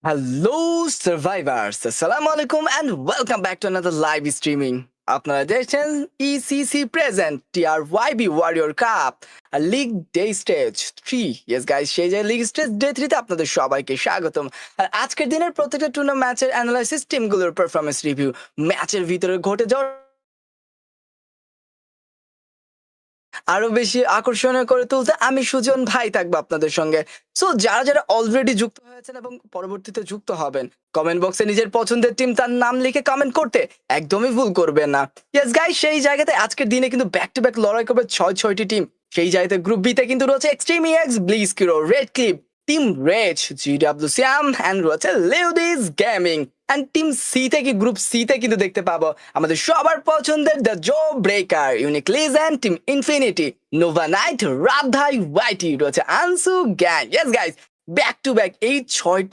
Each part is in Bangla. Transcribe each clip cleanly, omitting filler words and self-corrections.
হ্যালো সার্ভাইভার্স, আসসালামু আলাইকুম and welcome back to another live streaming. আপনারা দেখছেন ECC present TRYB warrior cup league day stage 3। Yes guys, সেই যে লিগ স্টেজ ডে 3 তে আপনাদের সবাইকে স্বাগতম। আর আজকের দিনের প্রত্যেকটা টুর্নামেন্ট ম্যাচের অ্যানালাইসিস, টিমগুলোর পারফরমেন্স রিভিউ, ম্যাচের ভিতরে ঘটে যাওয়ার আরো বেশি আকর্ষণীয় করে তুলতে আমি সুজন ভাই থাকবো আপনাদের সঙ্গে। সো যারা যারা অলরেডি যুক্ত হয়েছেন এবং পরবর্তীতে যুক্ত হবেন, কমেন্ট বক্সে নিজের পছন্দের টিম তার নাম লিখে কমেন্ট করতে একদমই ভুল করবেন না। ইয়েস গাইস, সেই জায়গাতে আজকের দিনে কিন্তু ব্যাক টু ব্যাক লড়াই করবে ছয়টি টিম। সেই জায়গাতে গ্রুপ বি তে কিন্তু রয়েছে এক্সট্রিম এক্স, ব্লিজকিরো, red clip, team rage, GW Siam and রয়েছে লিউডিস গেমিং। এন্ড টিম সি থেকে গ্রুপ সি তে কিন্তু দেখতে পাবো আমাদের সবার পছন্দের the jaw breaker, unique legend, team infinity, nova knight, রাধাই ওয়াইটি, রয়েছে আনসু gang. Yes guys, back to back এই ছয়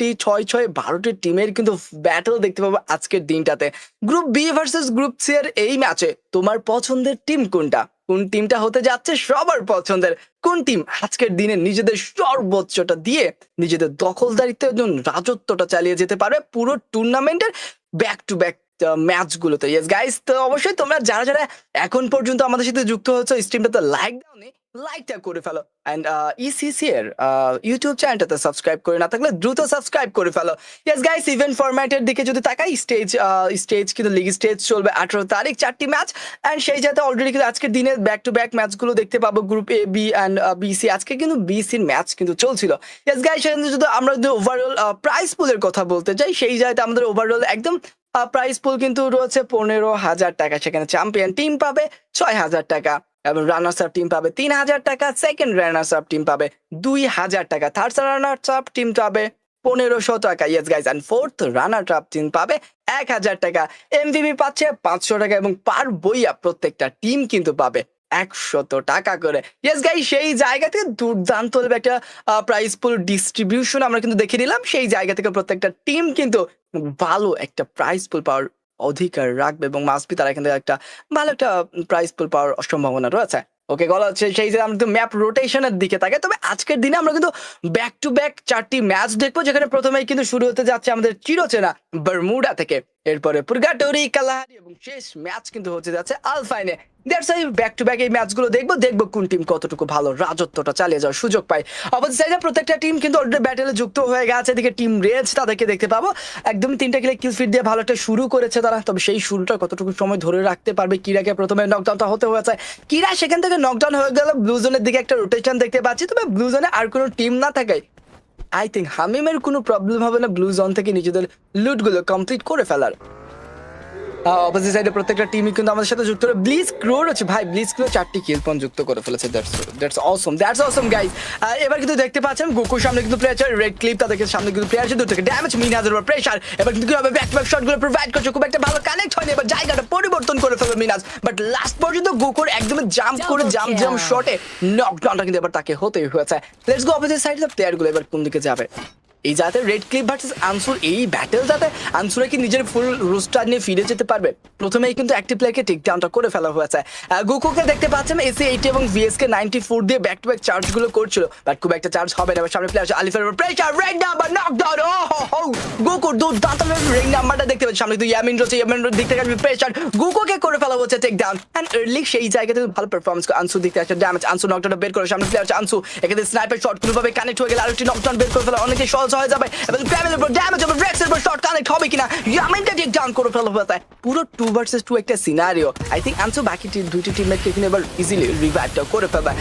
12টি টিমের কিন্তু ব্যাটল দেখতে পাবো আজকের দিনটাতে। Group B versus group C এর এই ম্যাচে তোমার পছন্দের টিম কোনটা? কোন টিমটা হতে যাচ্ছে সবার পছন্দের? কোন টিম আজকের দিনে নিজেদের সর্বোচ্চটা দিয়ে নিজেদের দখলদারিত্ব এবং রাজত্বটা চালিয়ে যেতে পারবে পুরো টুর্নামেন্টের ব্যাক টু ব্যাক ম্যাচগুলোতে? ইয়েস গাইস, তো অবশ্যই তোমরা যারা যারা এখন পর্যন্ত আমাদের সাথে যুক্ত হচ্ছে, স্ট্রিমটাতে লাইক দাওনি, লাইকটা করে ফেলো। অ্যান্ড ইসিসি এর ইউটিউব চ্যানেলটাতে সাবস্ক্রাইব করে না থাকলে দ্রুত সাবস্ক্রাইব করে ফেলো। ইয়েস গাইস, ইভেন্ট ফরম্যাটের দিকে যদি তাকাই, স্টেজ কিন্তু লিগ স্টেজ চলবে 18 তারিখ, 4টি ম্যাচ। অ্যান্ড সেই যাতে অলরেডি কিন্তু আজকের দিনে ব্যাক টু ব্যাক ম্যাচগুলো দেখতে পাবো group A, B and B C. আজকে কিন্তু বিসির ম্যাচ কিন্তু চলছিল। ইয়েস গাইস, যদি আমরা যদি ওভারঅল প্রাইস পুলের কথা বলতে চাই, সেই জায়গাতে আমাদের ওভারঅল একদম প্রাইস পুল কিন্তু রয়েছে 15,000 টাকা। সেখানে চ্যাম্পিয়ন টিম পাবে 6,000 টাকা এবং রানার্স আপ টিম পাবে 3,000 টাকা, সেকেন্ড রানার্স আপ টিম পাবে 2,000 টাকা, থার্ড রানার্স আপ টিম পাবে 1,500 টাকা। Yes guys, and fourth runner up team পাবে 1,000 টাকা। এমভিপি পাচ্ছে 500 টাকা এবং পার বইয়া প্রত্যেকটা টিম কিন্তু পাবে 100 টাকা করে। ইয়েস গাইস, সেই জায়গা থেকে দুর্দান্ত একটা প্রাইস পুল ডিস্ট্রিবিউশন আমরা কিন্তু দেখে নিলাম। সেই জায়গা থেকে প্রত্যেকটা টিম কিন্তু ভালো একটা প্রাইস পুল পাওয়ার অধিকার রাখবে এবং মাসবি তারা এখান থেকে একটা ভালো একটা প্রাইস পুল পাওয়ার সম্ভাবনা রয়েছে। ওকে, গলা হচ্ছে সেই যে আমরা ম্যাপ রোটেশনের দিকে থাকে। তবে আজকের দিনে আমরা কিন্তু ব্যাক টু ব্যাক 4টি ম্যাচ দেখবো, যেখানে প্রথমেই কিন্তু শুরু হতে যাচ্ছে আমাদের চিরচেনা বারমুডা থেকে, এরপরে পুরগাটোরি, কালাহারি এবং শেষ ম্যাচ কিন্তু হতে যাচ্ছে আলফাইনে। That's why back to back এই ম্যাচগুলো দেখবো কোন টিম কতটুকু ভালো রাজত্বটা চালিয়ে যাওয়ার সুযোগ পায়। অপোজিট সাইডে প্রত্যেকটা টিম কিন্তু অলরেডি ব্যাটেলে যুক্ত হয়ে গেছে। এদিকে টিম রেজ, তাদেরকে দেখতে পাবো একদম 3টা কিল ফিট দিয়ে ভালো একটা শুরু করেছে তারা। তবে সেই শুরুটা কতটুকু সময় ধরে রাখতে পারবে? কিরাকে প্রথমে নকডাউনটা হতে হয়েছে, কিরা সেখান থেকে নকডাউন হয়ে গেল। ব্লু জোনের দিকে একটা রোটেশন দেখতে পাচ্ছি। তবে ব্লু জোনে আর কোনো টিম না থাকায় আই থিঙ্ক হামিমের কোনো প্রবলেম হবে না ব্লু জোন থেকে নিজেদের লুটগুলো কমপ্লিট করে ফেলার। অপোজিট সাইডে প্রত্যেকটা টিমই কিন্তু আমাদের সাথে যুক্ত হবে। ব্লিজ ক্রো রয়েছে ভাই, ব্লিজ ক্রো 4টি কিল পয়েন্ট যুক্ত করে ফেলেছে। That's Assam guys. এবার কিন্তু দেখতে পাচ্ছেন গোকুর সামনে কিন্তু প্লেয়ার আছে, রেড ক্লিপ তাদেরকে সামনে কিন্তু প্লেয়ার আছে, দূর থেকে ড্যামেজ, মিনাজের উপর প্রেসার। এবার কিন্তু কিভাবে ব্যাক টু ব্যাক শটগুলো প্রোভাইড করছে, খুব একটা ভালো কানেক্ট হয়নি। এবার জায়গাটা পরিবর্তন করে ফেলবে মিনাজ, বাট লাস্ট পর্যন্ত গোকুর একদমই জাম্প করে জাম্প শটে নকডাউনটা কিন্তু এবার তাকে হতেই হয়েছে। লেটস গো অপোজিট সাইডে প্লেয়ারগুলো এবার কোন দিকে যাবে। এই যাতে রেড ক্লিপ ভার্সেস আনসুর এই ব্যাটেল, যাতে আনসুরা কি নিজের ফুল রোস্টার নিয়ে ফিরে যেতে পারবে? প্রথমেই কিন্তু একটি প্লেয়ারকে টেক ডাউনটা করে ফেলা হয়েছে। গোকুকে দেখতে পাচ্ছেন এসি 80 এবং ভিএসকে 94 দিয়ে ব্যাক টু ব্যাক চার্জগুলো করছিল, বাট খুব একটা চার্জ হবে না। এবার সামনে প্লেয়ার আছে আলিফের উপর প্রেসার, রেড নাম্বার নকডাউন। ও গোকুর দুর্দান্ত রেড নাম্বারটা দেখতে পাচ্ছি। সামনে কিন্তু ইয়ামিন রয়েছে, ইয়ামিনের দিক থেকে প্রেসার, গোকুকে করে ফেলা হচ্ছে টেক ডাউন। এন্ড আর্লি সেই জায়গাতে ভালো পারফরম্যান্স করে আনসু দিকতে একটা ড্যামেজ, আনসু নকডাউনটা বের করে সামনে প্লেয়ার আছে আনসু, এখানে স্নাইপার শট কোনোভাবে কানেক্ট হয়ে গেলে আরেকটি নকডাউন বের করে ফেলা অনেকে সহজ হয়ে যাবে। এবং প্যামেলের উপর ড্যামেজ হবে, রেক্সের উপর শট কানেক্ট হবে কিনা, ইয়ামিনটা টেক ডাউন করে ফেলা হয়েছে। পুরো 2 ভার্সেস 2 একটা সিনারিও। আই থিঙ্ক আনসু বাকি দুইটি টিমমেটকে কিন্তু এবার ইজিলি রিভাইভটা করে ফেলবে।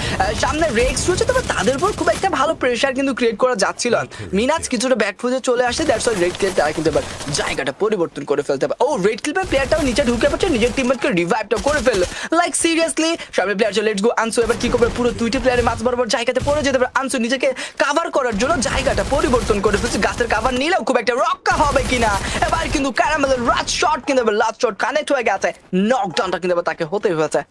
সামনে রেক্স রয়েছে, তবে তাদের উপর খুব একটা ভালো প্রেসার কিন্তু ক্রিয়েট করা যাচ্ছিল না। মিনাজ কিছুটা ব্যাক ফুজে চলে আসে, দ্যাটস ওয়াই রেড ক্লিপ তারা কিন্তু এবার জায়গাটা পরিবর্তন করে ফেলতে হবে। ও রেড ক্লিপের প্লেয়ারটাও নিচে ঢুকে পড়ছে, নিজের টিমমেটকে রিভাইভটা করে ফেললো। লাইক সিরিয়াসলি সামনে প্লেয়ার আছে, লেটস গো আনসু। এবার কি করবে? পুরো 2টি প্লেয়ারের মাঝ বরাবর জায়গাতে পড়ে যেতে পারে। আনসু নিজেকে কাভার করার জন্য জায়গাটা পরিবর্তন করে ফেলছে, গাছের কাভার নিলেও খুব একটা রক্ষা হবে কিনা। এবার কিন্তু ক্যারামেলের লাস্ট শট কিন্তু লাস্ট শট কানেক্ট হয়ে গেছে, নকডাউনটা কিন্তু তাকে হতেই হয়েছে।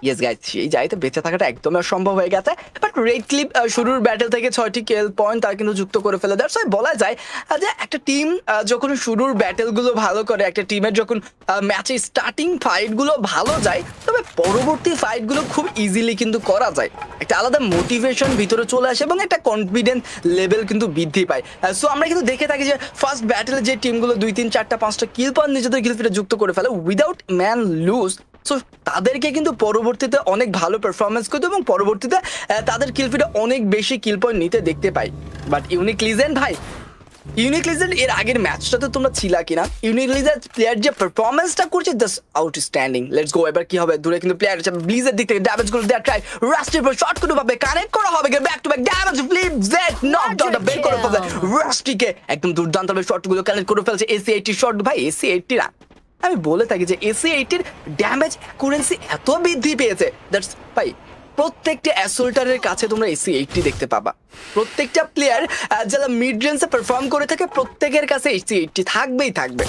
ইয়েস গাইস, সেই জায়গাতে বেঁচে থাকাটা একদমই অসম্ভব হয়ে গেছে। বাট রেড ক্লিপ শুরুর ব্যাটেল থেকে 6টি কিল পয়েন্ট তারা কিন্তু যুক্ত করে ফেলে। দ্যাটস ওয়াই বলা যায় যে একটা টিম যখন শুরুর ব্যাটেলগুলো ভালো করে, একটা টিমের যখন ম্যাচে স্টার্টিং ফাইটগুলো ভালো যায়, তবে পরবর্তী ফাইটগুলো খুব ইজিলি কিন্তু করা যায়। একটা আলাদা মোটিভেশন ভিতরে চলে আসে এবং একটা কনফিডেন্স লেভেল কিন্তু বৃদ্ধি পায়। সো আমরা কিন্তু দেখে থাকি যে ফার্স্ট ব্যাটেলে যে টিমগুলো 2, 3, 4টা 5টা কিল পয়েন্ট নিজেদের কিল ফিডে যুক্ত করে ফেলে উইদাউট ম্যান লুজ, সো তাদেরকে কিন্তু পরবর্তীতে অনেক ভালো পারফরমেন্স করতে এবং পরবর্তীতে তাদের কিল ফিডে অনেক বেশি কিল পয়েন্ট নিতে দেখতে পাই। বাট ইউনিক লিজেন্ড ভাই, ইউনিক লিজেন্ড এর আগের ম্যাচটা তো তোমরা ছিলা কিনা, ইউনিক লিজেন্ড প্লেয়ার যে পারফরমেন্সটা করছে জাস্ট আউটস্ট্যান্ডিং। লেটস গো, এবার কি হবে? দূরে কিন্তু প্লেয়ার আছে, ব্লিজের দিক থেকে ড্যামেজ করে দেওয়ার ট্রাই, রাস্টের উপর শট করে ভাবে কানেক্ট করা হবে, back to back damage, flip Z knock down বের করে ফেলে রাস্টিকে, একদম দুর্দান্ত ভাবে শটগুলো কানেক্ট করে ফেলছে। AC-80 শট ভাই, AC-80 না, আমি বলে থাকি যে AC-80 ড্যামেজ অ্যাকুরেন্সি এত বৃদ্ধি পেয়েছে, দ্যাটস ভাই প্রত্যেকটা অ্যাসোল্টারের কাছে তোমরা AC-80 দেখতে পাবা। প্রত্যেকটা প্লেয়ার যারা মিড রেঞ্জে পারফর্ম করে থাকে প্রত্যেকের কাছে AC-80 থাকবেই থাকবে।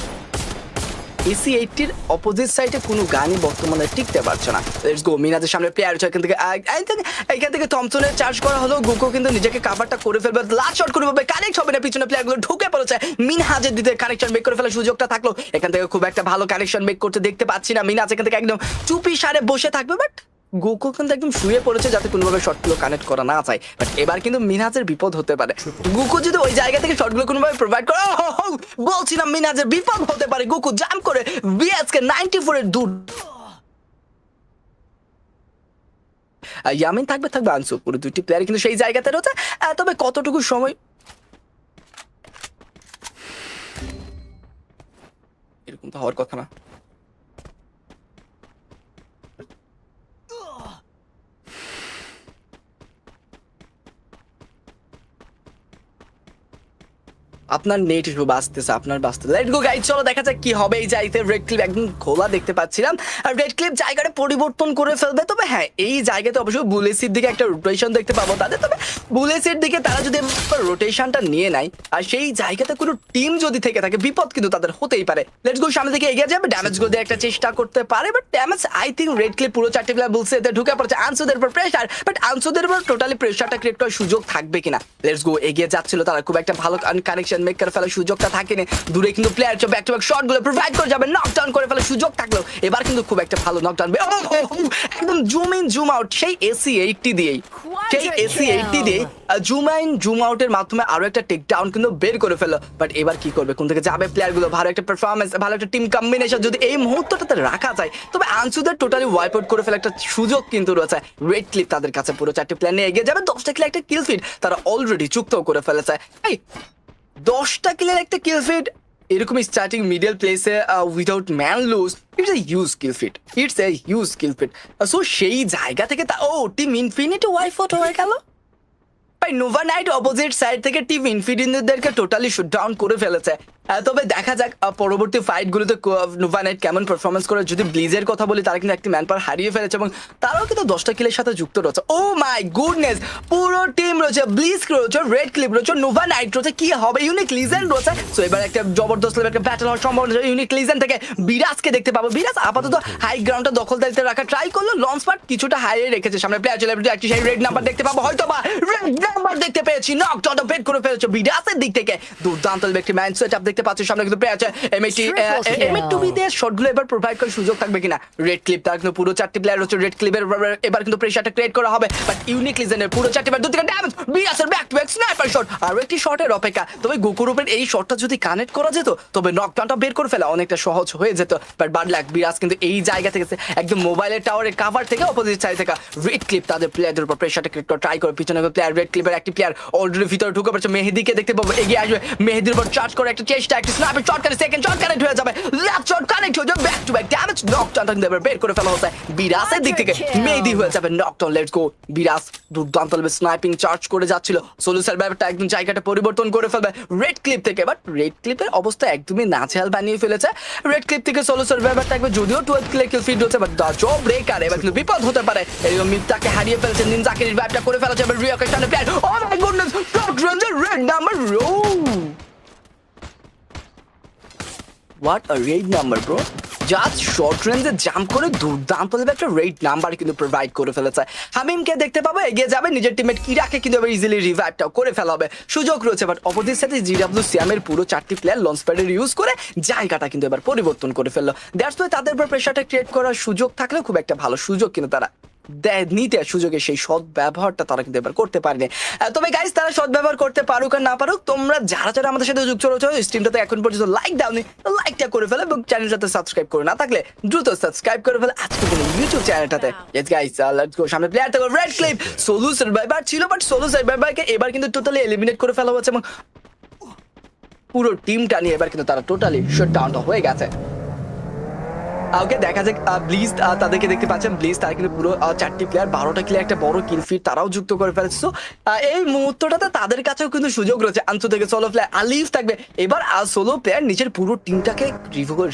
AC-80 অপোজিট সাইডে কোনো গানই বর্তমানে টিকতে পারছে না। লেটস গো, মিনাজের সামনে প্লেয়ার আছে, এখান থেকে থমসনের চার্জ করা হলো, গোকো কিন্তু নিজেকে কাভারটা করে ফেলবে, লাস্ট শট করে ফেলবে, কানেক্ট হবে না, পিছনে প্লেয়ারগুলো ঢুকে পড়েছে, মিনহাজের দিকে কানেকশন মেক করে ফেলার সুযোগটা থাকলো, এখান থেকে খুব একটা ভালো কানেকশন মেক করতে দেখতে পাচ্ছি না। মিনাজ এখান থেকে একদম চুপি সারে বসে থাকবে, বাট গোকো কিন্তু একদম শুয়ে পড়েছে যাতে কোনোভাবে শটগুলো কানেক্ট করা না যায়। বাট এবার কিন্তু মিনহাজের বিপদ হতে পারে, গোকো যদি ওই জায়গা থেকে শটগুলো কোনোভাবে প্রোভাইড করে, বলছিলাম মিনহাজের বিপদ হতে পারে। গোকো জাম্প করে বিএসকে 94 এর দূর, ইয়ামিন থাকবে আনসু, পুরো দুইটি প্লেয়ার কিন্তু সেই জায়গাতে রয়েছে। তবে কতটুকু সময়, এরকম তো হওয়ার কথা না। আপনার নেট ইস্যু বাঁচতেছে, আপনার বাঁচতেছে। লেটস গো গাইস, চলো দেখা যাক কি হবে। এই জায়গাতে রেড ক্লিপ একদম খোলা দেখতে পাচ্ছিলাম, আর রেড ক্লিপ জায়গাটা পরিবর্তন করে ফেলবে। তবে হ্যাঁ, এই জায়গাতে অবশ্যই বুলেসির দিকে একটা রোটেশন দেখতে পাবো তাদের। তবে বুলেসের দিকে তারা যদি রোটেশনটা নিয়ে নেয় আর সেই জায়গাতে কোনো টিম যদি থেকে থাকে, বিপদ কিন্তু তাদের হতেই পারে। লেটস গো, সামনে দিকে এগিয়ে যাবে, ড্যামেজ করে একটা চেষ্টা করতে পারে, but damage I think red clip পুরো 4টে প্লেয়ার বুলসেতে ঢুকে পড়েছে। আনসুদের উপর প্রেশার, বাট আনসুদের উপর টোটালি প্রেশারটা ক্রিয়েট করার সুযোগ থাকবে কিনা। লেটস গো, এগিয়ে যাচ্ছিল তারা, খুব একটা ভালো কানেকশন মেক করে ফেলার সুযোগটা থাকেনি। দূরে কিন্তু প্লেয়ার ব্যাক টু ব্যাক শটগুলো প্রোভাইড করে যাবে, নকডাউন করে ফেলার সুযোগ থাকলো। এবার কিন্তু খুব একটা ভালো নকডাউন, একদম জুম ইন জুম আউট সেই AC-80 দিয়েই, সেই AC-80 দিয়েই জুম ইন জুম আউটের মাধ্যমে আরো একটা টেক ডাউন কিন্তু বের করে ফেলো। বাট এবার কি করবে, কোন থেকে যাবে প্লেয়ারগুলো, ভালো একটা পারফরমেন্স, ভালো একটা টিম কম্বিনেশন যদি এই মুহূর্তটাতে রাখা যায়, তবে আনসুদের টোটালি ওয়াইপ আউট করে ফেলা একটা সুযোগ কিন্তু রয়েছে। রেড ক্লিপ তাদের কাছে পুরো 4টে প্লেয়ার নিয়ে এগিয়ে যাবে, 10টা কিলে একটা কিল ফিড তারা অলরেডি যুক্ত করে ফেলেছে। এই 10টা কিলের একটা কিল ফিড এরকম স্টার্টিং মিডল প্লেসে without man lose, it's a huge kill feed, it's a huge kill feed. So সেই জায়গা থেকে টিম ইনফিনিটি ওয়াইপ আউট হয়ে গেল। নোভা নাইট অপোজিট সাইড থেকে টিম ইনফিনিটিদেরকে টোটালি শুট ডাউন করে ফেলেছে। তবে দেখা যাক পরবর্তী ফাইটগুলোতে নোভা নাইট কেমন পারফরমেন্স করে। যদি ব্লিজের কথা বলি, তারা কিন্তু একটি ম্যান পাওয়ার হারিয়ে ফেলেছে এবং তারাও কিন্তু 10টা কিলের সাথে যুক্ত রয়েছে। ও মাই গুডনেস, পুরো টিম রয়েছে, ব্লিজ রয়েছে, রেড ক্লিপ রয়েছে, নোভা নাইট রয়েছে, কি হবে, ইউনিক লিজেন্ড রয়েছে। সো এবার একটা জবরদস্ত একটা ব্যাটল হওয়ার সম্ভাবনা। ইউনিক লিজেন্ড থেকে বিরাজকে দেখতে পাবো। বিরাজ আপাতত হাই গ্রাউন্ডটা দখলদারিতে রাখা ট্রাই করলো, লঞ্চ পার্ট কিছুটা হাইয়ে রেখেছে, সামনে প্লেয়ার চলে একটি সেই রেড নাম্বার দেখতে পাবো, হয়তো বা রেড নাম্বার দেখতে পেয়েছি, নকডাউন বেড করে ফেলেছে বিরাজের দিক থেকে। দুর্দান্ত একটি ম্যান সেটআপ দেখতে পাচ্ছি, সামনে কিন্তু প্লেয়ার আছে M82 দিয়ে শটগুলো এবার প্রোভাইড করার সুযোগ থাকবে কিনা। রেড ক্লিপ তার কিন্তু পুরো 4টি প্লেয়ার হচ্ছে, রেড ক্লিপের এবার কিন্তু প্রেসারটা ক্রিয়েট করা হবে। বাট ইউনিক লিজেন্ডের পুরো 4টি বার দুদিকে ড্যামেজ, বিরাজের back to back sniper shot, আর একটি শটের অপেক্ষা। তবে গোকুর উপর এই শটটা যদি কানেক্ট করা যেত, তবে নকডাউনটা বের করে ফেলা অনেকটা সহজ হয়ে যেত। বাট বাড লাক, বিরাজ কিন্তু এই জায়গা থেকে একদম মোবাইলের টাওয়ারের কাভার থেকে অপোজিট সাইড থেকে রেড ক্লিপ তাদের প্লেয়ারদের উপর প্রেসারটা ক্রিয়েট করা ট্রাই করে। পিছনে প্লেয়ার রেড ক্লিপের একটি প্লেয়ার অলরেডি ভিতরে ঢুকে পড়ছে, মেহেদিকে দেখতে পাবো, এগিয়ে আসবে, মেহেদির উপর চার্জ করে একটা চেষ্টা, একটা স্নাইপার শট করে, সেকেন্ড শট কানেক্ট হয়ে যাবে, লেফট শট কানেক্ট হয়ে যাবে, ব্যাক টু ব্যাক ড্যামেজ, নকডাউনটা কিন্তু বের করে ফেলা হচ্ছে বিরাজের দিক থেকে। মেহেদি হয়ে যাবে নকডাউন। লেটস গো, বিরাজ দুর্দান্ত স্নাইপিং চার্জ করে যাচ্ছিল, সোলুসার ব্যাপারটা একদম জায়গাটা পরিবর্তন করে ফেলবে রেড ক্লিপ থেকে। বাট রেড ক্লিপের অবস্থা একদমই নাজেহাল বানিয়ে ফেলেছে। রেড ক্লিপ থেকে সোলুসার ব্যাপারটা একবার যদিও 12 কিলে কিল ফিড হচ্ছে, বাট দা জব ব্রেকার এবার কিন্তু বিপদ হতে পারে। এরকম মিথ্যাকে হারিয়ে ফেলেছে, নিনজাকে রিভাইভটা করে ফেলেছে, এবার রিয়াকে সামনে player, oh my goodness, shot রেঞ্জের raid number, what a raid number, bro. Just short রেঞ্জে জাম্প করে দুর্দান্ত লেভেল একটা রেড নাম্বার কিন্তু প্রোভাইড করে ফেলেছে। হামিমকে দেখতে পাবো এগিয়ে যাবে, নিজের টিমমেট কিরাকে কিন্তু এবার ইজিলি রিভাইভটাও করে ফেলা হবে, সুযোগ রয়েছে। বাট অপোজিট সাইডে জিডব্লিউ সিয়ামের পুরো 4টি প্লেয়ার লঞ্চ প্যাডের ইউজ করে জায়গাটা কিন্তু এবার পরিবর্তন করে ফেললো। দ্যাটস ওয়াই তাদের উপর প্রেশারটা ক্রিয়েট করার সুযোগ থাকলেও খুব একটা ভালো সুযোগ কিন্তু তারা নিতে সুযোগে সেই সৎ ব্যবহারটা তারা কিন্তু এবার করতে পারেনি। তবে গাইস তারা সৎ ব্যবহার করতে পারুক আর না পারুক, তোমরা যারা যারা আমাদের সাথে যুক্ত রয়েছে স্ট্রিমটাতে এখন পর্যন্ত লাইক দাওনি, লাইকটা করে ফেলে এবং চ্যানেলটাতে সাবস্ক্রাইব করে না থাকলে দ্রুত সাবস্ক্রাইব করে ফেলে আজকে কোনো ইউটিউব চ্যানেলটাতে। ইয়েস গাইস লেটস গো, সামনে প্লেয়ার থেকে রেড ক্লিপ সোলো সার্ভাইভার ছিল, বাট সোলো সার্ভাইভারকে এবার কিন্তু টোটালি এলিমিনেট করে ফেলা হচ্ছে এবং পুরো টিমটা নিয়ে এবার কিন্তু তারা টোটালি শাটডাউনটা হয়ে গেছে। ওকে দেখা যাক ব্লিজ তাদেরকে দেখতে পাচ্ছেন, ব্লিজ তারা কিন্তু পুরো 4টি প্লেয়ার 12টা কিলে একটা বড় কিল ফিট তারাও যুক্ত করে ফেলেছে। সো এই মুহূর্তটাতে তাদের কাছেও কিন্তু সুযোগ রয়েছে। আনসু থেকে সোলো প্লেয়ার আলিফ থাকবে, এবার সোলো প্লেয়ার নিজের পুরো টিমটাকে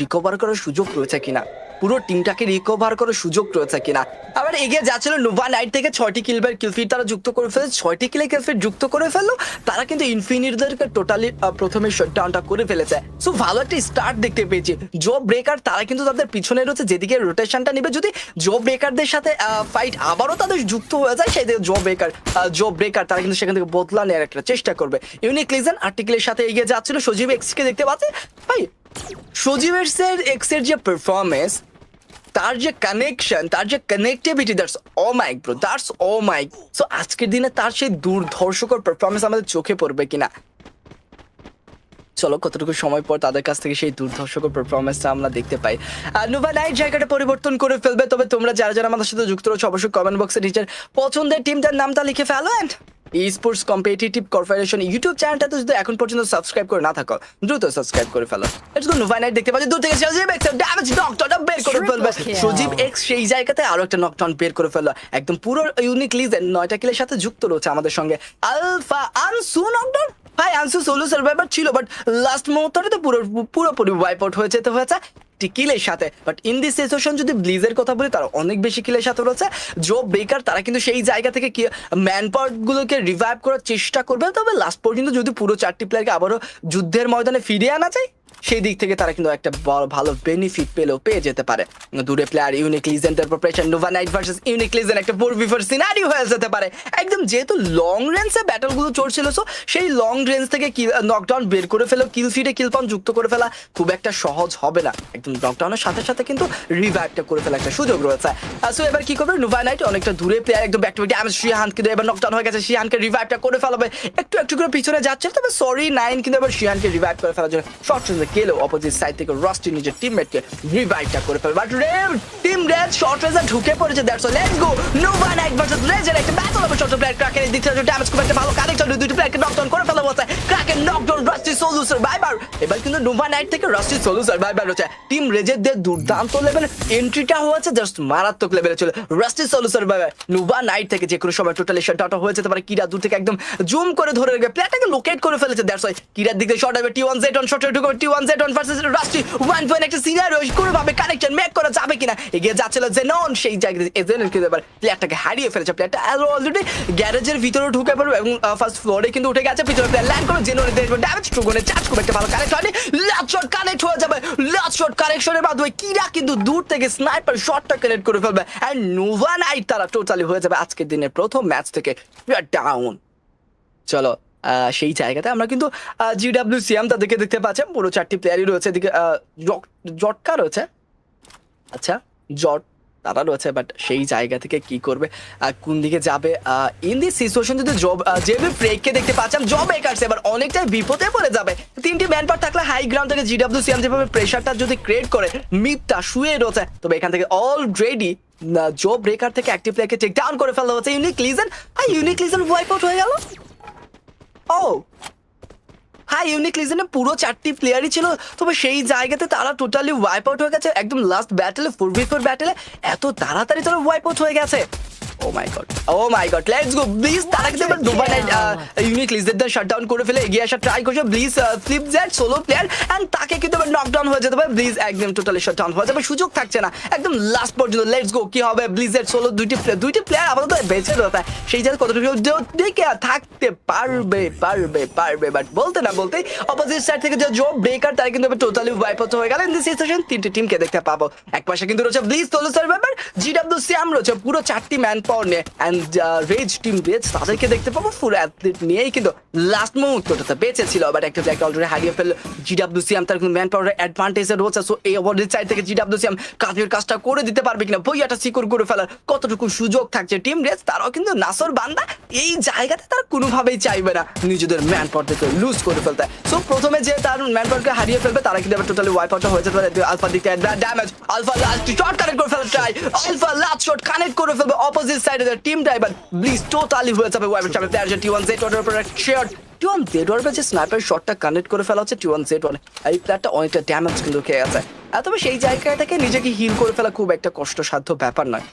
রিকভার করার সুযোগ রয়েছে কিনা, পুরো টিমটাকে রিকভার করার সুযোগ রয়েছে কিনা। আবার এগিয়ে যাচ্ছিল নোভা নাইট থেকে 6টি কিলবার কিলফিট তারা যুক্ত করে ফেলেছে, 6টি কিলে কিলফিট যুক্ত করে ফেললো তারা কিন্তু ইনফিনিটদেরকে টোটালি প্রথমে শাটডাউনটা করে ফেলেছে। সো ভালো একটা স্টার্ট দেখতে পেয়েছি। জো ব্রেকার তারা কিন্তু তাদের পিছনে রয়েছে, যেদিকে রোটেশনটা নেবে যদি জো ব্রেকারদের সাথে ফাইট আবারও তাদের যুক্ত হয়ে যায় সেই জো ব্রেকার তারা কিন্তু সেখান থেকে বদলা নেওয়ার একটা চেষ্টা করবে। ইউনিক লিজেন আর্টিকেলের সাথে এগিয়ে যাচ্ছিল, সজীব এক্সকে দেখতে পাচ্ছে ভাই। সজীবের এক্সের যে পারফরমেন্স, তার যে কানেকশন, তার যে connectivity, that's oh my bro, that's oh my. So আজকের দিনে তার সেই দুর্ধর্ষকর পারফরমেন্স আমাদের চোখে পড়বে কিনা, চলো কতটুকু সময় পর তাদের কাছ থেকে সেই দুর্ধর্ষকর পারফরমেন্সটা আমরা দেখতে পাই। নোভা নাইট জায়গাটা পরিবর্তন করে ফেলবে। তবে তোমরা যারা যারা আমাদের সাথে যুক্ত রয়েছে অবশ্যই কমেন্ট বক্সে নিজের পছন্দের টিমটার নামটা লিখে ফেলো। And sports competitive corporation YouTube চ্যানেলটাতে যদি এখন পর্যন্ত সাবস্ক্রাইব করে না থাকো দ্রুত সাবস্ক্রাইব করে ফেলো। লেটস গো, নোভা নাইট দেখতে পাচ্ছি দূর থেকে সজীব এক্স ড্যামেজ নকডাউনটা বের করে ফেলবে। সজীব এক্স সেই জায়গাতে আরো একটা নকডাউন বের করে ফেললো, একদম পুরো ইউনিক লিজেন্ড 9টা কিলের সাথে যুক্ত রয়েছে আমাদের সঙ্গে। আলফা আনসু নকডাউন, ভাই আনসু সোলো সার্ভাইভার ছিল বাট লাস্ট মুহূর্তে তো পুরোপুরি ওয়াইপ আউট হয়ে যেতে হয়েছে কিলের সাথে। বাট ইন দিস সিচুয়েশন যদি ব্লিজের কথা বলি তারা অনেক বেশি কিলের সাথে রয়েছে। জো বেকার তারা কিন্তু সেই জায়গা থেকে ম্যান পাওয়ার গুলোকে রিভাইভ করার চেষ্টা করবে, তবে লাস্ট পর্যন্ত যদি পুরো 4টি প্লেয়ারকে আবারও যুদ্ধের ময়দানে ফিরিয়ে আনা যায় সেই দিক থেকে তারা কিন্তু একটা ভালো বেনিফিট পেয়ে যেতে পারে। দূরে প্লেয়ার ইউনিক লিজেন্ডের preparation, Nova Knight versus Unique Legend একটা 4v4 সিনারিও হয়ে যেতে পারে একদম, যেহেতু লং রেঞ্জে ব্যাটলগুলো চলছিল। সো সেই লং রেঞ্জ থেকে নকডাউন বের করে ফেলো, কিল ফিটে কিল পাউন্ড যুক্ত করে ফেলা খুব একটা সহজ হবে না, একদম নকডাউনের সাথে সাথে কিন্তু রিভাইভটা করে ফেলা একটা সুযোগ রয়েছে। সো এবার কি করবে নোভা নাইট, অনেকটা দূরে প্লেয়ার একদম ব্যাক টু ব্যাক ড্যামেজ, শিহান কিন্তু এবার নকডাউন হয়ে গেছে, শিহানকে রিভাইভটা করে ফেলাবে, একটু করে পিছনে যাচ্ছে। তবে সরি 9 কিন্তু এবার শিহানকে রিভাইভ করে ফেলার জন্য শর্ট রেঞ্জে গেলেও অপোজিট সাইড থেকে রস্টি নিজের টিমমেটকে রিভাইভটা করে ফেলবে। বাট টিম রেড শর্ট রেঞ্জে ঢুকে পড়েছে। That's all, let's go, Nova Knight versus রেজের একটা ব্যাটল হবে। শর্ট প্লেয়ার ক্রাকের দিক থেকে ড্যামেজ খুব একটা ভালো কানেকশন, দুটো প্লেয়ারকে নকডাউন করে ফেলা হচ্ছে। ক্রাকের নকডাউন, রাস্টি সোলো সার্ভাইভার, এবার কিন্তু নোভা নাইট থেকে রাস্টি সোলো সার্ভাইভার হচ্ছে। টিম রেজের দুর্দান্ত লেভেলে এন্ট্রিটা হয়েছে, জাস্ট মারাত্মক লেভেলে ছিল। Rusty solo survivor Nova night থেকে যে কোনো সময় টোটালি শাটআউট হয়ে যেতে পারে। কিরা দূর থেকে একদম জুম করে ধরে রেখে প্লেয়ারটাকে লোকেট করে ফেলেছে। দ্যাটস ওয়াই কিরার দিক থেকে শর্ট হবে, T1Z1 শর্টে ঢুকবে, T1Z1 ভার্সেস রাস্টি 1 একটা সিনারিও কোনোভাবে কানেকশন মেক করা যাবে কিনা। এগিয়ে যাচ্ছিল জেনন, সেই জায়গায় এজেন কিন্তু এবার প্লেয়ারটাকে হারিয়ে ফেলেছে। প্লেয়ারটা অলরেডি গ্যারেজের ভিতরে ঢুকে পড়বে এবং ফার্স্ট ফ্লোরে কিন্তু উঠে গেছে। পিছনে প্লেয়ার ল্যান্ড করে জেননের দেখবে ড্যামেজ টুগুনে চার্জ খুব একটা ভালো কানেক্ট হয়নি। লাস্ট শট কানেক্ট হয়ে যাবে, লাস্ট শট কানেকশনের মাধ্যমে কিরা কিন্তু দূর থেকে স্নাইপার শটটা কানেক্ট করে ফেলবে। এন্ড নোভা নাইট তারা টোটালি হয়ে যাবে আজকের দিনের প্রথম ম্যাচ থেকে ডাউন। চলো সেই জায়গাতে আমরা কিন্তু জিডব্লিউ সিয়াম তাদেরকে দেখতে পাচ্ছেন, পুরো 4টি প্লেয়ারই রয়েছে। এদিকে জটকা রয়েছে, আচ্ছা জট তারা রয়েছে, বাট সেই জায়গা থেকে কি করবে, কোন দিকে যাবে ইন দিস সিচুয়েশন। যদি জেবি ফ্রেককে দেখতে পাচ্ছেন, জব একার্স এবার অনেকটাই বিপদে পড়ে যাবে। 3টি ম্যান পাওয়ার থাকলে হাই গ্রাউন্ড থেকে জিডব্লিউ সিয়াম যেভাবে প্রেশারটা যদি ক্রিয়েট করে, মিপটা শুয়ে রয়েছে। তবে এখান থেকে অলরেডি জো ব্রেকার থেকে অ্যাক্টিভ প্লেয়ারকে টেক ডাউন করে ফেলা হচ্ছে। ইউনিক লিজেন, ইউনিক লিজেন ওয়াইপ আউট হয়ে গেল। ও হ্যাঁ, ইউনিক লিজেনে পুরো 4টি প্লেয়ারই ছিল, তবে সেই জায়গাতে তারা টোটালি ওয়াইপ আউট হয়ে গেছে। একদম লাস্ট ব্যাটেলে 4v4 ব্যাটেলে এত তাড়াতাড়ি তারা ওয়াইপ আউট হয়ে গেছে। ও my god let's go please. তারা কিন্তু এবার দুবাই ইউনিক লিজেন্ডদের শাটডাউন করে ফেলে এগিয়ে আসা ট্রাই করছে Blizz. Flip Z solo player and তাকে কিন্তু এবার নকডাউন হয়ে যেতে পারে। ব্লিজ একদম টোটালি শাটডাউন হয়ে যাবে, সুযোগ থাকছে না একদম লাস্ট পর্যন্ত। লেটস গো কি হবে, ব্লিজের সোলো দুইটি প্লেয়ার আপাতত বেঁচে রয়েছে, সেই জায়গায় কতটুকু দেখে থাকতে পারবে বাট বলতে না বলতে অপোজিট সাইড থেকে যে জো ব্রেকার তারা কিন্তু টোটালি ওয়াইপ আউট হয়ে গেল। ইন দিস সিচুয়েশন তিনটি টিমকে দেখতে পাবো। এক পাশে কিন্তু রয়েছে ব্লিজ সোলো সার্ভাইভার, জিডব্লিউসিএম রয়েছে পুরো 4টি ম্যান পাওয়ার নিয়ে এন্ড রেজ টিম রেজ তাদেরকে দেখতে পাবো ফুল অ্যাথলিট নিয়েই কিন্তু লাস্ট মুহূর্তটাতে বেঁচে ছিল। বাট একটা ব্ল্যাক অলরেডি হারিয়ে ফেললো জিডব্লিউসিএম, তার কিন্তু ম্যান পাওয়ারের অ্যাডভান্টেজে রয়েছে। সো এই অপোজিট সাইড থেকে জিডব্লিউসিএম কাজের কাজটা করে দিতে পারবে কিনা, বইয়াটা সিকিউর করে ফেলার কতটুকু সুযোগ থাকছে টিম রেজ। তারাও কিন্তু নাসর বান্দা এই জায়গাতে তারা কোনোভাবেই চাইবে না নিজেদের ম্যান পাওয়ার থেকে লুজ করে ফেলতে। সো প্রথমে যে তার ম্যান পাওয়ারকে হারিয়ে ফেলবে তারা কিন্তু এবার টোটালি ওয়াইপ আউট হয়ে যেতে পারে। আলফা দিকে damage, Alpha last shot connect করে ফেলার try, Alpha last shot connect করে ফেলবে অপোজিট সাইডের টিম ড্রাইভার ব্লিজ টোটালি হয়ে যাবে ওয়াইপ আউট। প্লেয়ার যে T1 Z1 এর উপর শট, T1 Z1 যে স্নাইপার শটটা কানেক্ট করে ফেলা হচ্ছে T1 Z1, এই প্লেয়ারটা অনেকটা ড্যামেজ কিন্তু খেয়ে আছে। তবে সেই জায়গা থেকে নিজেকে হিল করে ফেলা খুব একটা কষ্টসাধ্য ব্যাপার নয়।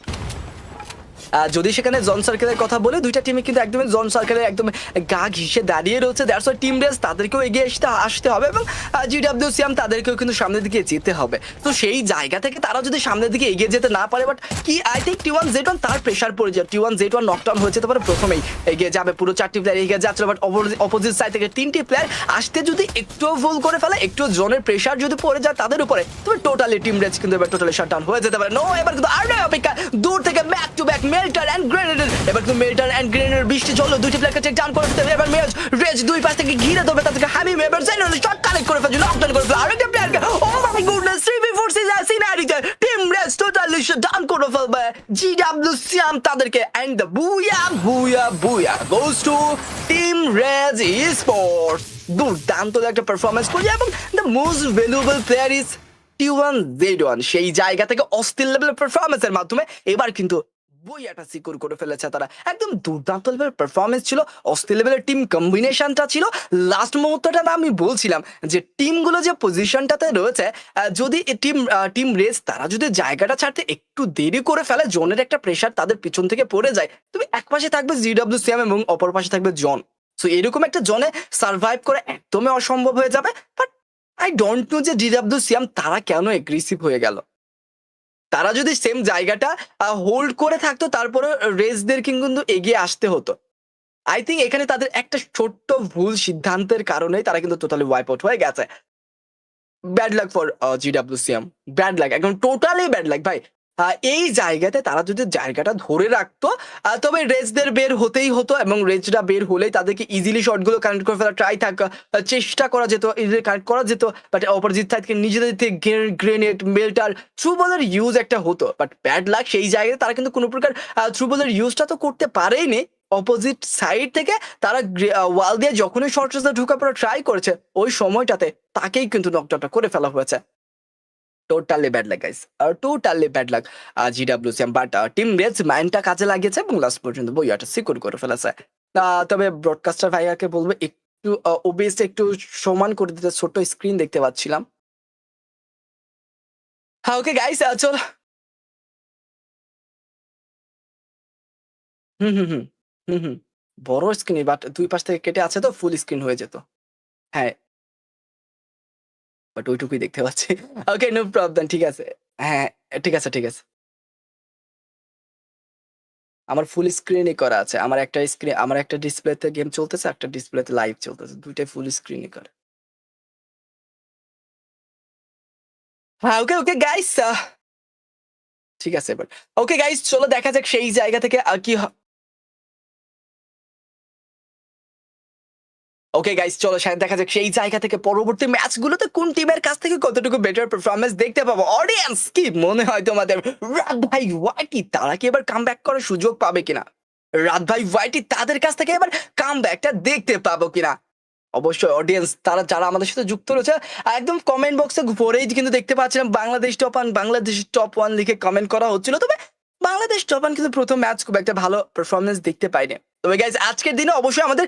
যদি সেখানে জন সার্কেলের কথা বলে দুইটা টিমে কিন্তু একদমই জন সার্কেলের একদম গা ঘিসে দাঁড়িয়ে রয়েছে। দ্যাটস ওয়াই টিম রেস তাদেরকেও এগিয়ে আসতে হবে এবং জিডব্লিউসিএম তাদেরকেও কিন্তু সামনের দিকে যেতে হবে। তো সেই জায়গা থেকে তারা যদি সামনের দিকে এগিয়ে যেতে না পারে, বাট কি আই থিঙ্ক T1 Z1 তার প্রেশার পড়ে যায়, T1 Z1 নকডাউন হয়ে যেতে পারে, প্রথমেই এগিয়ে যাবে পুরো 4টি প্লেয়ার এগিয়ে যাচ্ছিল। বাট অপোজিট সাইড থেকে 3টি প্লেয়ার আসতে যদি একটু ভুল করে ফেলে, একটু জনের প্রেশার যদি পড়ে যায় তাদের উপরে, তবে টোটালি টিম রেস কিন্তু এবার টোটালি শাটডাউন হয়ে যেতে পারে। নো, এবার কিন্তু আর অপেক্ষা, দূর থেকে back to back melter and grenade, এবার কিন্তু মেল্টার এন্ড গ্রেনেড বৃষ্টি চললো, দুইটি প্লেয়ারকে টেক ডাউন করে দিতে হবে। এবার মেজ রেজ দুই পাশ থেকে ঘিরে দেবে তাদেরকে, হামিম এবার জেনারেলি শট কানেক্ট করে ফেলছে, নকডাউন করে ফেলে আরেকটা প্লেয়ারকে। ও মাই গুডনেস, 3v4 সিনারিতে টিম রেজ টোটালি শাটডাউন করে ফেলবে জিডব্লিউসিএম তাদেরকে and the booyah goes to team Raze Sports. দুর্দান্ত একটা পারফরম্যান্স করছে এবং the most valuable player is T1 Z1। সেই জায়গা থেকে অস্থির লেভেলের পারফরম্যান্সের মাধ্যমে এবার কিন্তু বইয়াটা সিকিউর করে ফেলেছে তারা। একদম দুর্দান্ত লেভেলের পারফরম্যান্স ছিল, অস্থির লেভেলের টিম কম্বিনেশনটা ছিল। লাস্ট মুহূর্তটা আমি বলছিলাম যে টিমগুলো যে পজিশনটাতে রয়েছে, যদি টিম রেস তারা যদি জায়গাটা ছাড়তে একটু দেরি করে ফেলে, জনের একটা প্রেশার তাদের পিছন থেকে পড়ে যায়, তুমি এক পাশে থাকবে জিডব্লিউসিএম এবং অপর পাশে থাকবে জন। সো এরকম একটা জনে সার্ভাইভ করে একদমই অসম্ভব হয়ে যাবে। বাট আই ডোন্ট নো যে জিডব্লিউসিএম তারা কেন এগ্রেসিভ হয়ে গেল। তারা যদি সেম জায়গাটা হোল্ড করে থাকতো তারপরে রেসদের কিন্তু এগিয়ে আসতে হতো। আই থিঙ্ক এখানে তাদের একটা ছোট্ট ভুল সিদ্ধান্তের কারণেই তারা কিন্তু টোটালি ওয়াইপ আউট হয়ে গেছে। Bad luck for GWCM, bad luck, একদম টোটালি ব্যাড লাক ভাই। এই জায়গাতে তারা যদি জায়গাটা ধরে রাখতো, তবে রেজদের বের হতেই হতো এবং রেজরা বের হলেই তাদেরকে ইজিলি শটগুলো কানেক্ট করে ফেলা চেষ্টা করা যেত, ইজিলি কানেক্ট করা যেত। বাট অপোজিট সাইড থেকে নিজেদের থেকে গ্রেনেড মেল্টার থ্রু বলের ইউজ একটা হতো। বাট ব্যাড লাক, সেই জায়গায় তারা কিন্তু কোনো প্রকার থ্রু বলের ইউজটা তো করতে পারেইনি। অপোজিট সাইড থেকে তারা ওয়াল দিয়ে যখনই শর্ট রেসে ঢুকা পড়া ট্রাই করেছে, ওই সময়টাতে তাকেই কিন্তু নকডাউনটা করে ফেলা হয়েছে। Totally bad luck guys, totally bad luck GWCM. But team Raze মাইন্ডটা কাজে লাগিয়েছে এবং লাস্ট পর্যন্ত বইয়াটা সিকিউর করে ফেলেছে। তবে ব্রডকাস্টার ভাইয়াকে বলবো একটু ওবিএস একটু সমান করে দিতে, ছোট স্ক্রিন দেখতে পাচ্ছিলাম। হ্যাঁ ওকে গাইস, চল। হুম হুম হুম হুম হুম বড় স্ক্রিন, বাট দুই পাশ থেকে কেটে আছে তো ফুল স্ক্রিন হয়ে যেত। হ্যাঁ, বাট ওইটুকুই দেখতে পাচ্ছি। ওকে, নো প্রবলেম, ঠিক আছে। হ্যাঁ, ঠিক আছে ঠিক আছে। আমার ফুল স্ক্রিনই করা আছে। আমার একটা ডিসপ্লেতে গেম চলতেছে, একটা ডিসপ্লেতে লাইভ চলতেছে। ২ টাই ফুল স্ক্রিনই করা। হ্যাঁ, ওকে গাইস, ঠিক আছে এবার। ওকে গাইস, চলো দেখা যাক সেই জায়গা থেকে কি ওকে গাইস, চলো দেখা যাক সেই জায়গা থেকে পরবর্তী ম্যাচগুলোতে কোন টিমের কাছ থেকে কতটুকু বেটার পারফরম্যান্স দেখতে পাবো। অডিয়েন্স, কি মনে হয় তোমাদের? রাত ভাই ওয়াইটি তারা কি এবার কামব্যাক করার সুযোগ পাবে কিনা? রাত ভাই ওয়াইটি তাদের কাছ থেকে এবার কামব্যাকটা দেখতে পাবো কিনা? অবশ্যই অডিয়েন্স, তারা যারা আমাদের সাথে যুক্ত রয়েছে একদম কমেন্ট বক্সে পরেই কিন্তু দেখতে পাচ্ছিলাম বাংলাদেশ টপ 1 লিখে কমেন্ট করা হচ্ছিল। তবে বাংলাদেশ টপ 1 কিন্তু প্রথম ম্যাচ খুব একটা ভালো পারফরম্যান্স দেখতে পাইনি। তবে গাইজ আজকের দিনে অবশ্যই আমাদের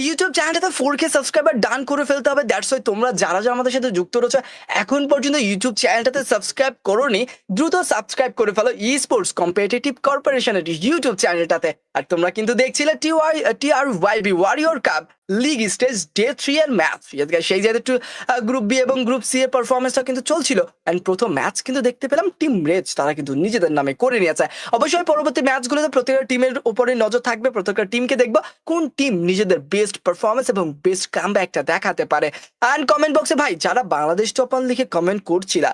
ইউটিউব চ্যানেলটাতে 4K সাবস্ক্রাইবার ডান করে ফেলতে হবে। দ্যাটস ওয়াই তোমরা যারা যারা আমাদের সাথে যুক্ত রয়েছে এখন পর্যন্ত ইউটিউব চ্যানেলটাতে সাবস্ক্রাইব করোনি, দ্রুত সাবস্ক্রাইব করে ফেলো ই স্পোর্টস কম্পিটিটিভ কর্পোরেশনের ইউটিউব চ্যানেলটাতে। আর তোমরা কিন্তু দেখছিলে TRYB warrior cup league stage day 3 এর ম্যাচ। সেই জায়গায় একটু গ্রুপ বি এবং গ্রুপ সি এর পারফরমেন্সটা কিন্তু চলছিল, এন্ড প্রথম ম্যাচ কিন্তু দেখতে পেলাম টিম রেজ তারা কিন্তু নিজেদের নামে করে নিয়েছে। অবশ্যই পরবর্তী ম্যাচগুলোতে প্রত্যেকটা টিমের উপরে নজর থাকবে, প্রত্যেকটা টিমকে দেখবো কোন টিম নিজেদের বেস্ট পারফরমেন্স এবং বেস্ট কামব্যাকটা দেখাতে পারে। অ্যান্ড কমেন্ট বক্সে ভাই যারা বাংলাদেশ টপ ওয়ান লিখে কমেন্ট করছিলা,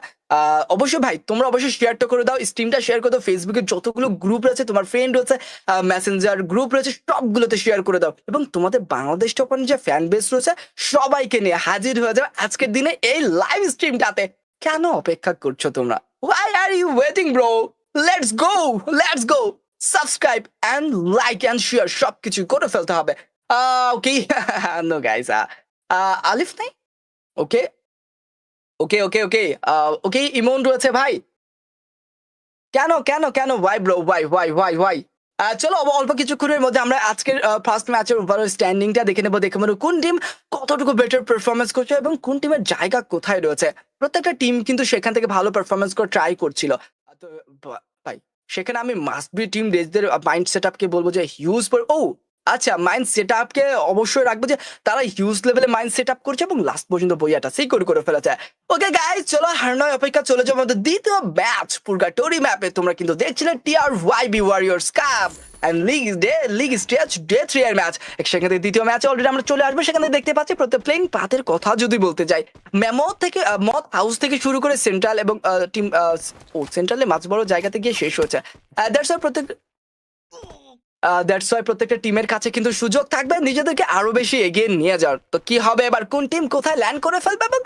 অবশ্যই ভাই তোমরা অবশ্যই শেয়ারটা করে দাও, স্ট্রিমটা শেয়ার করে দাও, ফেসবুকে যতগুলো গ্রুপ রয়েছে, তোমার ফ্রেন্ড রয়েছে, মেসেঞ্জার গ্রুপ রয়েছে, সবগুলোতে শেয়ার করে দাও এবং তোমাদের বাংলাদেশ টপ ওয়ান যে ফ্যান বেস রয়েছে সবাইকে নিয়ে হাজির হয়ে যাবে আজকের দিনে এই লাইভ স্ট্রিমটাতে। কেন অপেক্ষা করছো তোমরা? Why are you waiting bro? Let's go subscribe and like and share সবকিছু করে ফেলতে হবে। ওকে নো গাইস, আলিফ নাই, ওকে ওকে ওকে ওকে ওকে ইমন রয়েছে ভাই। কেন কেন কেন ওয়াই ব্রো ওয়াই? চলো অল্প কিছুক্ষণের মধ্যে আমরা আজকের ফার্স্ট ম্যাচের ওভারঅল স্ট্যান্ডিংটা দেখে নেবো কোন টিম কতটুকু বেটার পারফরমেন্স করছে এবং কোন টিমের জায়গা কোথায় রয়েছে। প্রত্যেকটা টিম কিন্তু সেখান থেকে ভালো পারফরমেন্স করে ট্রাই করছিল। তো ভাই সেখানে আমি মাস্ট বি টিম রেজদের মাইন্ড সেট আপকে বলবো যে হিউজ আচ্ছা মাইন্ড সেট আপকে অবশ্যই রাখবো যে তারা হিউজ লেভেলে মাইন্ড সেট আপ করছে এবং লাস্ট পর্যন্ত বইয়াটা সিকিউর করে ফেলেছে। ওকে গাইস চলো হার নয় অপেক্ষা, চলে যাবো আমাদের দ্বিতীয় ম্যাচ পুরগাটোরি ম্যাপে। তোমরা কিন্তু দেখছিলে TRYB Warriors cup and league stage day 3 এর ম্যাচ। সেখানে দ্বিতীয় ম্যাচে অলরেডি আমরা চলে আসবো। সেখানে দেখতে পাচ্ছি প্রত্যেক প্লেইং পাথের কথা যদি বলতে যাই, মদ হাউস থেকে শুরু করে সেন্ট্রাল এবং টিম সেন্ট্রালে মাঝ বড় জায়গাতে গিয়ে শেষ হচ্ছে। দ্যাটস ওয়াই প্রত্যেকটা টিমের কাছে কিন্তু সুযোগ থাকবে নিজেদেরকে আরো বেশি এগিয়ে নিয়ে যাওয়ার। তো কি হবে এবার, কোন টিম কোথায় ল্যান্ড করে ফেলবে এবং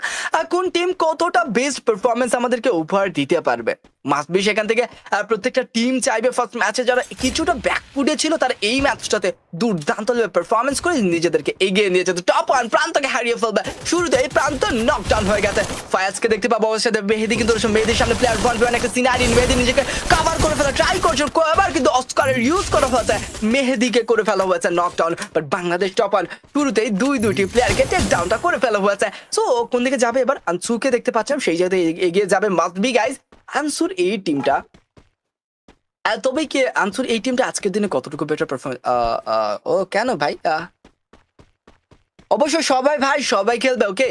কোন টিম কতটা বেস্ট পারফরমেন্স আমাদেরকে উপহার দিতে পারবে। মাস্ট বি সেখান থেকে প্রত্যেকটা টিম চাইবে ফার্স্ট ম্যাচে যারা কিছুটা ব্যাকফুটে ছিল তারা এই ম্যাচটাতে দুর্দান্ত পারফরমেন্স করে নিজেদেরকে এগিয়ে নিয়ে যেতে টপ ওয়ান প্রান্তকে হারিয়ে ফেলবে। শুরুতে এই প্রান্ত নকডাউন হয়ে গেছে। ফায়াজকে দেখতে পাবো অবশ্যই, মেহেদি কিন্তু মেহেদির সামনে প্লেয়ার 1v1 একটা সিনারি, মেহেদি নিজেকে কভার করে ফেলা ট্রাই করছে, এবার কিন্তু অস্কারের ইউজ করা হয়েছে, মেহেদিকে করে ফেলা হয়েছে knockdown. But Bangladesh top one শুরুতেই দুইটি প্লেয়ারকে টেক ডাউনটা করে ফেলা হয়েছে। সো কোন দিকে যাবে এবার, আনসুকে দেখতে পাচ্ছেন সেই জায়গায় এগিয়ে যাবে মাস্ট বি গাইজ আনসুর এই টিমটা। তবে কি আনসুর এই টিমটা আজকের দিনে কতটুকু বেটার পারফরমেন্স? ও কেন ভাই, অবশ্যই সবাই খেলবে। ওকে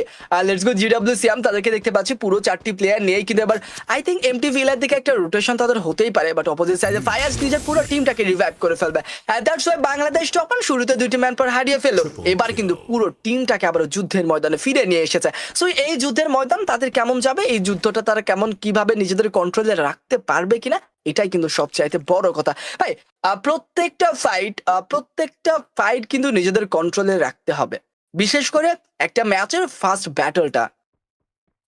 লেটস গো GWCM তাদেরকে দেখতে পাচ্ছি পুরো 4টি প্লেয়ার নিয়েই, কিন্তু এবার আই থিঙ্ক এমটি ভিলার দিকে একটা রোটেশন তাদের হতেই পারে। বাট অপোজিট সাইডে ফায়াজ নিজের পুরো টিমটাকে রিভাইভ করে ফেলবে। That's why Bangladesh top one শুরুতে 2টি ম্যান পাওয়ার হারিয়ে ফেললো, এবার কিন্তু পুরো টিমটাকে আবার যুদ্ধের ময়দানে ফিরে নিয়ে এসেছে। সো এই যুদ্ধের ময়দান তাদের কেমন যাবে, এই যুদ্ধটা তারা কেমন কিভাবে নিজেদের কন্ট্রোলে রাখতে পারবে কিনা, এটাই কিন্তু সবচাইতে বড় কথা ভাই। প্রত্যেকটা ফাইট কিন্তু নিজেদের কন্ট্রোলে রাখতে হবে। বিশেষ করে একটা ম্যাচের ফার্স্ট ব্যাটলটা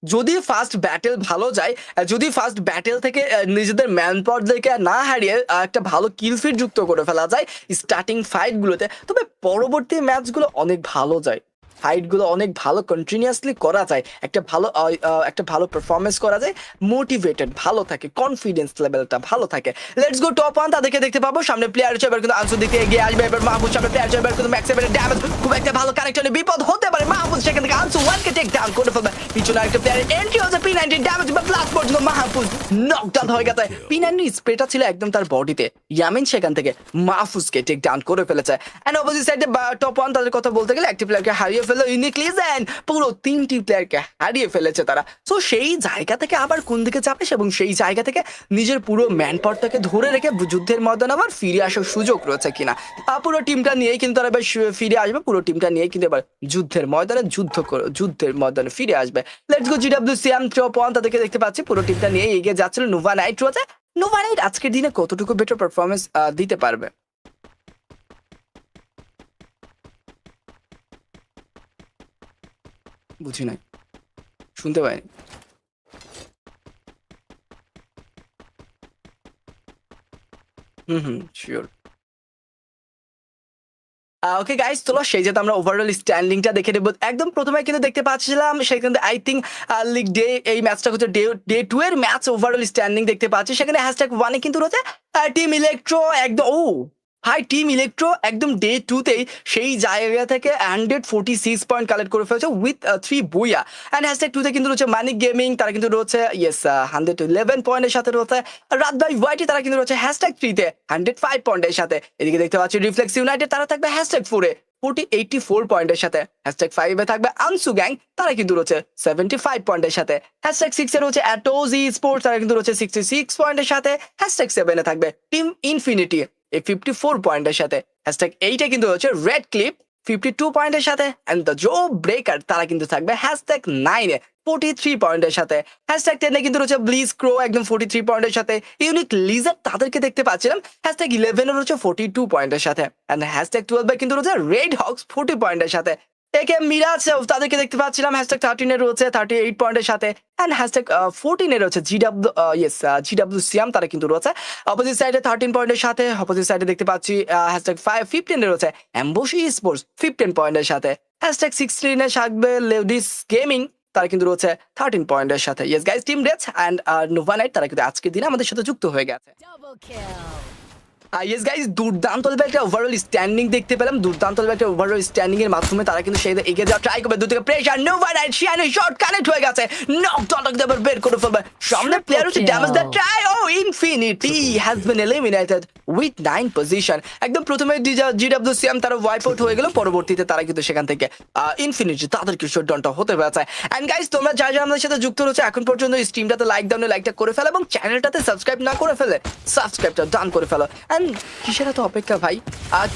যদি ফার্স্ট ব্যাটেল ভালো যায়, যদি ফার্স্ট ব্যাটেল থেকে নিজেদের ম্যান পাওয়ারদেরকে না হারিয়ে একটা ভালো কিল ফিট যুক্ত করে ফেলা যায় স্টার্টিং ফাইটগুলোতে, তবে পরবর্তী ম্যাচগুলো অনেক ভালো যায়, ফাইটগুলো অনেক ভালো কন্টিনিউয়াসলি করা যায়, একটা ভালো পারফরমেন্স করা যায়, মোটিভেটেড ভালো থাকে, কনফিডেন্স লেভেলটা ভালো থাকে। লেটস গো টপ ওয়ান, তাদেরকে দেখতে পাবো সামনে প্লেয়ার হচ্ছে, এবার কিন্তু আনসুর দিকে এগিয়ে আসবে, এবার মাহফুজ সামনে প্লেয়ার হচ্ছে, এবার কিন্তু ম্যাক্স এবারে ড্যামেজ খুব একটা ভালো কানেকশনে বিপদ হতে পারে। মাহফুজ সেখান থেকে আনসু ওয়ানকে টেক ডাউন করে ফেলবে, পিছনে আরেকটা প্লেয়ার এন্ট্রি হচ্ছে, P90 ড্যামেজ বা ব্লাস্ট পর্যন্ত মাহফুজ নকডাউন হয়ে গেছে। P90 স্প্রেটা ছিল একদম তার বডিতে, ইয়ামিন সেখান থেকে মাহফুজকে টেক ডাউন করে ফেলেছে। এন্ড অপোজিট সাইডে টপ ওয়ান তাদের কথা বলতে গেলে একটি প্লেয়ারকে হারিয়ে ফেললো ইউনিকলি, পুরো 3টি প্লেয়ারকে হারিয়ে ফেলেছে তারা। সো সেই জায়গা থেকে আবার কোন দিকে যাবে এবং সেই জায়গা থেকে নিজের পুরো ম্যান পাওয়ারটাকে ধরে রেখে যুদ্ধের ময়দানে আবার ফিরে আসার সুযোগ রয়েছে কিনা। পুরো টিমটা নিয়েই কিন্তু তারা এবার ফিরে আসবে, পুরো টিমটা নিয়েই কিন্তু এবার যুদ্ধের ময়দানে ফিরে আসবে। Let's go GWCM top one, তাদেরকে দেখতে পাচ্ছি পুরো টিমটা নিয়ে এগিয়ে যাচ্ছিল। নোভা নাইট রয়েছে, নোভা নাইট আজকের দিনে কতটুকু বেটার পারফরমেন্স দিতে পারবে বুঝি নাই, শুনতে পাইনি। শিওর। ওকে গাইস, চলো সেই যাতে আমরা ওভারঅল স্ট্যান্ডিংটা দেখে নেব। একদম প্রথমে কিন্তু দেখতে পাচ্ছিলাম সেখানে আই থিঙ্ক লিগ ডে এই ম্যাচটা হচ্ছে ডে 2 এর ম্যাচ ওভারঅল স্ট্যান্ডিং দেখতে পাচ্ছি। সেখানে #1 এ কিন্তু রয়েছে টিম ইলেকট্রো একদম ভাই টিম ইলেকট্রো একদম ডে 2 তেই সেই জায়গা থেকে 146 পয়েন্ট কালেক্ট করে ফেলেছে উইথ 3 বুইয়া। অ্যান্ড হ্যাশট্যাগ 2 তে কিন্তু রয়েছে মানিক গেমিং, তারা কিন্তু রয়েছে 111 পয়েন্টের সাথে রয়েছে। রাত ভাই ওয়াইটি তারা কিন্তু রয়েছে হ্যাশট্যাগ 3 তে 105 পয়েন্টের সাথে। এদিকে দেখতে পাচ্ছি রিফ্লেক্স ইউনাইটেড তারা থাকবে হ্যাশট্যাগ 4 এ 84 পয়েন্টের সাথে। হ্যাশট্যাগ 5 এ থাকবে আনসু গ্যাং, তারা কিন্তু রয়েছে 75 পয়েন্টের সাথে। হ্যাশট্যাগ 6 এ রয়েছে অ্যাটোজি স্পোর্টস, তারা কিন্তু রয়েছে 66 পয়েন্টের সাথে। হ্যাশট্যাগ 7 এ থাকবে টিম ইনফিনিটি এই 54 পয়েন্টের সাথে। হ্যাশট্যাগ 8 এ কিন্তু হচ্ছে রেড ক্লিপ 52 পয়েন্টের সাথে। এন্ড দ্য জো ব্রেকার তারা কিন্তু থাকবে হ্যাশট্যাগ 9 এ 43 পয়েন্টের সাথে। হ্যাশট্যাগ 10 এ কিন্তু রয়েছে ব্লিজ ক্রো একদম 43 পয়েন্টের সাথে। ইউনিক লিজার্ড তাদেরকে দেখতে পাচ্ছিলাম হ্যাশট্যাগ 11 এ রয়েছে 42 পয়েন্টের সাথে। এন্ড হ্যাশট্যাগ 12 এ কিন্তু রয়েছে রেড হক্স 40 পয়েন্টের সাথে। একে মিরাজ তাদেরকে দেখতে পাচ্ছিলাম হ্যাশট্যাগ 13 এ রয়েছে 38 পয়েন্টের সাথে। এন্ড হ্যাশট্যাগ 14 এ রয়েছে জিডব্লিউ সিয়াম, তারা কিন্তু রয়েছে অপোজিট সাইডে 13 পয়েন্টের সাথে। অপোজিট সাইডে দেখতে পাচ্ছি হ্যাশট্যাগ 15 এ রয়েছে অ্যাম্বুশি স্পোর্টস 15 পয়েন্টের সাথে। হ্যাশট্যাগ 16 এ থাকবে লেডিস গেমিং, তারা কিন্তু রয়েছে 13 পয়েন্টের সাথে। Yes guys, team raids and Nova night তারা কিন্তু আজকের দিনে আমাদের সাথে যুক্ত হয়ে গেছে। ইয়েস গাইস, দুর্দান্ত একটা ওভারঅল স্ট্যান্ডিং দেখতে পেলাম। দুর্দান্ত একটা ওভারঅল স্ট্যান্ডিং এর মাধ্যমে তারা কিন্তু সেই এগিয়ে যাওয়া ট্রাই করবে। দু থেকে প্রেসার নোভা নাইট শিয়ানো শট কানেক্ট হয়ে গেছে, নকডাউন আবার বের করে ফেলবে। সামনে প্লেয়ার হচ্ছে damage the try. Oh Infinity has been eliminated with 9 position. একদম প্রথমে জিডব্লিউ সিএম তারা ওয়াইপ আউট হয়ে গেল, পরবর্তীতে তারা কিন্তু সেখান থেকে ইনফিনিটি তাদেরকে শটডাউনটা হতে পেরেছে। এন্ড গাইস, তোমরা যারা যারা আমাদের সাথে যুক্ত রয়েছে এখন পর্যন্ত স্ট্রিমটাতে লাইক দাও, লাইকটা করে ফেলো এবং চ্যানেলটাতে সাবস্ক্রাইব না করে ফেলে সাবস্ক্রাইবটা ডান করে ফেলো। এন্ড কিসের এত অপেক্ষা ভাই?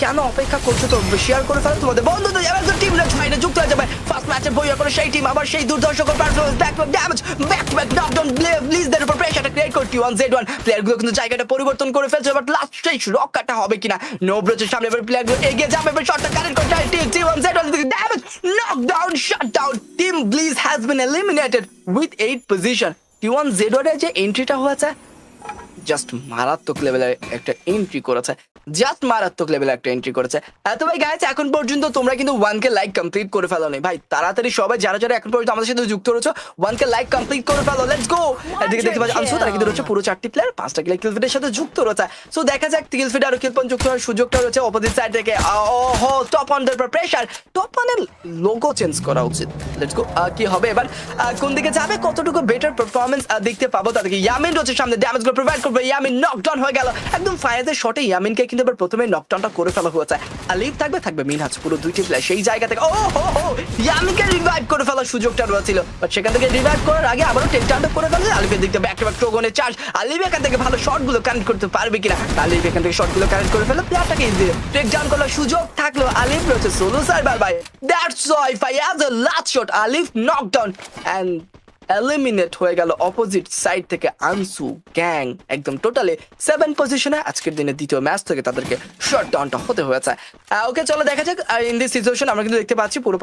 কেন অপেক্ষা করছো? তো শেয়ার করে ফেলো তোমাদের বন্ধুদের, এবার টিম রেড ফাইনালে যুক্ত হয়ে যাবে। ফার্স্ট ম্যাচে বইয়া করে সেই টিম আবার সেই দুর্দর্শক performance, back to damage, back to back knockdown, প্লিজদের উপর প্রেসারটা ক্রিয়েট করে T1Z1 প্লেয়ারগুলো কিন্তু জায়গাটা পরিবর্তন করে ফেলছে। বাট লাস্ট স্টেজ রক্ষাটা হবে কিনা? নোব্রোচের সামনে এবার প্লেয়ারগুলো এগিয়ে যাবে, এবার শটটা কানেক্ট করতে হয় T1Z1 থেকে damage, knockdown, shutdown. Team Blizz has been eliminated with 8 position. T1Z1 এর যে এন্ট্রিটা হয়েছে জাস্ট মারাত্মক লেভেলের একটা এন্ট্রি করেছে, জাস্ট মারাত্মক লেভেলের একটা এন্ট্রি করেছে। তো ভাই গাইস, এখন পর্যন্ত তোমরা কিন্তু 1K লাইক কমপ্লিট করে ফেলো নি ভাই। তাড়াতাড়ি সবাই যারা যারা এখন পর্যন্ত আমাদের সাথে যুক্ত রয়েছে 1K লাইক কমপ্লিট করে ফেলো। Let's go. এদিকে দেখতে পাচ্ছি আনসু, তারা কিন্তু রয়েছে পুরো 4টি প্লেয়ার 5টা কিল ফিডের সাথে যুক্ত রয়েছে। সো দেখা যাক কিল ফিড আর কিল পয়েন্ট যুক্ত হওয়ার সুযোগটা রয়েছে অপোজিট সাইড থেকে। ওহো, top on the pressure, top অনের লোগো চেঞ্জ করা উচিত। Let's go. কি হবে এবার? কোন দিকে যাবে? কতটুকু বেটার পারফরম্যান্স দেখতে পাবো তাদেরকে? ইয়ামিন রয়েছে সামনে, ড্যামেজগুলো প্রোভাইড করবে। ইয়ামিন নকডাউন হয়ে গেল একদম ফায়ারের শটে। ইয়ামিনকে কিন্তু এবার প্রথমে নকডাউনটা করে ফেলা হয়েছে। আলিফ থাকবে মিনহাজ, পুরো দুইটি প্লেয়ার সেই জায়গা থেকে। ও হো হো, ইয়ামিনকে রিভাইভ করে ফেলার সুযোগটা রয়েছিল, বাট সেখান থেকে রিভাইভ করার আগে আবারও টেক ডাউন করে ফেলছে। আলিফের দিক থেকে ব্যাক টু ব্যাক টোগনের চার্জ। আলিফ এখান থেকে ভালো শটগুলো কানেক্ট করতে পারবে কিনা? আলিফ এখান থেকে শটগুলো কানেক্ট করে ফেললো, প্লেয়ারটাকে ইজিলি টেক ডাউন করার সুযোগ থাকলো। আলিফ রয়েছে সোলো সার্ভার ভাই। That's WiFi as a last shot Alif knockdown and eliminate হয়ে গেল অপোজিট সাইড থেকে আনসু গ্যাং। একদম টোটালি 7 পজিশনে আজকের দিনে দ্বিতীয় ম্যাচ থেকে তাদেরকে শটডাউনটা হতে হয়েছে। ওকে, চলো দেখা যাক। ইন দিস সিচুয়েশন আমরা কিন্তু দেখতে পাচ্ছি পুরো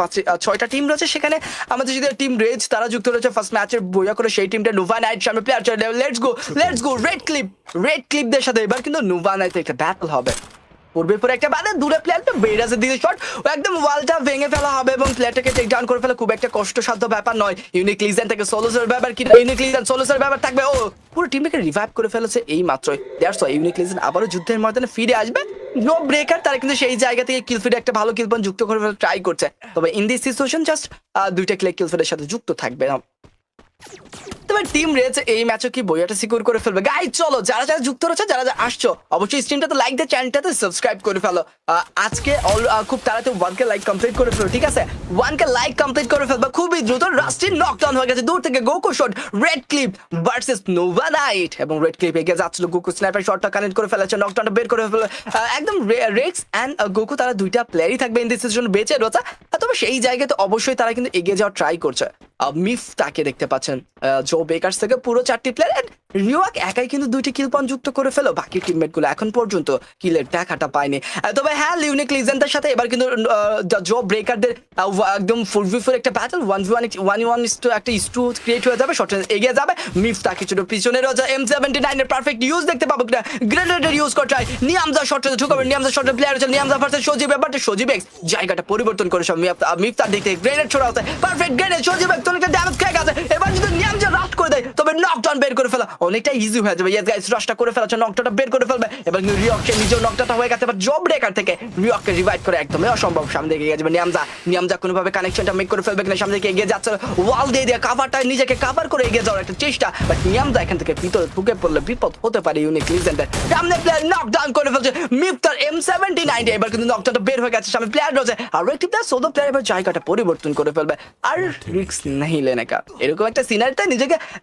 6টা টিম রয়েছে। সেখানে আমাদের যদি টিম রেজ তারা যুক্ত রয়েছে ফার্স্ট ম্যাচের বইয়া করে সেই টিমটা নোভা নাইট সামনে প্লেয়ার। লেটস গো রেড ক্লিপদের সাথে এবার কিন্তু নোভা নাইট একটা ব্যাটল হবে। পূর্বের পরে একটা বাদে দূরে প্লেয়ারটা বেরাজের দিকে শট, একদম ওয়ালটা ভেঙে ফেলা হবে এবং প্লেয়ারটাকে টেক ডাউন করে ফেলা খুব একটা কষ্টসাধ্য ব্যাপার নয়। ইউনিক লিজেন্ড থেকে সোলোসের ব্যাপার কি? ইউনিক লিজেন্ড সোলোসের ব্যাপার থাকবে। ও পুরো টিমটাকে রিভাইভ করে ফেলেছে এই মাত্রই। দ্যাটস ওয়াই ইউনিক লিজেন্ড আবারও যুদ্ধের ময়দানে ফিরে আসবে। নো ব্রেকার তারা কিন্তু সেই জায়গা থেকে কিল ফিডে একটা ভালো কিল পয়েন্ট যুক্ত করে ফেলা ট্রাই করছে। তবে ইন দিস সিচুয়েশন জাস্ট দুইটা কিল ফিডের সাথে যুক্ত থাকবে না। তবে টিম রেজ এই ম্যাচে কি বইয়াটা সিকিউর করে ফেলবে? গাইজ চলো, যারা যারা যুক্ত রয়েছে, যারা যারা আসছো, অবশ্যই স্ট্রিমটাতে লাইক দিয়ে চ্যানেলটাতে সাবস্ক্রাইব করে ফেলো। আজকে খুব তাড়াতাড়ি 1K লাইক কমপ্লিট করে ফেলো, ঠিক আছে? 1K লাইক কমপ্লিট করে ফেলবা খুবই দ্রুত। রাস্টি নকডাউন হয়ে গেছে দূর থেকে। Goku shot, red Clip versus Nova night, এবং রেড ক্লিপ এগিয়ে যাচ্ছিল। গোকু স্নাইপার শটটা কানেক্ট করে ফেলেছে, নকডাউনটা বের করে ফেলে। একদম রেক্স অ্যান্ড গোকু তারা দুইটা প্লেয়ারই থাকবে ইন দিস সিচুয়েশন বেঁচে রয়েছে। তবে সেই জায়গাতে অবশ্যই তারা কিন্তু এগিয়ে যাওয়ার ট্রাই করছে। মিফ তাকে দেখতে পাচ্ছেন জো বেকার্স থেকে পুরো 4টি প্লেয়ার। রিওয়াক একাই কিন্তু 2টি কিল পয়েন্ট যুক্ত করে ফেলো, বাকি টিমমেট গুলো এখন পর্যন্ত কিলের দেখাটা পায়নি। তবে হ্যাঁ, ইউনিক লিজেন্ডের সাথে এবার কিন্তু জো ব্রেকারদের একদম 4v4 একটা ব্যাটল, 1v1 একটা ইস্টু ক্রিয়েট হয়ে যাবে। শর্ট এগিয়ে যাবে মিফ তা কিছুটা পিছনে রয়েছে। M79 এর পারফেক্ট ইউজ দেখতে পাবো কিনা? গ্রেনেডের ইউজ করতে হয়। নিয়ামজা শর্টে ঢুকাবে, নিয়ামজা শর্টের প্লেয়ার হচ্ছে নিয়ামজা ভার্সেস সজীব। এবার সজীব এক্স জায়গাটা পরিবর্তন করে সব মিফ তার দিক থেকে গ্রেনেড ছোড়া হচ্ছে, পারফেক্ট গ্রেনেড। সজীব এক্স অনেকটা ড্যামেজ খেয়ে গেছে। এবার যদি নিয়ামজা রাশ করে দেয় তবে নকডাউন বের করে ফেলা অনেকটা ইজি হয়ে যাবে। ইয়েস গাইস, রশটা করে ফেলার জন্য নকটা বের করে ফেলবে এবং রিয়ককে নিজেও নকটা হয়ে গেছে, বাট জব ব্রেকার থেকে রিয়ককে রিভাইভ করে একদমই অসম্ভব। সামনে এগিয়ে যাবে নিয়ামজা কোনোভাবে কানেকশনটা মেক করে ফেলবে কিনা, সামনে দিকে এগিয়ে যাচ্ছে, ওয়াল দিয়ে কাভারটা নিজেকে কাভার করে এগিয়ে যাওয়ার একটা চেষ্টা, বাট নিয়ামজা এখান থেকে ভিতরে ঢুকে পড়লে বিপদ হতে পারে ইউনিক লিজেন্ডের। সামনে প্লেয়ার নকডাউন করে ফেলছে মিফতার M79, এবার কিন্তু নকডাউনটা বের হয়ে গেছে, সামনে প্লেয়ার রয়েছে আর একটি প্লেয়ার সোলো প্লেয়ার এবার জায়গাটা পরিবর্তন করে ফেলবে আর রিস্ক नहीं लेने का। এরকম একটা সিনারিতে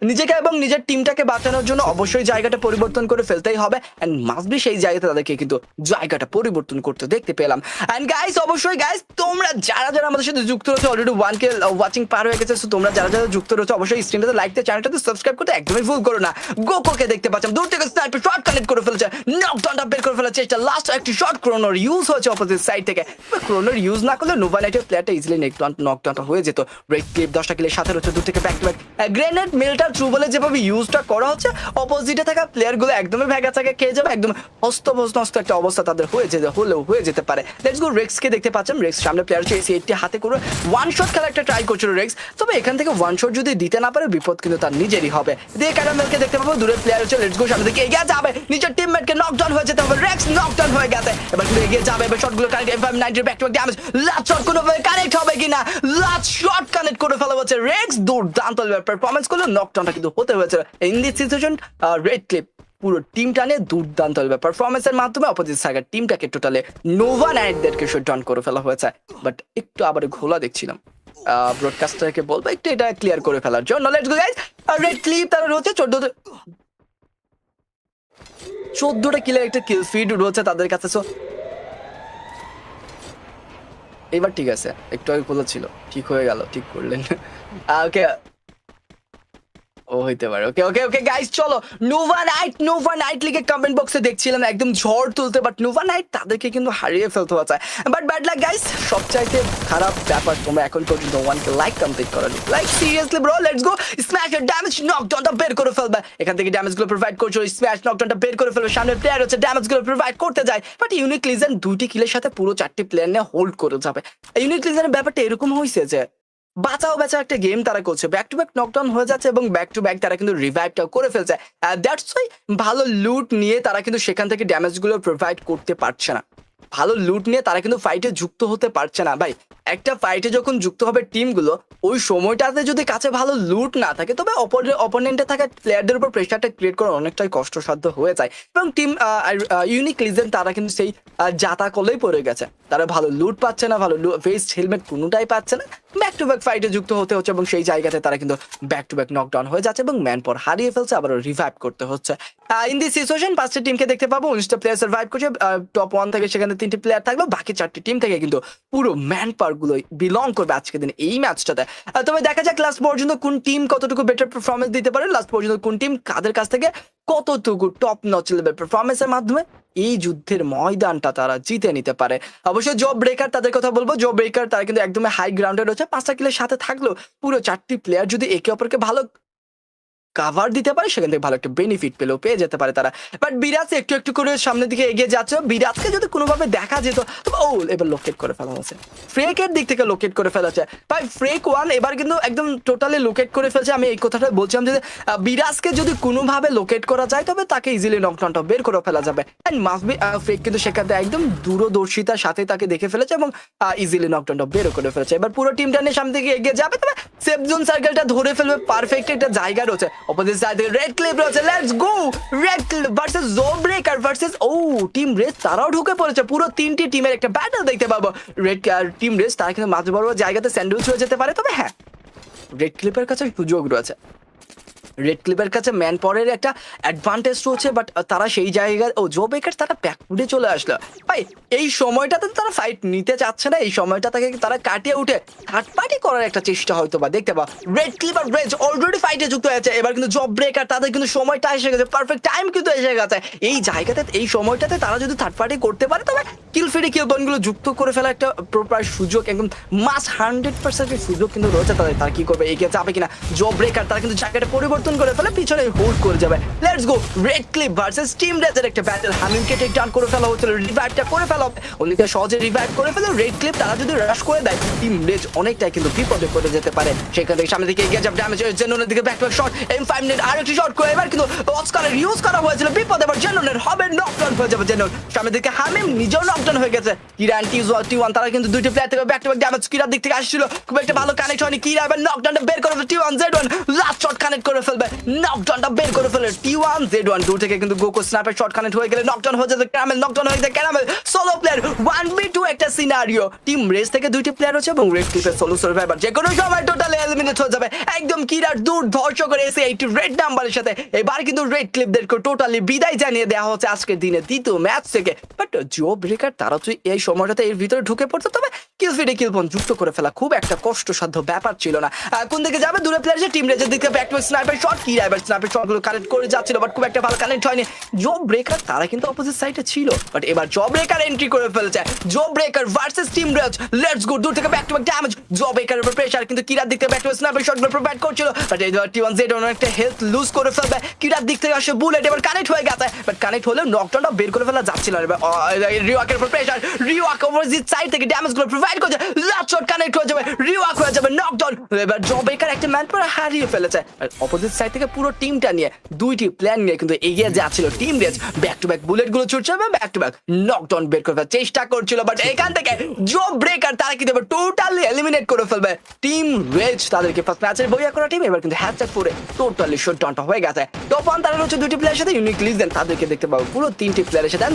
নিজেকে এবং নিজের টিমটাকে বাঁচানোর জন্য অবশ্যই জায়গাটা পরিবর্তন করে ফেলতেই হবে, এন্ড মাস্ট বি সেই জায়গাতে তাদেরকে কিন্তু জায়গাটা পরিবর্তন করতে দেখতে পেলাম। এন্ড গাইস, অবশ্যই গাইস, তোমরা যারা আমাদের সাথে যুক্ত রয়েছে, অলরেডি 1K ওয়াচিং পার হয়ে গেছে, সো তোমরা যারা যুক্ত রয়েছে অবশ্যই স্ট্রিমটাতে লাইক দিয়ে চ্যানেলটাতে সাবস্ক্রাইব করতে একদমই ভুল করো না। গোকোকে দেখতে পাচ্ছেন দূর থেকে স্নাইপার শট কানেক্ট করে ফেলেছে, নকডাউনটা বের করে ফেলার চেষ্টা, লাস্ট একটি শট ক্রোনোর ইউজ হয়েছে অপোজিট সাইড থেকে। ক্রোনোর ইউজ না করলে নোভা নাইটের প্লেয়ারটা ইজিলি নকডাউনটা হয়ে যেত। রেড ক্লিপ 10টা কিলের সাথে রয়েছে দূর থেকে ব্যাক টু ব্যাক গ্রেনেড মেলটার থ্রু বলে যেভাবে ইউজটা করা হচ্ছে, অপোজিটে থাকা প্লেয়ারগুলো একদমই ভ্যাগাচাকে খেয়ে যাবে, একদম হস্ত একটা অবস্থা তাদের হয়ে যেতে পারে। লেটস গো, রেক্সকে দেখতে পাচ্ছেন, রেক্স সামনে প্লেয়ার হচ্ছে এসি হাতে করে ওয়ান শট খেলা একটা ট্রাই করছিল রেক্স, তবে এখান থেকে ওয়ান শট যদি দিতে না পারে বিপদ কিন্তু তার নিজেরই হবে। দিয়ে ক্যারামেলকে দেখতে পাবো দূরের প্লেয়ার হচ্ছে, লেটস গো, সামনে দিকে এগিয়ে যাবে, নিজের টিমমেটকে নকডাউন হয়ে যেতে হবে, রেক্স নকডাউন হয়ে গেছে, এবার কিন্তু এগিয়ে যাবে, এবার শটগুলো connect M590 back to back damage, last shot কোনোভাবে কানেক্ট হবে কিনা, লাস্ট শট কানেক্ট করে ফেলা হচ্ছে রেক্স, দুর্দান্ত পারফরম্যান্স করলো, নকডাউনটা কিন্তু হতে হয়েছে in this situation. Red clip পুরো টিমটা নিয়ে দুর্দান্ত পারফরমেন্সের মাধ্যমে অপোজিট সাইডের টিমটাকে টোটালে নোভা নাইটদেরকে শটডাউন করে ফেলা হয়েছে। বাট একটু আবার ঘোলা দেখছিলাম, ব্রডকাস্টারকে বলবো একটু এটা ক্লিয়ার করে ফেলার জন্য। Let's go guys, red Clip তারা রয়েছে 14টা কিলের একটা কিল ফিড রয়েছে তাদের কাছে। সো এবার ঠিক আছে, একটু আগে খোলা ছিল, ঠিক হয়ে গেল, ঠিক করলেন। ওকে, ও হইতে পারে। ওকে ওকে ওকে গাইস, চলো নোভা নাইট লিগে কমেন্ট বক্সে দেখছিলাম একদম ঝড় তুলতে, বাট নোভা নাইট তাদেরকে কিন্তু হারিয়ে ফেলতে হচ্ছে। বাট ব্যাড লাক গাইস, সবচাইতে খারাপ ব্যাপার তোমরা এখন পর্যন্ত 1K লাইক কমপ্লিট করানি। Like seriously bro, let's go, Smash এর ড্যামেজ নকডাউনটা বের করে ফেলবে, এখান থেকে ড্যামেজগুলো প্রোভাইড করছো, স্ম্যাশ নকডাউনটা বের করে ফেলবে, সামনে প্লেয়ার হচ্ছে ড্যামেজগুলো প্রোভাইড করতে যায়, বাট ইউনিক লিজেন্ড 2টি কিলের সাথে পুরো 4টি প্লেয়ার নিয়ে হোল্ড করে যাবে। ইউনিক লিজেন্ডের ব্যাপারটা এরকম হয়েছে যে বাঁচাও একটা গেম তারা করছে, ব্যাক টু ব্যাক নকডাউন হয়ে যাচ্ছে এবং ব্যাক টু ব্যাক তারা কিন্তু রিভাইভটা করে ফেলছে। দ্যাটস ওয়াই ভালো লুট নিয়ে তারা কিন্তু সেখান থেকে ড্যামেজগুলো প্রোভাইড করতে পারছে না, ভালো লুট নিয়ে তারা কিন্তু ফাইটে যুক্ত হতে পারছে না। ভাই, একটা ফাইটে যখন যুক্ত হবে টিমগুলো, ওই সময়টাতে যদি কাছে ভালো লুট না থাকে, তবে অপোনেন্টে থাকা প্লেয়ারদের উপর প্রেশারটা ক্রিয়েট করা অনেকটাই কষ্টসাধ্য হয়ে যায় এবং টিম ইউনিক লিজেন্ড তারা কিন্তু সেই জাতা কলেই পড়ে গেছে, তারা ভালো লুট পাচ্ছে না, ভালো ফেস্ট হেলমেট কোনোটাই পাচ্ছে না, ব্যাক টু ব্যাক ফাইটে যুক্ত হতে হচ্ছে এবং সেই জায়গাতে তারা কিন্তু ব্যাক টু ব্যাক নকডাউন হয়ে যাচ্ছে এবং ম্যান পাওয়ার হারিয়ে ফেলছে, আবার রিভাইভ করতে হচ্ছে। ইন দিস সিচুয়েশন 5টি টিমকে দেখতে পাবো, 19টা প্লেয়ার সার্ভাইভ করছে, টপ 1 থেকে সেখানে 3টি প্লেয়ার থাকলো, বাকি 4টি টিম থেকে কিন্তু পুরো ম্যান পাওয়ার গুলো বিলং করবে আজকের দিন এই ম্যাচটাতে। তবে দেখা যাক লাস্ট পর্যন্ত কোন টিম কতটুকু বেটার পারফরমেন্স দিতে পারে, লাস্ট পর্যন্ত কোন টিম কাদের কাছ থেকে কতটুকু টপ নচ লেভেল পারফরমেন্সের মাধ্যমে এই যুদ্ধের ময়দানটা তারা জিতে নিতে পারে। অবশ্যই জব ব্রেকার তাদের কথা বলবো, জব ব্রেকার তারা কিন্তু একদমই হাই গ্রাউন্ডে রয়েছে, 5টা কিলের সাথে থাকলেও পুরো 4টি প্লেয়ার যদি একে অপরকে ভালো কাভার দিতে পারে, সেখান থেকে ভালো একটা বেনিফিট পেয়ে যেতে পারে তারা। বাট বিরাজ একটু একটু করে সামনের দিকে এগিয়ে যাচ্ছে, বিরাজকে যদি কোনোভাবে দেখা যেত তবে এবার লোকেট করে ফেলা হয়েছে, ফ্রেকের দিক থেকে লোকেট করে ফেলা হচ্ছে। ভাই ফ্রেক 1 এবার কিন্তু একদম টোটালি লোকেট করে ফেলছে। আমি এই কথাটা বলছিলাম যে বিরাজকে যদি কোনোভাবে লোকেট করা যায় তবে তাকে ইজিলি নকডাউনটা বের করে ফেলা যাবে, এন্ড মাস্ট বি ফ্রেক কিন্তু সেখানে একদম দূরদর্শিতার সাথে তাকে দেখে ফেলেছে এবং ইজিলি নকডাউনটা বের করে ফেলেছে। এবার পুরো টিমটা নিয়ে সামনে দিকে এগিয়ে যাবে, তবে সেফ জোন সার্কেলটা ধরে ফেলবে, পারফেক্ট একটা জায়গা রয়েছে অপোজিট সাইড থেকে, রেড ক্লিপ রয়েছে, let's go, Red Clip versus zone breaker versus team red, তারাও ঢুকে পড়েছে, পুরো 3টি টিমের একটা ব্যাটল দেখতে পাবো। রেড টিম রেড তারা কিন্তু মাঝ বড় জায়গাতে স্যান্ডউইচ হয়ে যেতে পারে, তবে হ্যাঁ রেড ক্লিপের কাছে সুযোগ রয়েছে, রেড ক্লিপের কাছে ম্যান পাওয়ারের একটা অ্যাডভান্টেজ রয়েছে, বাট তারা সেই জায়গায় জো বেকার তারা ব্যাকফুটে চলে আসলো। ভাই এই সময়টাতে তারা ফাইট নিতে চাচ্ছে না, এই সময়টা তাকে তারা কাটিয়ে উঠে থার্ড পার্টি করার একটা চেষ্টা হয়তো বা দেখতে পাবো। রেড ক্লিপ আর রেজ অলরেডি ফাইটে যুক্ত হয়েছে, এবার কিন্তু জব ব্রেকার তাদের কিন্তু সময়টা এসে গেছে, পারফেক্ট টাইম কিন্তু এসে গেছে এই জায়গাতে, এই সময়টাতে তারা যদি থার্ড পার্টি করতে পারে তবে কিল ফিডি কিল বনগুলো যুক্ত করে ফেলা একটা প্রপার সুযোগ, একদম মাস 100% সুযোগ কিন্তু রয়েছে তাদের। তারা কি করবে, এগিয়ে যাবে কিনা, জব ব্রেকার তারা কিন্তু জায়গাটা পরিবর্তন পতন করে ফেলে, পিছনে হোল্ড করে যাবে। Let's go, Red Clip versus team রেজের একটা ব্যাটল। হামিমকে টেক ডাউন করে ফেলা হচ্ছিল, রিভাইভটা করে ফেলা হবে, ওদিকে সহজে রিভাইভ করে ফেলে রেড ক্লিপ। তারা যদি রাশ করে দেয়, টিম রেজ অনেকটাই কিন্তু বিপদে পড়ে যেতে পারে। সেখান থেকে সামনে দিকে এগিয়ে যাবে ড্যামেজ, জেননের দিকে back to back shot, M5 net আরেকটি শট করে এবার কিন্তু অস্কারের ইউজ করা হয়েছিল, বিপদে এবার জেননের হবে, নকডাউন হয়ে যাবে জেনন। সামনে দিকে হামিম নিজেও নকডাউন হয়ে গেছে। কিরা T1 তারা কিন্তু দুইটি প্লেয়ার থেকে ব্যাক টু ব্যাক ড্যামেজ কিরার দিক থেকে আসছিল, খুব একটা ভালো কানেক্ট হয়নি। কিরা এবার নকডাউনটা বের করে ফেলে, T1 Z1 last shot connect করে ফেলবে, নকডাউনটা বের করে ফেলে T1 Z1। দূর থেকে কিন্তু গোকো স্ন্যাপের শট কানেক্ট হয়ে গেলে নকডাউন হয়ে যাবে ক্যারামেল, নকডাউন হয়ে যায় ক্যারামেল। সোলো প্লেয়ার 1v2 একটা সিনারিও, টিম রেস থেকে দুইটি প্লেয়ার হচ্ছে এবং রেড ক্লিপের সোলো সার্ভাইভার যে কোনো সময় টোটালি এলিমিনেট হয়ে যাবে। একদম কিরার দুর্ধর্ষ করে এসে এই রেড নাম্বারের সাথে এবার কিন্তু রেড ক্লিপদেরকে টোটালি বিদায় জানিয়ে দেওয়া হচ্ছে আজকের দিনে দ্বিতীয় ম্যাচ থেকে। বাট জো ব্রেকার তারা তো এই সময়টাতে এর ভিতরে ঢুকে পড়তো, তবে কিল ফিডে কিলপন যুক্ত করে ফেলা খুব একটা কষ্টসাধ্য ব্যাপার ছিল না। কোন দিকে যাবে দূরে প্লেয়ার যে টিম রেজের দিকে ব্যাক টু স্নাইপার শট, কিরা এবার স্নাইপার শটগুলো কানেক্ট করে যাচ্ছিল, বাট খুব একটা ভালো কানেক্ট হয়নি। জো ব্রেকার তারা কিন্তু অপোজিট সাইডে ছিল, বাট এবার জো ব্রেকার এন্ট্রি করে ফেলছে। Joe Breaker versus team raise, let's go. দূর থেকে back to back damage, Joe ব্রেকারের উপর প্রেসার, কিন্তু কিরার দিক থেকে ব্যাক টু স্নাইপার শটগুলো প্রোভাইড করছিল, বাট এই T1 Z একটা হেলথ লুজ করে ফেলবে। কিরার দিক থেকে আসে বুলেট, এবার কানেক্ট হয়ে গেছে, বাট কানেক্ট হলেও নকডাউনটা বের করে ফেলা যাচ্ছিল না। রিওয়াকের উপর প্রেসার, রিওয়াক অপোজিট সাইড থেকে ড্যামেজগুলো প্রোভাইড করছে, লাস্ট শট কানেক্ট হয়ে যাবে, রিওয়াক হয়ে যাবে নকডাউন। এবার জো ব্রেকার একটা ম্যান পরে হারিয়ে ফেলেছে, আর অপোজিট সাইড থেকে পুরো টিমটা নিয়ে দুইটি প্ল্যান নিয়ে কিন্তু এগিয়ে যাচ্ছিল team Raze. Back to back বুলেটগুলো ছুটছে এবং ব্যাক টু ব্যাক নকডাউন বের করে ফেলার চেষ্টা করছিল, বাট এখান থেকে জো ব্রেকার তারা কিন্তু এবার টোটালি এলিমিনেট করে ফেলবে টিম রেজ। তাদেরকে ফার্স্ট ম্যাচের বইয়া করা টিম এবার কিন্তু হ্যাটচাক করে টোটালি শটডাউনটা হয়ে গেছে। টপ ওয়ান তারা হচ্ছে দুটি প্লেয়ারের সাথে, ইউনিক লিজেন্ড তাদেরকে দেখতে পাবো পুরো তিনটি প্লেয়ারের সাথে।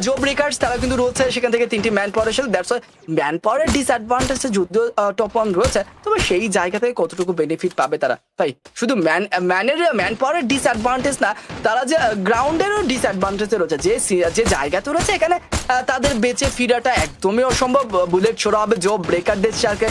জো ব্রেকার্স তারা কিন্তু রয়েছে সেখান থেকে তিনটি ম্যান পাওয়ারের সাথে। দ্যাটস ওয়াই ম্যান পাওয়ারের ডিসঅ্যাডভান্টেজে যুদ্ধ টপ ওয়ান রয়েছে, তবে সেই জায়গা থেকে কতটুকু বেনিফিট পাবে তারা, তাই শুধু ম্যান পাওয়ারের ডিসঅ্যাডভান্টেজ না, তারা যে গ্রাউন্ডেরও ডিসঅ্যাডভান্টেজ রয়েছে, যে জায়গাতে রয়েছে এখানে তাদের বেঁচে ফিরাটা একদমই অসম্ভব। বুলেট ছোড়া হবে জো ব্রেকারদের সাথে,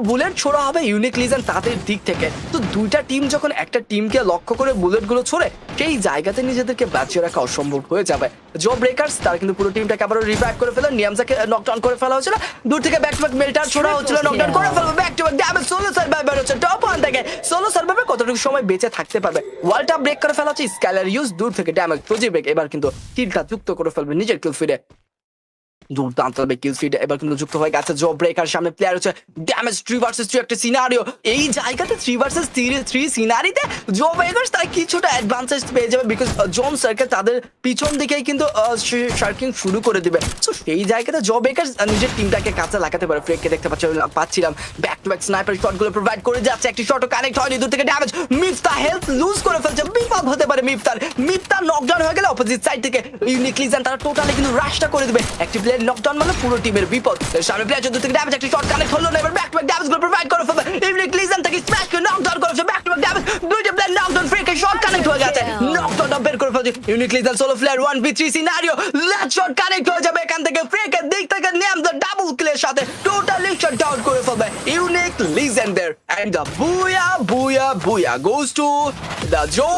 বুলেট ছোড়া হবে ইউনিক লিজেন্ড তাদের দিক থেকে। তো দুইটা টিম যখন একটা টিমকে লক্ষ্য করে বুলেটগুলো ছোড়ে, সেই জায়গাতে নিজেদেরকে বাঁচিয়ে রাখা অসম্ভব হয়ে যাবে। জো ব্রেকার্স তারা কিন্তু পুরো টিমটাকে আবারও রিভাইভ করে ফেলে, নিয়ামসাকে নকডাউন করে ফেলা হয়েছিল, দূর থেকে ব্যাক টু ব্যাক মেল্টার ছোড়া হচ্ছিল, নকডাউন করে ফেলবে, back to back damage. Solo survivor হচ্ছে টপ ওয়ান থেকে, সোলো সার্ভাইভার কতটুকু সময় বেঁচে থাকতে পারবে, ওয়ালটা ব্রেক করে ফেলা হচ্ছে, স্ক্যালার ইউজ দূর থেকে ড্যামেজ, প্রজি ব্রেক এবার কিন্তু কিলটা যুক্ত করে ফেলবে নিজের কিল ফিডে। দুর্দান্ত কিল ফিড এবার কিন্তু যুক্ত হয়ে গেছে জো ব্রেকার। সামনে প্লেয়ার হচ্ছে ড্যামেজ 3 ভার্সেস 3 একটা সিনারিও, এই জায়গাতে 3 ভার্সেস 3 সিনারিতে জো ব্রেকার্স তারা কিছুটা অ্যাডভান্টেজ পেয়ে যাবে, বিকজ জোন সার্কেল তাদের পিছন দিকেই কিন্তু শার্কিং শুরু করে দিবে। সো সেই জায়গাতে জো ব্রেকার্স নিজের টিমটাকে কাছে লাগাতে পারে। ফ্রেককে দেখতে পাচ্ছিলাম ব্যাক টু ব্যাক স্নাইপার শটগুলো প্রোভাইড করে যাচ্ছে, একটি শটও কানেক্ট হয়নি, দূর থেকে ড্যামেজ। মিফতা হেলথ লুজ করে ফেলছে, বিপদ হতে পারে মিফতার নকডাউন হয়ে গেলে অপোজিট সাইড থেকে ইউনিক লিজেন্ড তারা টোটালি কিন্তু রাশটা করে দিবে। একটি প্লেয়ার নকডাউন মানে পুরো টিমের বিপদ। সামনে প্লেয়ার দূর থেকে ড্যামেজ, একটি শট কানেক্ট হলো না, এবার ব্যাক টু ব্যাক ড্যামেজগুলো প্রোভাইড করে ফেলবে, ইউনিক লিজেন্ড থেকে স্ম্যাশ করে নকডাউন করে ফেলছে, ব্যাক টু ব্যাক ড্যামেজ, দুইটা প্লেয়ার নকডাউন, ফ্রেকের শট কানেক্ট হয়ে গেছে, নকডাউনটা বের করে ফেলছে unique legend. Solo player 1v3 scenario, last shot connect হয়ে যাবে এখান থেকে, ফ্রেকের দিক থেকে নেম দ্য ডাবল কিলের সাথে টোটালি শাট ডাউন করে ফেলবে unique Legendre. And the booyah goes to the zoo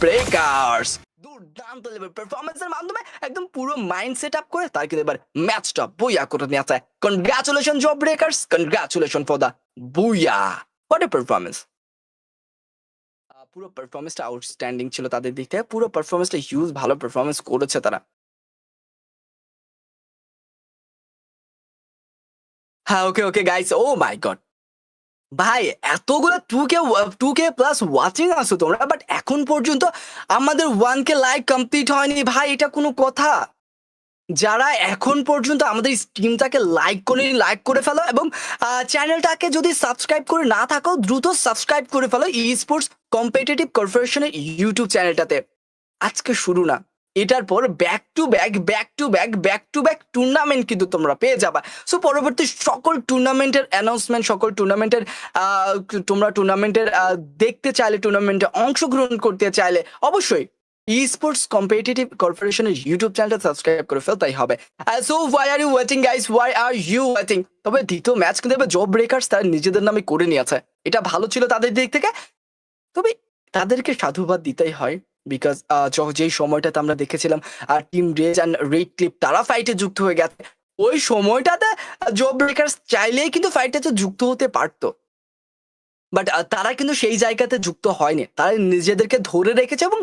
breakers. দুর্দান্ত লেভেল পারফরম্যান্সের মাধ্যমে একদম পুরো মাইন্ড সেট আপ করে তার কিন্তু এবার ম্যাচটা বুয়া করে নিয়ে আসে। Congratulation Joe Breakers, congratulation for the booyah. What a performance! পুরো পারফরম্যান্সটা আউটস্ট্যান্ডিং ছিল তাদের দিক থেকে, পুরো পারফরম্যান্সটা হিউজ ভালো পারফরম্যান্স করেছে তারা। হ্যাঁ, okay guys, O my god ভাই, এতগুলো 2K প্লাস ওয়াচিং আসো তোমরা, বাট এখন পর্যন্ত আমাদের 1K লাইক কমপ্লিট হয়নি ভাই, এটা কোনো কথা? যারা এখন পর্যন্ত আমাদের স্ট্রিমটাকে লাইক করে ফেলো, এবং চ্যানেলটাকে যদি সাবস্ক্রাইব করে না থাকো দ্রুত সাবস্ক্রাইব করে ফেলো ই স্পোর্টস কম্পিটিটিভ কর্পোরেশনের ইউটিউব চ্যানেলটাতে। আজকে শুরু না, এটার পর ব্যাক টু ব্যাক টুর্নামেন্ট কিন্তু তোমরা পেয়ে যাবা। সো পরবর্তী সকল টুর্নামেন্টের অ্যানাউন্সমেন্ট, সকল টুর্নামেন্টের তোমরা টুর্নামেন্টের দেখতে চাইলে, টুর্নামেন্টে অংশগ্রহণ করতে চাইলে অবশ্যই ই স্পোর্টস কম্পিটিটিভ কর্পোরেশনের ইউটিউব চ্যানেলটা সাবস্ক্রাইব করে ফেলতেই হবে। So why are you waiting guys, why are you waiting? তবে দ্বিতীয় ম্যাচ কিন্তু এবার জব ব্রেকার্স তারা নিজেদের নামে করে নিয়েছে, এটা ভালো ছিল তাদের দিক থেকে, তবে তাদেরকে সাধুবাদ দিতেই হয়, বিকজ যেই সময়টাতে আমরা দেখেছিলাম আর team Raze and Red Clip তারা ফাইটে যুক্ত হয়ে গেছে, ওই সময়টাতে জব ব্রেকার্স চাইলেই কিন্তু ফাইটে যুক্ত হতে পারতো, বাট তারা কিন্তু সেই জায়গাতে যুক্ত হয়নি, তারা নিজেদেরকে ধরে রেখেছে এবং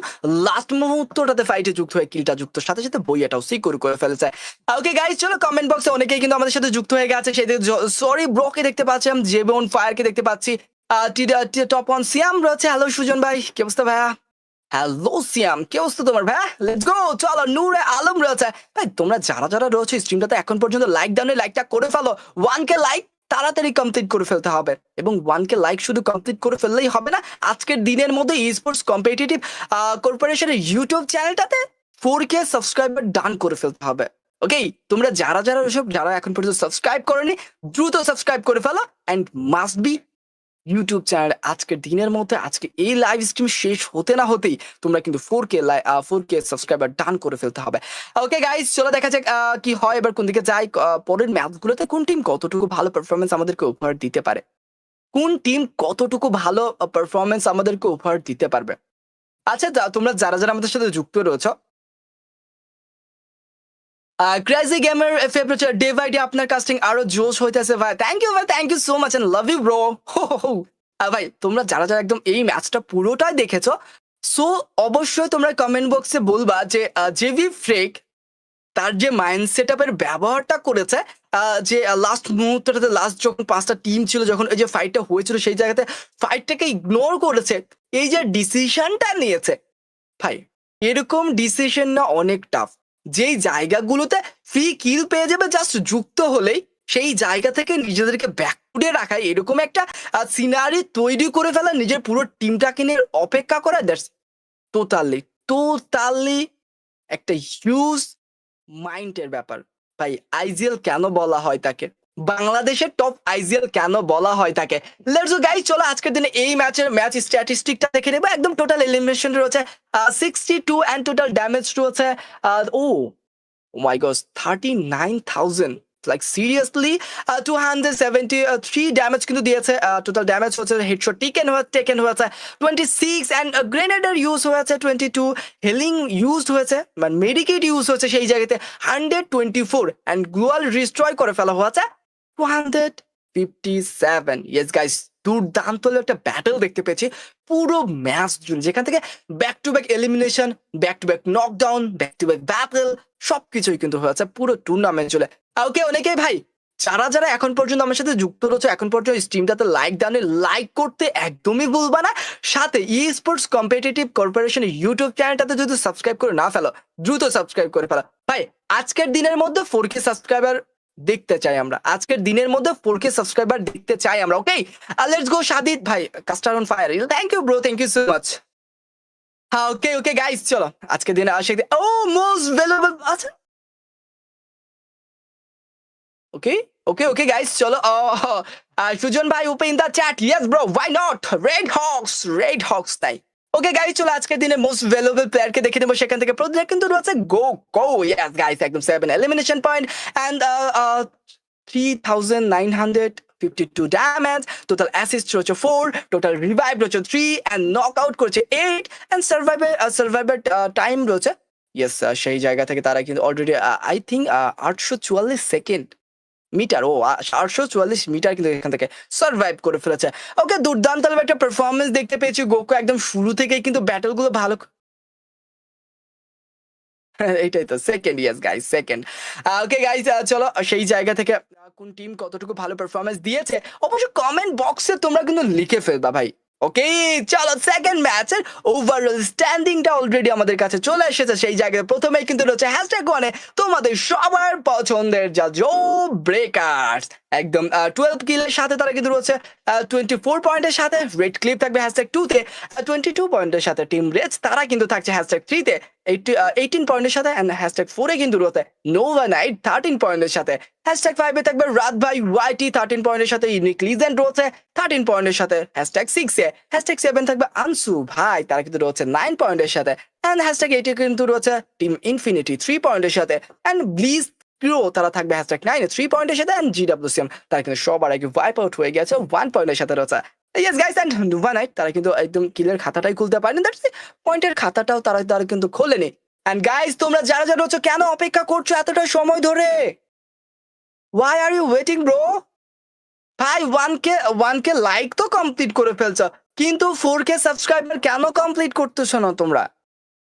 লাস্ট মুহূর্তটাতে ফাইটে যুক্ত হয়ে কিলটা যুক্ত সাথে সাথে বইয়াটাও সিকিউর করে ফেলেছে। ওকে গাইস, চলো কমেন্ট বক্সে অনেকেই কিন্তু আমাদের সাথে যুক্ত হয়ে গেছে। সেই সরি ব্রোকে দেখতে পাচ্ছি, আমি জেবন ফায়ারকে দেখতে পাচ্ছি, টপ অন সিয়াম রয়েছে। হ্যালো সুজন ভাই, কি অবস্থা ভাইয়া? হ্যালো সিয়াম, কি অবস্থা তোমার ভাই? Let's go. চলো নূরে আলম রয়েছে। ভাই তোমরা যারা যারা রয়েছে স্ট্রিমটাতে এখন পর্যন্ত লাইক দাও, লাইকটা করে ফেলো। 1K লাইক তাড়াতাড়ি কমপ্লিট করে ফেলতে হবে, এবং 1K লাইক শুধু কমপ্লিট করে ফেললেই হবে না, আজকের দিনের মধ্যে ই স্পোর্টস কম্পিটিটিভ কর্পোরেশনের ইউটিউব চ্যানেলটাতে 4K সাবস্ক্রাইবার ডান করে ফেলতে হবে। ওকে, তোমরা যারা যারা ওসব যারা এখন পর্যন্ত সাবস্ক্রাইব করনি দ্রুত সাবস্ক্রাইব করে ফেলো, and must be YouTube channel আজকের দিনের মধ্যে, আজকে এই লাইভ স্ট্রিম শেষ হতে না হতেই তোমরা কিন্তু 4K সাবস্ক্রাইবার ডান করে ফেলতে হবে। ওকে গাইস, চলো দেখা যাক কি হয়, এবার কোন দিকে যাই। পরের ম্যাচগুলোতে কোন টিম কতটুকু ভালো পারফরমেন্স আমাদেরকে উপহার দিতে পারে, কোন টিম কতটুকু ভালো পারফরমেন্স আমাদেরকে উপহার দিতে পারবে। আচ্ছা, তোমরা যারা যারা আমাদের সাথে যুক্ত রয়েছ, crazy gamer favourite day by day আপনার কাস্টিং আরো জোশ হইতেছে ভাই। থ্যাংক ইউ ভাই, thank you so much and love you bro. ভাই তোমরা যারা যারা একদম এই ম্যাচটা পুরোটাই দেখেছো, সো অবশ্যই তোমরা কমেন্ট বক্সে বলবা যে জেভি ফ্রেক তার যে মাইন্ড সেট আপের ব্যবহারটা করেছে, যে লাস্ট মুহূর্তটাতে, লাস্ট যখন 5টা টিম ছিল, যখন এই যে ফাইটটা হয়েছিল সেই জায়গাতে ফাইটটাকে ইগনোর করেছে, এই যে ডিসিশনটা নিয়েছে ভাই, এরকম ডিসিশন না অনেক টাফ। যেই জায়গাগুলোতে ফ্রি কিল পেয়ে যাবে জাস্ট যুক্ত হলেই, সেই জায়গা থেকে নিজেদেরকে ব্যাকফুটে রাখায়, এরকম একটা সিনারি তৈরি করে ফেলা, নিজের পুরো টিমটাকে নিয়ে অপেক্ষা করা, দ্যাটস টোটালি টোটালি একটা হিউজ মাইন্ডের ব্যাপার। ভাই আইজিএল কেন বলা হয় তাকে, বাংলাদেশের টপ আইজিএল কেন বলা হয় তাকে। লেটস গো গাইস, চলো আজকের দিনে এই ম্যাচ স্ট্যাটিস্টিকটা দেখে নেবো। একদম টোটাল এলিমিনেশন রয়েছে 62 অ্যান্ড টোটাল ড্যামেজ রয়েছে ও my god 39,000, like seriously 273 damage কিন্তু দিয়েছে। টোটাল ড্যামেজ হচ্ছে, হেডশট টেকেন হয়েছে 26, অ্যান্ড গ্রেনেডার ইউজ হয়েছে 22, হেলিং ইউজ হয়েছে, মানে মেডিকেট ইউজ হয়েছে সেই জায়গাতে 124, অ্যান্ড গ্লোয়াল রিস্ট্রয় করে ফেলা হয়েছে 257। ইয়েস গাইস, দুর্দান্ত একটা ব্যাটল দেখতে পেয়েছি পুরো ম্যাচ জুড়ে, যেখান থেকে back to back elimination, back to back knockdown, back to back battle, সবকিছুই কিন্তু হয়েছে পুরো টুর্নামেন্ট চলে। ওকে, অনেকেই ভাই যারা যারা এখন পর্যন্ত আমার সাথে যুক্ত রয়েছে, এখন পর্যন্ত স্ট্রিমটাতে লাইক দাও, লাইক করতে একদমই ভুলবা না। সাথে ই স্পোর্টস কম্পিটিটিভ কর্পোরেশন ইউটিউব চ্যানেলটাতে যদি সাবস্ক্রাইব করে না ফেলো, দ্রুত সাবস্ক্রাইব করে ফেলো ভাই। আজকের দিনের মধ্যে 4K সাবস্ক্রাইবার দেখতে চাই আমরা, আজকের দিনের মধ্যে 4K সাবস্ক্রাইবার দেখতে চাই আমরা। ওকে, লেটস গো সাদিত ভাই, caster on fire, thank you bro, thank you so much. হ্যাঁ ওকে ওকে গাইস, চলো আজকের দিনে আসে। ও মোস্ট ভ্যালুয়েবল, আচ্ছা okay okay guys, chalo Sujan ভাই open the chat, yes bro, why not, red hawks তাই। ওকে গাইস, চলো আজকের দিনে মোস্ট ভ্যালুয়েবল প্লেয়ারকে দেখে নেবো। সেখান থেকে প্রথমে কিন্তু রয়েছে গো ইয়েস গাইস, একদম 7 elimination point and 3952 damage, total assist রয়েছে 4, টোটাল রিভাইভ রয়েছে 3, অ্যান্ড নক আউট করেছে 8, অ্যান্ড সার্ভাইভার টাইম রয়েছে ইয়েস, সেই জায়গা থেকে তারা কিন্তু already I think 844 second metre, 844 metre কিন্তু এখান থেকে সার্ভাইভ করে ফেলেছে। ওকে, দুর্দান্ত একটা পারফরমেন্স দেখতে পেয়েছি গোকু, একদম শুরু থেকেই কিন্তু ব্যাটল গুলো ভালো। এইটাই তো সেকেন্ড, ইয়েস গাইস সেকেন্ড। ওকে গাইস, চলো সেই জায়গা থেকে কোন টিম কতটুকু ভালো পারফরমেন্স দিয়েছে অবশ্যই কমেন্ট বক্সে তোমরা কিন্তু লিখে ফেলবা ভাই। ওকে, চলো সেকেন্ড ম্যাচের ওভারঅল স্ট্যান্ডিংটা অলরেডি আমাদের কাছে চলে এসেছে। সেই জায়গায় প্রথমেই কিন্তু রয়েছে #1 তোমাদের সবার পছন্দের যা জো ব্রেকার্স, একদম 12 কিলের সাথে তারা কিন্তু রয়েছে 24 পয়েন্টের সাথে। রেড ক্লিপ থাকবে #2 তে, 22 পয়েন্টের সাথে টিম রেজ, তারা কিন্তু থাকছে #3 তে 18 পয়েন্টের সাথে, অ্যান্ড #4 এ কিন্তু রয়েছে নোভা নাইট 13 পয়েন্টের সাথে। #5 এ থাকবে রাত ভাই ওয়াইটি 13 পয়েন্টের সাথে, ইউনিক লিজেন্ড রয়েছে 13 পয়েন্টের সাথে। #6 এ #7 থাকবে আনসু ভাই, তারা কিন্তু রয়েছে 9 পয়েন্টের সাথে, অ্যান্ড #8 এ কিন্তু রয়েছে টিম ইনফিনিটি 3 পয়েন্টের সাথে, অ্যান্ড ব্লিজ ক্রো তারা থাকবে #9 এ 3 পয়েন্টের সাথে, অ্যান্ড জিডব্লিউসিএম তারা কিন্তু সবার আগে ওয়াইপ আউট হয়ে গেছে 1 পয়েন্টের সাথে রয়েছে। Yes guys, and Nova night তারা কিন্তু একদম কিলের খাতাটাই খুলতে পারেনি, দ্যাটস পয়েন্টের খাতাটাও তারা কিন্তু খোলেনি। অ্যান্ড গাইস, তোমরা যারা যারা রয়েছে কেন অপেক্ষা করছো এতটা সময় ধরে? Why are you waiting bro? ভাই 1K লাইক তো কমপ্লিট করে ফেলছো, কিন্তু 4K সাবস্ক্রাইবার কেন কমপ্লিট করতেছো না তোমরা?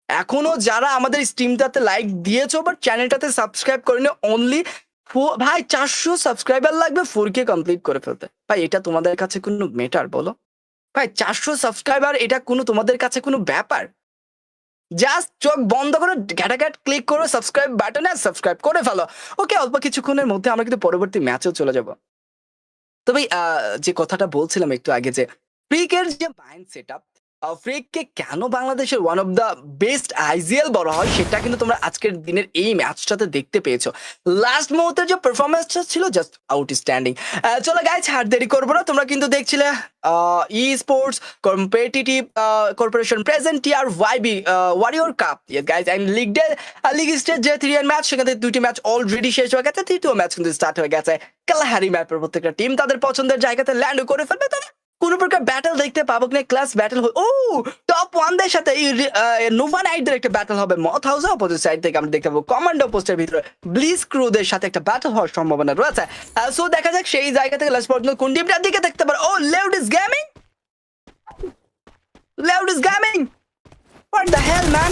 এখনো যারা আমাদের স্ট্রিমটাতে লাইক দিয়েছো বাট চ্যানেলটাতে সাবস্ক্রাইব করেনি, অনলি ভাই 400 সাবস্ক্রাইবার লাগবে 4K কমপ্লিট করে ফেলতে। ভাই এটা তোমাদের কাছে কোনো ম্যাটার বলো? ভাই 400 সাবস্ক্রাইবার এটা কোনো তোমাদের কাছে কোনো ব্যাপার? জাস্ট চোখ বন্ধ করে ঘ্যাটাঘ্যাট ক্লিক করো সাবস্ক্রাইব বাটনে, সাবস্ক্রাইব করে ফেলো। ওকে, অল্প কিছুক্ষণের মধ্যে আমরা কিন্তু পরবর্তী ম্যাচেও চলে যাব। তো ভাই যে কথাটা বলছিলাম একটু আগে, যে ফ্রিকের যে মাইন্ড সেটআপ, ফ্রিককে কেন বাংলাদেশের one of the best IGL বলা হয় সেটা কিন্তু তোমরা আজকের দিনের এই ম্যাচটাতে দেখতে পেয়েছো। লাস্ট মুহূর্তের যে পারফরমেন্সটা ছিল জাস্ট আউটস্ট্যান্ডিং। চলো গাইজ, হাত দেরি করবো না, তোমরা কিন্তু দেখছিলে E sports competitive Corporation present TR YB Warrior Cup. Yes guys, and league stage যে 3 ম্যাচ, সেখান থেকে 2টি ম্যাচ অলরেডি শেষ হয়ে গেছে, 3টো ম্যাচ কিন্তু স্টার্ট হয়ে গেছে। কালাহারি ম্যাপের প্রত্যেকটা টিম তাদের পছন্দের জায়গাতে ল্যান্ড করে ফেলবে, তারা কোন প্রকার ব্যাটল দেখতে পাবো কিনা, ক্লাস ব্যাটল ও টপ 1 দের সাথে নোভা নাইটদের একটা ব্যাটল হবে মথ হাউসে, অপোজিট সাইড থেকে আমরা দেখতে পাবো কমান্ডো পোস্টের ভিতরে ব্লিজ ক্রুদের সাথে একটা ব্যাটল হওয়ার সম্ভাবনা রয়েছে। সো দেখা যাক সেই জায়গা থেকে লাস্ট পর্যন্ত কোন টিমটার দিকে দেখতে পারো। ও লেউডিস গেমিং, লেউডিস gaming, what the hell man,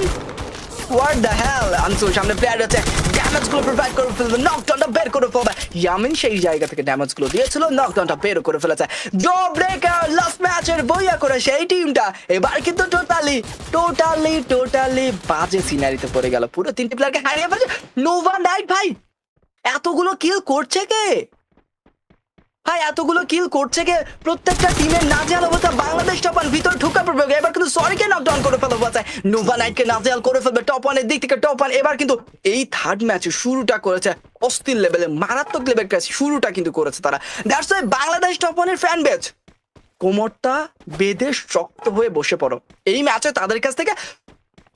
what the hell. আনসুর সামনে প্লেয়ার আছে, ড্যামেজ গুলো প্রোভাইড করে ফেলবে, নকডাউনটা বের করে ফেলবে। ইয়ামিন সেই জায়গা থেকে ড্যামেজ গুলো দিয়েছিল, নকডাউনটা বের করে ফেলেছে। জো ব্রেকার লাস্ট ম্যাচের বইয়া করে সেই টিমটা এবার কিন্তু টোটালি বাজে সিনারিতে পড়ে গেল, পুরো 3টি প্লেয়ারকে হারিয়ে ফেলেছে। নোভা নাইট ভাই এতগুলো কিল করছে কে? ভাই এতগুলো কিল করছে কে? প্রত্যেকটা টিমের নাজেহাল অবস্থা। বাংলাদেশ টপ 1 ভিতর ঢুকা পড়বে, এবার কিন্তু সরিকে নকডাউন করে ফেলবে, বাঁচায় নোভা নাইটকে নাজেহাল করে ফেলবে টপ 1 এর দিক থেকে। টপ 1 এবার কিন্তু এই থার্ড ম্যাচে শুরুটা করেছে অস্থির লেভেলে, মারাত্মক লেভেলের কাছে শুরুটা কিন্তু করেছে তারা। দ্যাটস ওয়াই বাংলাদেশ টপ 1 এর ফ্যান বেজ কোমরটা বেঁধে শক্ত হয়ে বসে পড়ো। এই ম্যাচে তাদের কাছ থেকে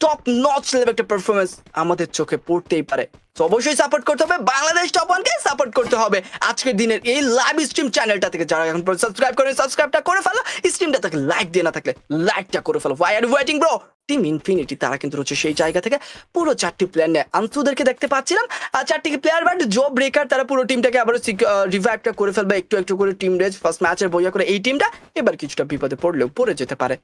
টপ নচ লেভেল একটা পারফরমেন্স আমাদের চোখে পড়তেই পারে। তো অবশ্যই সাপোর্ট করতে হবে, বাংলাদেশ টপ 1 কে সাপোর্ট করতে হবে আজকের দিনের এই লাইভ স্ট্রিম চ্যানেলটা থেকে। যারা এখন পর্যন্ত সাবস্ক্রাইব করেন সাবস্ক্রাইবটা করে ফেলো, স্ট্রিমটা থেকে লাইক দিয়ে না থাকলে লাইকটা করে ফেলো। Why are waiting bro? Team Infinity তারা কিন্তু রয়েছে সেই জায়গা থেকে পুরো 4টি প্লেয়ার নেয়। আনসুদেরকে দেখতে পাচ্ছিলাম আর 4টি প্লেয়ার, বাট জো ব্রেকার তারা পুরো টিমটাকে আবার রিভাইভটা করে ফেলবে একটু একটু করে। টিম রেজ ফার্স্ট ম্যাচের বইয়া করে এই টিমটা এবার কিছুটা বিপদে পড়লেও পড়ে যেতে পারে।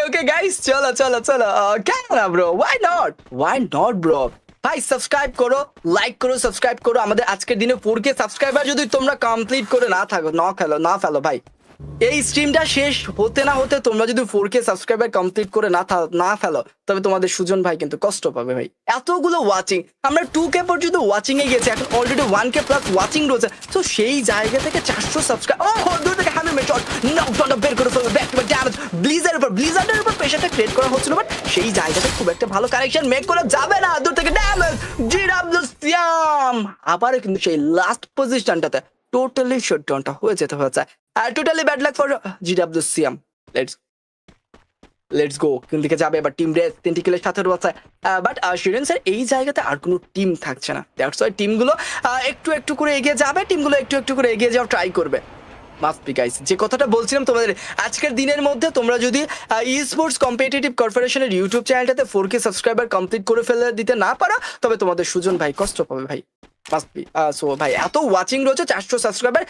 ওকে গাইস, চলো কেন না ব্রো, ওয়াই নট ব্রো। ভাই সাবস্ক্রাইব করো, লাইক করো, সাবস্ক্রাইব করো। আমাদের আজকের দিনে 4K সাবস্ক্রাইবার যদি তোমরা কমপ্লিট করে না ফেলো ভাই, এই স্ট্রিমটা শেষ হতে না হতে তোমরা যদি 4K সাবস্ক্রাইবার কমপ্লিট করে না ফেলো, তবে তোমাদের সুজন ভাই কিন্তু কষ্ট পাবে ভাই। এতগুলো ওয়াচিং, আমরা 2K পর্যন্ত ওয়াচিং এ গেছি, এখন অলরেডি 1K প্লাস ওয়াচিং রয়েছে। তো সেই জায়গা থেকে 400 সাবস্ক্রাইব, দূর থেকে হ্যান্ডেল শট, নকডাউনটা বের করে ফেলবে, ব্যাক টু ব্যাক ড্যামেজ। ব্লিজার্ডের উপর প্রেসারটা ক্রিয়েট করা হচ্ছিল, বাট সেই জায়গাটা খুব একটা ভালো কানেকশন মেক করা যাবে না। দূর থেকে ড্যামেজ, জিরাবদুল সিয়াম আবারও কিন্তু সেই লাস্ট পজিশনটাতে টোটালি শটডাউনটা হয়ে যেতে হয়েছে। আর টোটালি ব্যাড লাক ফর জিরাবদুল সিয়াম। লেটস গো, কোন দিকে যাবে এবার? টিম রেস 3টি কিলের সাথে রয়েছে, বাট শিরেন স্যার এই জায়গাতে আর কোনো টিম থাকছে না। দ্যাটস ওয়াই টিমগুলো একটু একটু করে এগিয়ে যাবে, টিমগুলো একটু একটু করে এগিয়ে যাওয়ার ট্রাই করবে। মাস্ট বি গাইস, যে কথাটা বলছিলাম তোমাদের, আজকের দিনের মধ্যে তোমরা যদি ই স্পোর্টস কম্পিটিটিভ কর্পোরেশনের ইউটিউব চ্যানেলটাতে 4K সাবস্ক্রাইবার কমপ্লিট করে ফেলে দিতে না পারো, তবে তোমাদের সুজন ভাই কষ্ট পাবে ভাই। Must be. সো ভাই এত ওয়াচিং রয়েছে, 400 সাবস্ক্রাইবার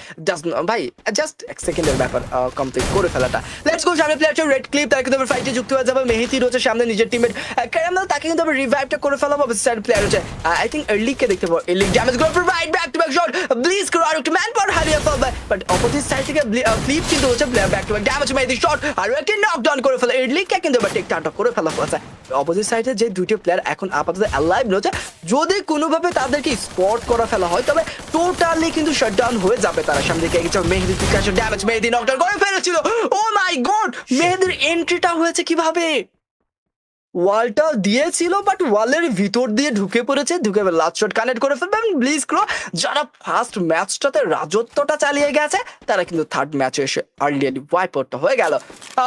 ভাই জাস্ট এক সেকেন্ডের ব্যাপার কমপ্লিট করে ফেলাটা। লেটস গো, সামনে প্লেয়ার রেড ক্লিপ, তাকে কিন্তু ফাইটে যুক্ত হয়ে যাবে। মেহেদি রয়েছে সামনে নিজের টিমের ক্যারামেল, তাকে কিন্তু আবার রিভাইভটা করে ফেলা হবে। সাইড প্লেয়ার হচ্ছে আই থিঙ্ক এর্লিকে দেখতে পাবো। এর্লি ড্যামেজ গুলো provide, back to back shot, Blizz Crew আর একটু ম্যান পাওয়ার হারিয়ে ফেলবে, বাট অপোজিট সাইড থেকে ফ্লিপ কিন্তু হচ্ছে player, back to back damage, Mehedi shot আর একটি নকডাউন করে ফেলে। এর্লিকে কিন্তু আবার টেক টাটা করে ফেলা হয়েছে। অপোজিট সাইডে যে দুইটি প্লেয়ার এখন আপাতত অ্যালাইভ রয়েছে, যদি কোনোভাবে তাদেরকে স্পট করা ফেলা হয় তবে টোটালি কিন্তু শাটডাউন হয়ে যাবে তারা। সামনে দিকে এগিয়ে যাবে মেহেদি, পিকাশো ড্যামেজ, মেহেদি নকডাউন করে ফেলেছিল। ও মাই গড, মেহেদির এন্ট্রিটা হয়েছে কিভাবে? ওয়ালটা দিয়েছিল বাট ওয়ালের ভিতর দিয়ে ঢুকে পড়েছে, ঢুকে লাস্ট শট কানেক্ট করে ফেলবে। ব্লিজ ক্রো যারা ফার্স্ট ম্যাচটাতে রাজত্বটা চালিয়ে গেছে, তারা কিন্তু থার্ড ম্যাচে এসে আর্লিয়ালি ওয়াইপ আউটটা হয়ে গেল।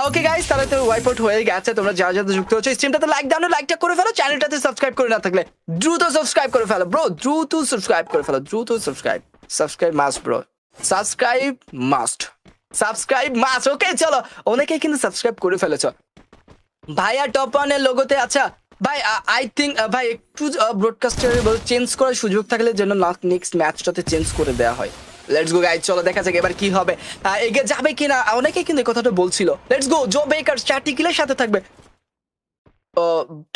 ওকে গাইস, তারা তো ওয়াইপ আউট হয়ে গেছে। তোমরা যারা যারা যুক্ত হচ্ছে স্ট্রিমটাতে লাইক দাও, লাইকটা করে ফেলো। চ্যানেলটাতে সাবস্ক্রাইব করে না থাকলে দ্রুত সাবস্ক্রাইব করে ফেলো ব্রো, দ্রুত সাবস্ক্রাইব করে ফেলো, দ্রুত subscribe must bro, subscribe must. Okay চলো, অনেকেই কিন্তু সাবস্ক্রাইব করে ফেলেছো। ভাইয়া টপ 1 এর লোগোতে আচ্ছা ভাই আই থিঙ্ক ভাই একটু ব্রডকাস্টার চেঞ্জ করার সুযোগ থাকলে যেন নেক্সট ম্যাচটাতে চেঞ্জ করে দেওয়া হয়। লেটস গো গাইজ, চলো দেখা যাক এবার কি হবে, এগিয়ে যাবে কিনা। অনেকেই কিন্তু এই কথাটা বলছিল। লেটস গো, জো বেকার 4টি কিলের সাথে থাকবে।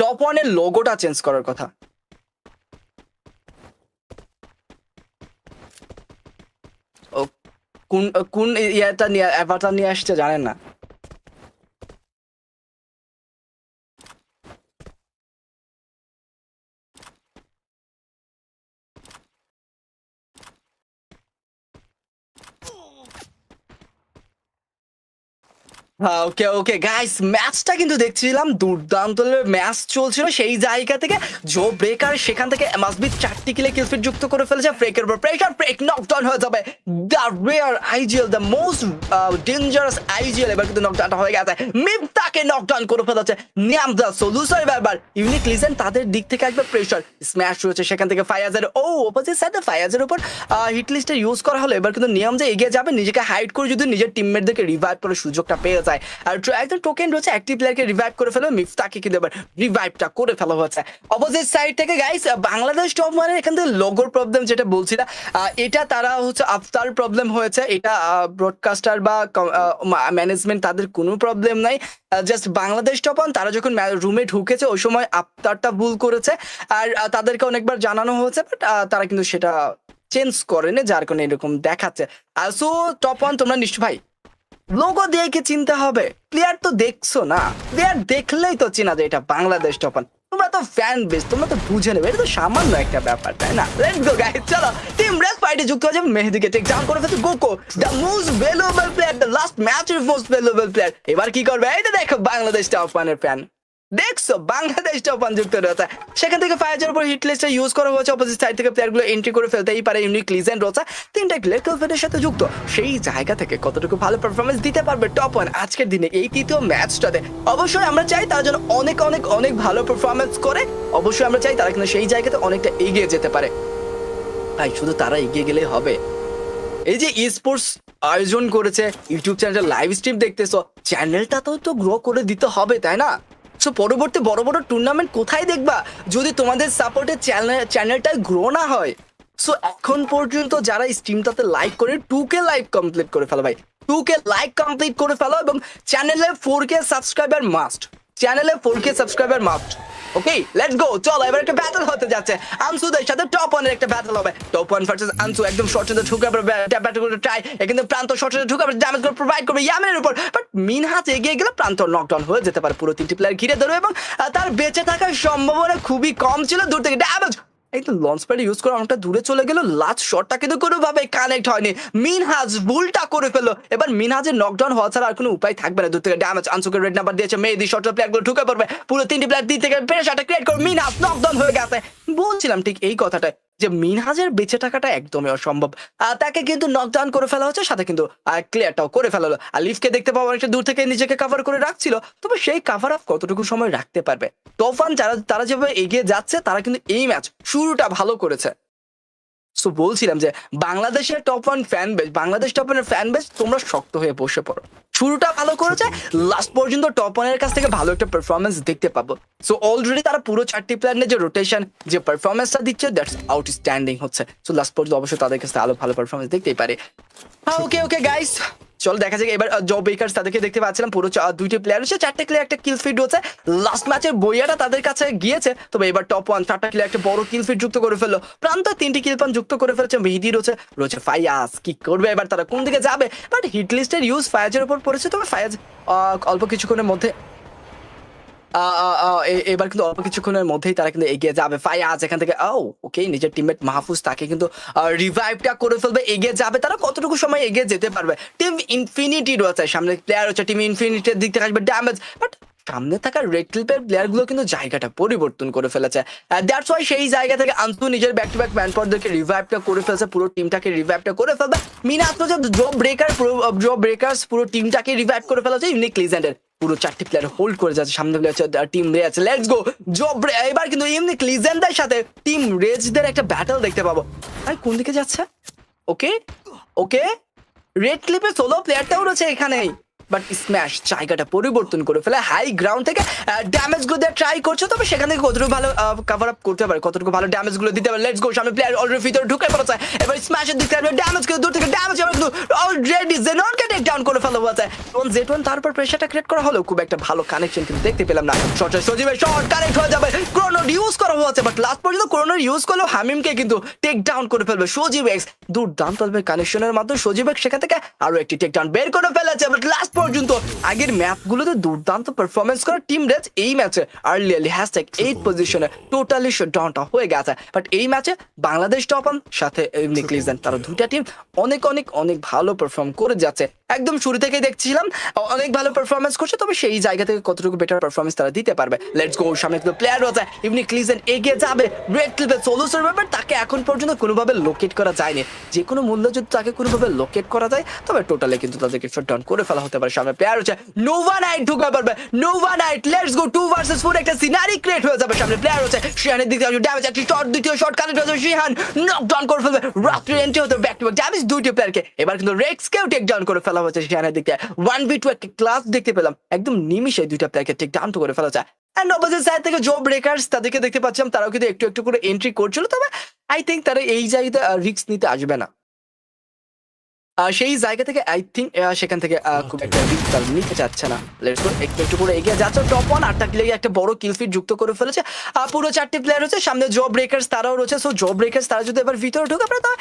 টপ ওয়ানের লোগোটা চেঞ্জ করার কথা। ও কোন কোন ইয়াটা নিয়ে অ্যাভাটার নিয়ে আসছে জানেন না? ওকে ওকে গাইস, ম্যাচটা কিন্তু দেখছিলাম দুর্দান্ত ম্যাচ চলছিল। সেই জায়গা থেকে জো ব্রেকার সেখান থেকে মাসবি 4টি কিলে কিলফিট যুক্ত করে ফেলেছে। ফ্রেকের উপর প্রেশার, ফ্রেক নকডাউন হয়ে যাবে। The rare IGL, the most dangerous IGL এবার কিন্তু নকডাউন হয়ে গেছে। মিফতাকে নকডাউন করে ফেলেছে নিয়াম দ্য সলিউশন। এবার ইউনিক লিজেন তাদের দিক থেকে একবার প্রেশার স্ম্যাশ রয়েছে সেখান থেকে ফায়াজের অপোজিট সাইডে ফায়াজের উপর হিট লিস্টে ইউজ করা হলো। এবার কিন্তু নিয়ম যে এগিয়ে যাবে, নিজেকে হাইড করে যদি নিজের টিমমেটদেরকে রিভাইভ করার সুযোগটা পেয়ে যায়। আর একজন টোকেন রয়েছে, অ্যাক্টিভ প্লেয়ারকে রিভাইভ করে ফেলো। মিফতাকে কিন্তু এবার রিভাইভটা করে ফেলা হয়েছে অপোজিট সাইড থেকে। গাইস বাংলাদেশ টপ ওয়ানের এখান থেকে লোগোর প্রবলেম যেটা বলছিলাম, এটা তারা হচ্ছে আফতার প্রবলেম হয়েছে। এটা ব্রডকাস্টার বা ম্যানেজমেন্ট তাদের কোনো প্রবলেম নাই। জাস্ট বাংলাদেশ টপ ওয়ান তারা যখন রুমে ঢুকেছে ওই সময় আফতারটা ভুল করেছে। আর তাদেরকে অনেকবার জানানো হয়েছে, বাট তারা কিন্তু সেটা চেঞ্জ করেনি, যার কারণে এরকম দেখাচ্ছে। সো টপ ওয়ান তোমরা নিশ্চয় ভাই লোগো দিয়ে কি চিনতে হবে? প্লেয়ার তো দেখছো না, প্লেয়ার দেখলেই তো চেনা যায় এটা বাংলাদেশ টপ ওয়ান। তোমরা তো ফ্যান বেস, তোমরা তো বুঝে নেবে, এটা তো সামান্য একটা ব্যাপার, তাই না? লেটস গো গাইস, চলো টিম রেস ফাইটে যুক্ত হয়ে যাবে। মেহেদীকে টেক ডাউন করে ফেলছে গোকো, the most valuable player, the last ম্যাচের মোস্ট ভ্যালুয়েবল প্লেয়ার। এবার কি করবে? এই তো দেখো বাংলাদেশ টপ ওয়ানের ফ্যান, দেখছো বাংলাদেশ টপ ওয়ান যুক্ত রয়েছে। সেখান থেকে ফায়াজের উপর হিট লিস্টে ইউজ করা হয়েছে। অপোজিট সাইড থেকে প্লেয়ারগুলো এন্ট্রি করে ফেলতেই পারে। ইউনিক লিজেন্ড রয়েছে, 3টা গ্লেড কিলফিটের সাথে যুক্ত। সেই জায়গা থেকে কতটুকু ভালো পারফরমেন্স দিতে পারবে টপ ওয়ান আজকের দিনে এই তৃতীয় ম্যাচটাতে? অবশ্যই আমরা চাই তারা যেন অনেক অনেক অনেক ভালো পারফরমেন্স করে। অবশ্যই আমরা চাই তারা কিন্তু সেই জায়গাতে অনেকটা এগিয়ে যেতে পারে। ভাই শুধু তারা এগিয়ে গেলেই হবে? এই যে ই স্পোর্টস আয়োজন করেছে, ইউটিউব চ্যানেলে লাইভ স্ট্রিম দেখতেছো, চ্যানেলটা তো গ্রো করে দিতে হবে, তাই না? সো পরবর্তী বড় বড় টুর্নামেন্ট কোথায় দেখবা যদি তোমাদের সাপোর্টে চ্যানেলটা গ্রো না হয়? সো এখন পর্যন্ত যারা স্ট্রিমটাতে লাইক করে 2K লাইক কমপ্লিট করে ফেলো ভাই, 2K লাইক কমপ্লিট করে ফেলো। এবং চ্যানেলে 4K সাবস্ক্রাইবার মাস্ট, চ্যানেলে 4K subscriber must. Okay let's go, চলো এবার একটা ব্যাটল হতে যাচ্ছে। আনসুদের সাথে টপ ওয়ানের একটা ব্যাটল হবে। টপ ওয়ান ভার্সেস আনসু, একদম শর্ট রেঞ্জে ঢুকে ব্যাটল করে ট্রাই, কিন্তু প্রান্ত শর্ট রেঞ্জে ঢুকে ড্যামেজ করে প্রোভাইড করবে ইয়ামিনের উপর। বাট মিনহাজ এগিয়ে গেলে প্রান্ত নকডাউন হয়ে যেতে পারে। পুরো 3টি প্লেয়ার ঘিরে ধরবে এবং তার বেঁচে থাকার সম্ভাবনা খুবই কম ছিল। দূর থেকে ড্যামেজ, একদম লঞ্চ প্যাড ইউজ করে অনেকটা দূরে চলে গেল। লাস্ট শটটা কিন্তু কোনোভাবে কানেক্ট হয়নি। মিনহাজ ভুলটা করে ফেললো। এবার মিনহাজের নকডাউন হওয়া ছাড়া আর কোনো উপায় থাকবে না। দূর থেকে ড্যামেজ, আনসুকে রেড নাম্বার দিয়েছে। মেহেদী শর্ট প্লেয়ারগুলো ঢুকে পড়বে। পুরো 3টি প্লেয়ার দিক থেকে প্রেশারটা ক্রিয়েট করে মিনহাজ নকডাউন হয়ে গেছে। বলছিলাম ঠিক এই কথাটা যে মিনহাজের বেঁচে থাকাটা একদমই অসম্ভব। তাকে কিন্তু নকডাউন করে ফেলা হচ্ছে, সাথে কিন্তু ক্লিয়ারটাও করে ফেলা হলো। আর লিফকে দেখতে পাবো অনেকটা দূর থেকে নিজেকে কভার করে রাখছিল, তবে সেই কভার আপ কতটুকু সময় রাখতে পারবে? তোফান তারা যেভাবে এগিয়ে যাচ্ছে, তারা কিন্তু এই ম্যাচ শুরুটা ভালো করেছে। সো বলছিলাম যে বাংলাদেশের top one fan base, Bangladesh top ওয়ানের ফ্যান বেস, তোমরা শক্ত হয়ে বসে পড়ো। শুরুটা ভালো করেছে, লাস্ট পর্যন্ত টপ ওয়ানের কাছ থেকে ভালো একটা পারফরমেন্স দেখতে পাবো। সো অলরেডি তারা পুরো 4টি প্লেয়ার নিয়ে যে রোটেশন, যে পারফরমেন্সটা দিচ্ছে, দ্যাটস আউটস্ট্যান্ডিং হচ্ছে। সো লাস্ট পর্যন্ত অবশ্যই তাদের কাছে আরো ভালো পারফরমেন্স দেখতেই পারে। ওকে ওকে গাইস, চলো দেখা যাক। এবার জব বেকার্স তাদেরকে দেখতে পাচ্ছিলাম, পুরো 2টি প্লেয়ার হচ্ছে, 4টে কিলে একটা কিল ফিট হচ্ছে। লাস্ট ম্যাচের বইয়াটা তাদের কাছে গিয়েছে, তবে এবার টপ ওয়ান 4টা কিলে একটা বড় কিল ফিট যুক্ত করে ফেললো। প্রান্ত 3টি কিল পান যুক্ত করে ফেলেছে। মেহেদী রয়েছে ফায়াজ। কি করবে এবার তারা, কোন দিকে যাবে? বাট হিট লিস্টের ইউজ ফায়াজের উপর পড়েছে, তবে ফায়াজ অল্প কিছুক্ষণের মধ্যে এবার কিন্তু অল্প কিছুক্ষণের মধ্যেই তারা কিন্তু এগিয়ে যাবে। ফায়াজ এখান থেকে ওকে নিজের টিমমেট মাহফুজ তাকে কিন্তু রিভাইভটা করে ফেলবে। এগিয়ে যাবে তারা, কতটুকু সময় এগিয়ে যেতে পারবে? টিম ইনফিনিটি রয়েছে সামনে, প্লেয়ার হচ্ছে টিম ইনফিনিটির দিক থেকে আসবে ড্যামেজ। বাট সামনে থাকা রেড ক্লিপের প্লেয়ারগুলো কিন্তু জায়গাটা পরিবর্তন করে ফেলেছে। দ্যাটস ওয়াই সেই জায়গা থেকে আনসু নিজের ব্যাক টু ব্যাক ম্যানপাওয়ারদেরকে রিভাইভটা করে ফেলছে, পুরো টিমটাকে রিভাইভটা করে ফেলবে। মিনাজ জব ব্রেকার্স পুরো টিমটাকে রিভাইভ করে ফেলেছে। ইউনিক লিজেন্ডের পুরো 4টি প্লেয়ার হোল্ড করে যাচ্ছে। সামনে team raise, let's go job. এবার কিন্তু ইউনিক লিজেন্ডের সাথে টিম রেজদের একটা ব্যাটল দেখতে পাবো। আর কোন দিকে যাচ্ছে? ওকে ওকে রেড ক্লিপে সোলো প্লেয়ারটাও রয়েছে এখানেই। বাট স্ম্যাশ জায়গাটা পরিবর্তন করে ফেলে হাই গ্রাউন্ড থেকে ড্যামেজ গুলো দেওয়ার ট্রাই করছে, তবে সেখান থেকে কতটুকু ভালো কভার আপ করতে পারে, কতটুকু ভালো ড্যামেজ গুলো দিতে পারে। লেটস গো, সামনে প্লেয়ার অলরেডি ভিতরে ঢুকে পড়েছে, এবার স্ম্যাশের দিক থেকে ড্যামেজ করে দূর থেকে ড্যামেজ কিন্তু অলরেডি জেননকে টেক ডাউন করে ফেলা হয়েছে। এবং জেটন তারপর প্রেসারটা ক্রিয়েট করা হলো, খুব একটা ভালো কানেকশন কিন্তু দেখতে পেলাম না। শর্টে সজীবের শর্ট কানেক্ট হয়ে যাবে, ক্রোনোর ইউজ করা হয়েছে, বাট লাস্ট পর্যন্ত ক্রোনোর ইউজ করলেও হামিমকে কিন্তু টেক ডাউন করে ফেলবে সজীব এক্স। দুর্দান্ত কানেকশনের মাধ্যমে সজীব এক্স সেখান থেকে আরো একটি টেক ডাউন বের করে ফেলেছে। বাট লাস্ট পর্যন্ত আগের ম্যাচগুলোতে দুর্দান্ত পারফরমেন্স করা টিম রেজ এই ম্যাচে আর্লিয়ারলি হ্যাশট্যাগ 8 পজিশনে টোটালি ডাউনটা হয়ে গেছে। বাট এই ম্যাচে বাংলাদেশ টপান সাথে নিকলিজেন তারা দুটা টিম অনেক অনেক অনেক ভালো পারফর্ম করে যাচ্ছে। একদম শুরু থেকেই দেখছিলাম অনেক ভালো পারফরমেন্স করছে, তবে সেই জায়গা থেকে কতটুকু বেটার পারফরমেন্স তারা দিতে পারবে। লেটস গো, সামনে কিন্তু প্লেয়ার রয়েছে, ইউনিক লিজেন্ড এগিয়ে যাবে রেড ক্লিপে সোলো সার্ভাইভার, তাকে এখন পর্যন্ত কোনোভাবে লোকেট করা যায়নি। যে কোনো মূল্য যদি তাকে কোনোভাবে লোকেট করা যায় তবে টোটালি কিন্তু তাদেরকে শটডাউন করে ফেলা হতে পারে। সামনে প্লেয়ার হচ্ছে নোভা নাইট ঢুকে পারবে, Nova Knight let's go 2 versus 4 একটা সিনারি ক্রিয়েট হয়ে যাবে। সামনে প্লেয়ার হচ্ছে শিহানের দিক থেকে ড্যামেজ, একটি শট, দ্বিতীয় শট কানেক্ট হয়ে যাবে, শিহান নকডাউন করে ফেলবে, রাত্রি এন্ট্রি হতে ব্যাক টু ব্যাক ড্যামেজ দুইটি প্লেয়ারকে। এবার কিন্তু রেক্সকেও টেক ডাউন করে ফেলা হচ্ছে শিহানের দিক থেকে 1v2 একটা ক্লাস দেখতে পেলাম, একদম নিমিশে দুইটা প্লেয়ারকে টেক ডাউন করে ফেলা যায়। এন্ড অপোজিট সাইড থেকে জো ব্রেকার্স তাদেরকে দেখতে পাচ্ছিলাম, তারাও কিন্তু একটু একটু করে এন্ট্রি করছিল, তবে আই থিঙ্ক তারা এই জায়গাতে রিস্ক নিতে আসবে না। সেই জায়গা থেকে আই থিঙ্ক সেখান থেকে খুব একটা রিস্ক তারা নিতে চাচ্ছে না। লেটস গো, একটু একটু করে এগিয়ে যাচ্ছে টপ 1 8টা কিলে একটা বড় কিল ফিট যুক্ত করে ফেলেছে। পুরো 4টি প্লেয়ার হচ্ছে, সামনে জব ব্রেকার্স তারাও রয়েছে। সো জব ব্রেকার্স তারা যদি এবার ভিতরে ঢুকে পড়ে তবে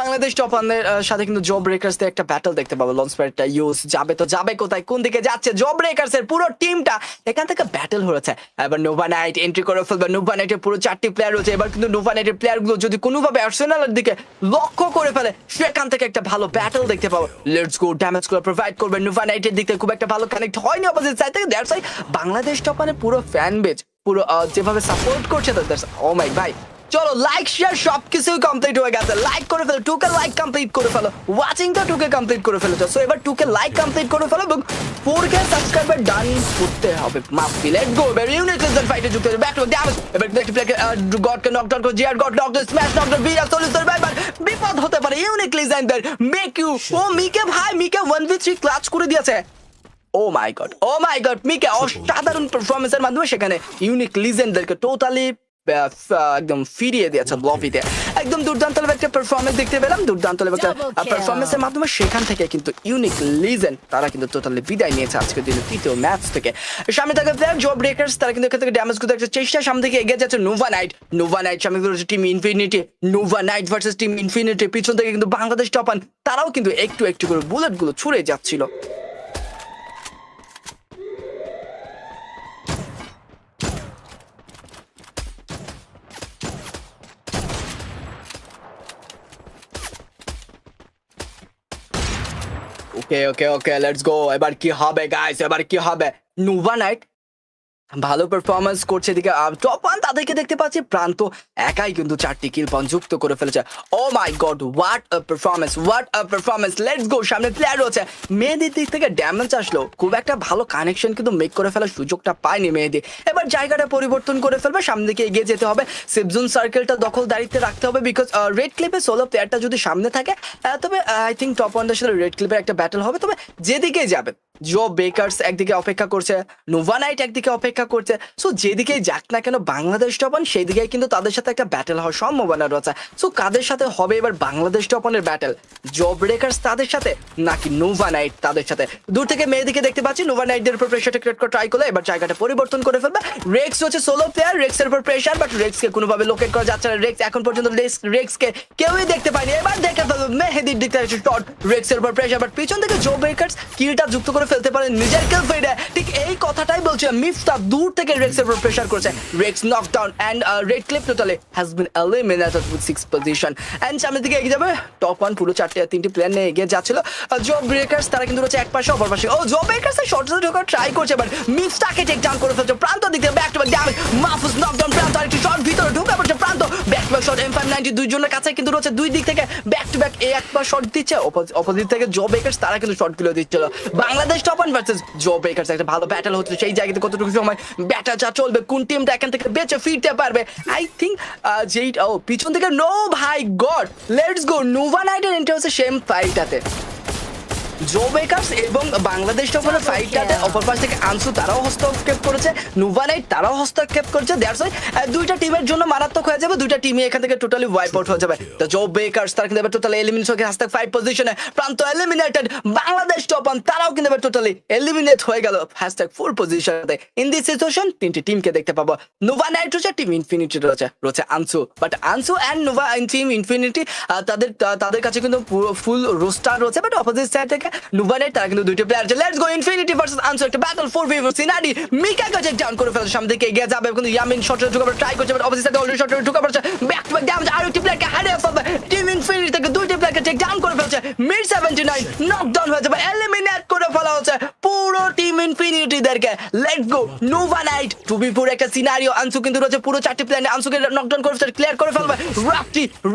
বাংলাদেশ টপ 1 এর সাথে কিন্তু জব ব্রেকার্স এর একটা ব্যাটল দেখতে পাবো। লঞ্চ প্যাডটা ইউজ যাবে তো যাবে কোথায়, কোন দিকে যাচ্ছে জব ব্রেকার্স এর পুরো টিমটা এখান থেকে ব্যাটল হয়েছে। এবার নোভা নাইট এন্ট্রি করে ফেলবে, নোভা নাইটের পুরো 4টি প্লেয়ার রয়েছে। এবার কিন্তু নোভা নাইটের প্লেয়ারগুলো যদি কোনোভাবে আর্সেনালের দিকে লক্ষ্য করে ফেলে সেখান থেকে একটা ভালো ব্যাটল দেখতে পাবো। লেটস গো, ড্যামেজ করে প্রোভাইড করবে নোভা নাইটের দিক থেকে, খুব একটা ভালো কানেক্ট হয়নি অপোজিট সাইড থেকে। দ্যাটস ওয়াই বাংলাদেশ টপানে পুরো ফ্যান বেজ পুরো যেভাবে সাপোর্ট করছে তাদের, ও মাই ভাই চলো লাইক শেয়ার সবকিছুই কমপ্লিট হয়ে গেছে। লাইক করে ফেলো, 2K লাইক কমপ্লিট করে ফেলো, ওয়াচিংটা 2K কমপ্লিট করে ফেলেছো। সো এবার 2K লাইক কমপ্লিট করে ফেলো এবং 4K সাবস্ক্রাইবার ডান করতে হবে। মাফি লেটস গো, এবার ইউনিক লিজেন্ড ফাইটে যুক্ত হবে, ব্যাক টু ড্যামেজ। এবার একটি প্লেয়ারকে গডকে নকডাউন করে, GR God knockdown, Smash knockdown, বিরা সলিউশন বাইবার বিপদ হতে পারে ইউনিক লিজেন্ডের। মেক ইউ ও মিকে ভাই, মিকে 1v3 ক্লাচ করে দিয়েছে। ও মাই গড মিকে অসাধারণ পারফরমেন্সের মাধ্যমে সেখানে ইউনিক লিজেন্ডদেরকে টোটালি একদম ফিরিয়ে দিয়েছে লবিতে। একদম দুর্দান্ত একটা পারফরমেন্স দেখতে পেলাম, দুর্দান্ত একটা পারফরমেন্সের মাধ্যমে সেখান থেকে কিন্তু ইউনিক লিজেন্ড তারা কিন্তু টোটালি বিদায় নিয়েছে আজকের দিনের তৃতীয় ম্যাচ থেকে। সামনে থাকা প্লেয়ার জব ব্রেকার্স তারা কিন্তু এখান থেকে ড্যামেজ করতে একটা চেষ্টা, সামনে থেকে এগিয়ে যাচ্ছে নোভা নাইট। নোভা নাইট সামনে রয়েছে team infinity, nova Knight versus team infinity. পিছন থেকে কিন্তু বাংলাদেশ টপান তারাও কিন্তু একটু একটু করে বুলেট গুলো ছুড়ে যাচ্ছিল। ওকে লেটস গো, এবার কি হবে গাইস, এবার কি হবে? নোভা নাইট ভালো পারফরমেন্স করছে, এদিকে টপ 1 তাদেরকে দেখতে পাচ্ছি প্রান্ত একাই কিন্তু 4টি কিল পয়েন্ট যুক্ত করে ফেলেছে। Oh my god, what a performance, let's go. সামনে প্লেয়ার রয়েছে, মেহেদির দিক থেকে ড্যামেজ আসলো, খুব একটা ভালো কানেকশন কিন্তু মেক করে ফেলার সুযোগটা পায়নি মেহেদি। এবার জায়গাটা পরিবর্তন করে ফেলবে, সামনে দিকে এগিয়ে যেতে হবে, সেফ জোন সার্কেলটা দখল দাঁড়িয়ে রাখতে হবে, বিকজ রেড ক্লিপে সোলো প্লেয়ারটা যদি সামনে থাকে তবে আই থিঙ্ক টপ 1 সাথে রেড ক্লিপের একটা ব্যাটল হবে। তবে যেদিকে যাবে, জো বেকার্স একদিকে অপেক্ষা করছে, নোভা নাইট একদিকে অপেক্ষা করছে। সো যেদিকেই যাক না কেন বাংলাদেশ টপান সেই দিকেই কিন্তু তাদের সাথে একটা ব্যাটেল হওয়ার সম্ভাবনা রয়েছে। সো কাদের সাথে হবে এবার বাংলাদেশ টপানের ব্যাটেল? জব ব্রেকার্স তাদের সাথে নাকি নোভা নাইট তাদের সাথে? দূর থেকে মেয়েদিকে দেখতে পাচ্ছি নোভা নাইটদের উপর প্রেশারটা ক্রিয়েট করে ট্রাই করলে এবার জায়গাটা পরিবর্তন করে ফেলবে। রেক্স হচ্ছে সোলো প্লেয়ার, রেক্সের উপর প্রেশার, বাট রেক্সকে কোনোভাবে লোকেট করা যাচ্ছে না। রেক্স এখন পর্যন্ত রেক্সকে কেউই দেখতে পায়নি। এবার দেখে ফেলবে মেহেদির দিক থেকে শট, রেক্সের উপর প্রেশার, বাট পিছন থেকে জব ব্রেকার্স কিলটা যুক্ত করে ফেলতে পারে নিজের কিল ফিডে। ঠিক এই কথাটাই বলছে মিফতা, দূর থেকে রেক্সের উপর প্রেশার করছে, Rex knockdown and Red Clip totally has been eliminated with 6 position. And সামনের দিকে এগিয়ে যাবে টপ 1 পুরো 3টি প্লেয়ার নিয়ে এগিয়ে যাচ্ছিল। জব ব্রেকার্স তারা কিন্তু রয়েছে এক পাশে, অপর পাশে ও জব ব্রেকার্স শর্টে ঢোকার ট্রাই করছে, বাট মিফতাকে টেক ডাউন করে ফেলছে। প্রান্ত দিক থেকে back to back damage, Mahfuz knockdown, প্রান্ত আরেকটি শট ভিতরে ঢুকে পড়ছে, প্রান্ত back to back shot, M590 দুইজনের কাছে কিন্তু রয়েছে, দুই দিক থেকে ব্যাক টু ব্যাক একবার শট দিচ্ছে, অপোজিট থেকে জব ব্রেকার্স তারা কিন্তু শটগুলো দিচ্ছিল। Bangladesh top 1 versus job breakers একটা ভালো ব্যাটল হচ্ছে, সেই জায়গাতে কতটুকু সময় ব্যাটলটা চলবে, কোন টিমটা এখান থেকে বেঁচে ফিরতে পারবে? আই থিঙ্ক যেই পিছন থেকে নো ভাই গড, লেটস গো, নোভা নাইটের এন্ট্রি হচ্ছে সেম ফাইটাতে। জো বেকার্স এবং বাংলাদেশ টপারের ফাইটটাতে অপর পাশ থেকে আনসু তারাও হস্তক্ষেপ করেছে, নুভা নাইট তারাও হস্তক্ষেপ করেছে। দ্যাটস ওয়াই দুইটা টিমের জন্য মারাত্মক হয়ে যাবে, দুইটা টিমই এখান থেকে টোটালি ওয়াইপ আউট হয়ে যাবে। তো জো বেকার্স তারা কিন্তু এবার টোটালি এলিমিনেট হয়ে হ্যাশট্যাগ 5 পজিশনে, প্রান্ত এলিমিনেটেড। বাংলাদেশ টপান তারাও কিন্তু এবার টোটালি এলিমিনেট হয়ে গেল হ্যাশট্যাগ 4 পজিশনে। ইন দিস সিচুয়েশন তিনটি টিমকে দেখতে পাবো, নুভা নাইট রয়েছে, টিম ইনফিনিটি রয়েছে আনসু। বাট আনসু অ্যান্ড নুভা টিম ইনফিনিটি তাদের কাছে কিন্তু ফুল রোস্টার রয়েছে, বাট অপোজিট সাইড থেকে নুভা নাইট তারা কিন্তু দুইটা প্লেয়ার আছে। লেটস গো ইনফিনিটি ভার্সেস আনসু, একটা ব্যাটল 4v4 সিনারি। মিকাকে চেক ডাউন করে ফেলছে, সামনে দিকে এগিয়ে যাবে কিন্তু ইয়ামিন শটে ঢুকাবার ট্রাই করছে, বাট অপোজিট সাইডে অলরেডি শটে ঢুকা পড়ছে। ব্যাক টু ব্যাক ড্যামেজ, আর একটি প্লেয়ারকে হারিয়ে ফেলবে টিম ইনফিনিটি থেকে, দুইটা প্লেয়ারকে চেক ডাউন করে ফেলছে। মিড 79 নকডাউন হয়ে যাবে, এলিমিনেট করে ফেলা হচ্ছে পুরো টিম ইনফিনিটিদেরকে। Let's go Nova Knight 2v4 একটা সিনারিও। আনসু কিন্তু রয়েছে পুরো 4টি প্লেয়ার, আনসুকে নকডাউন করে ফেলছে, ক্লিয়ার করে ফেলবে।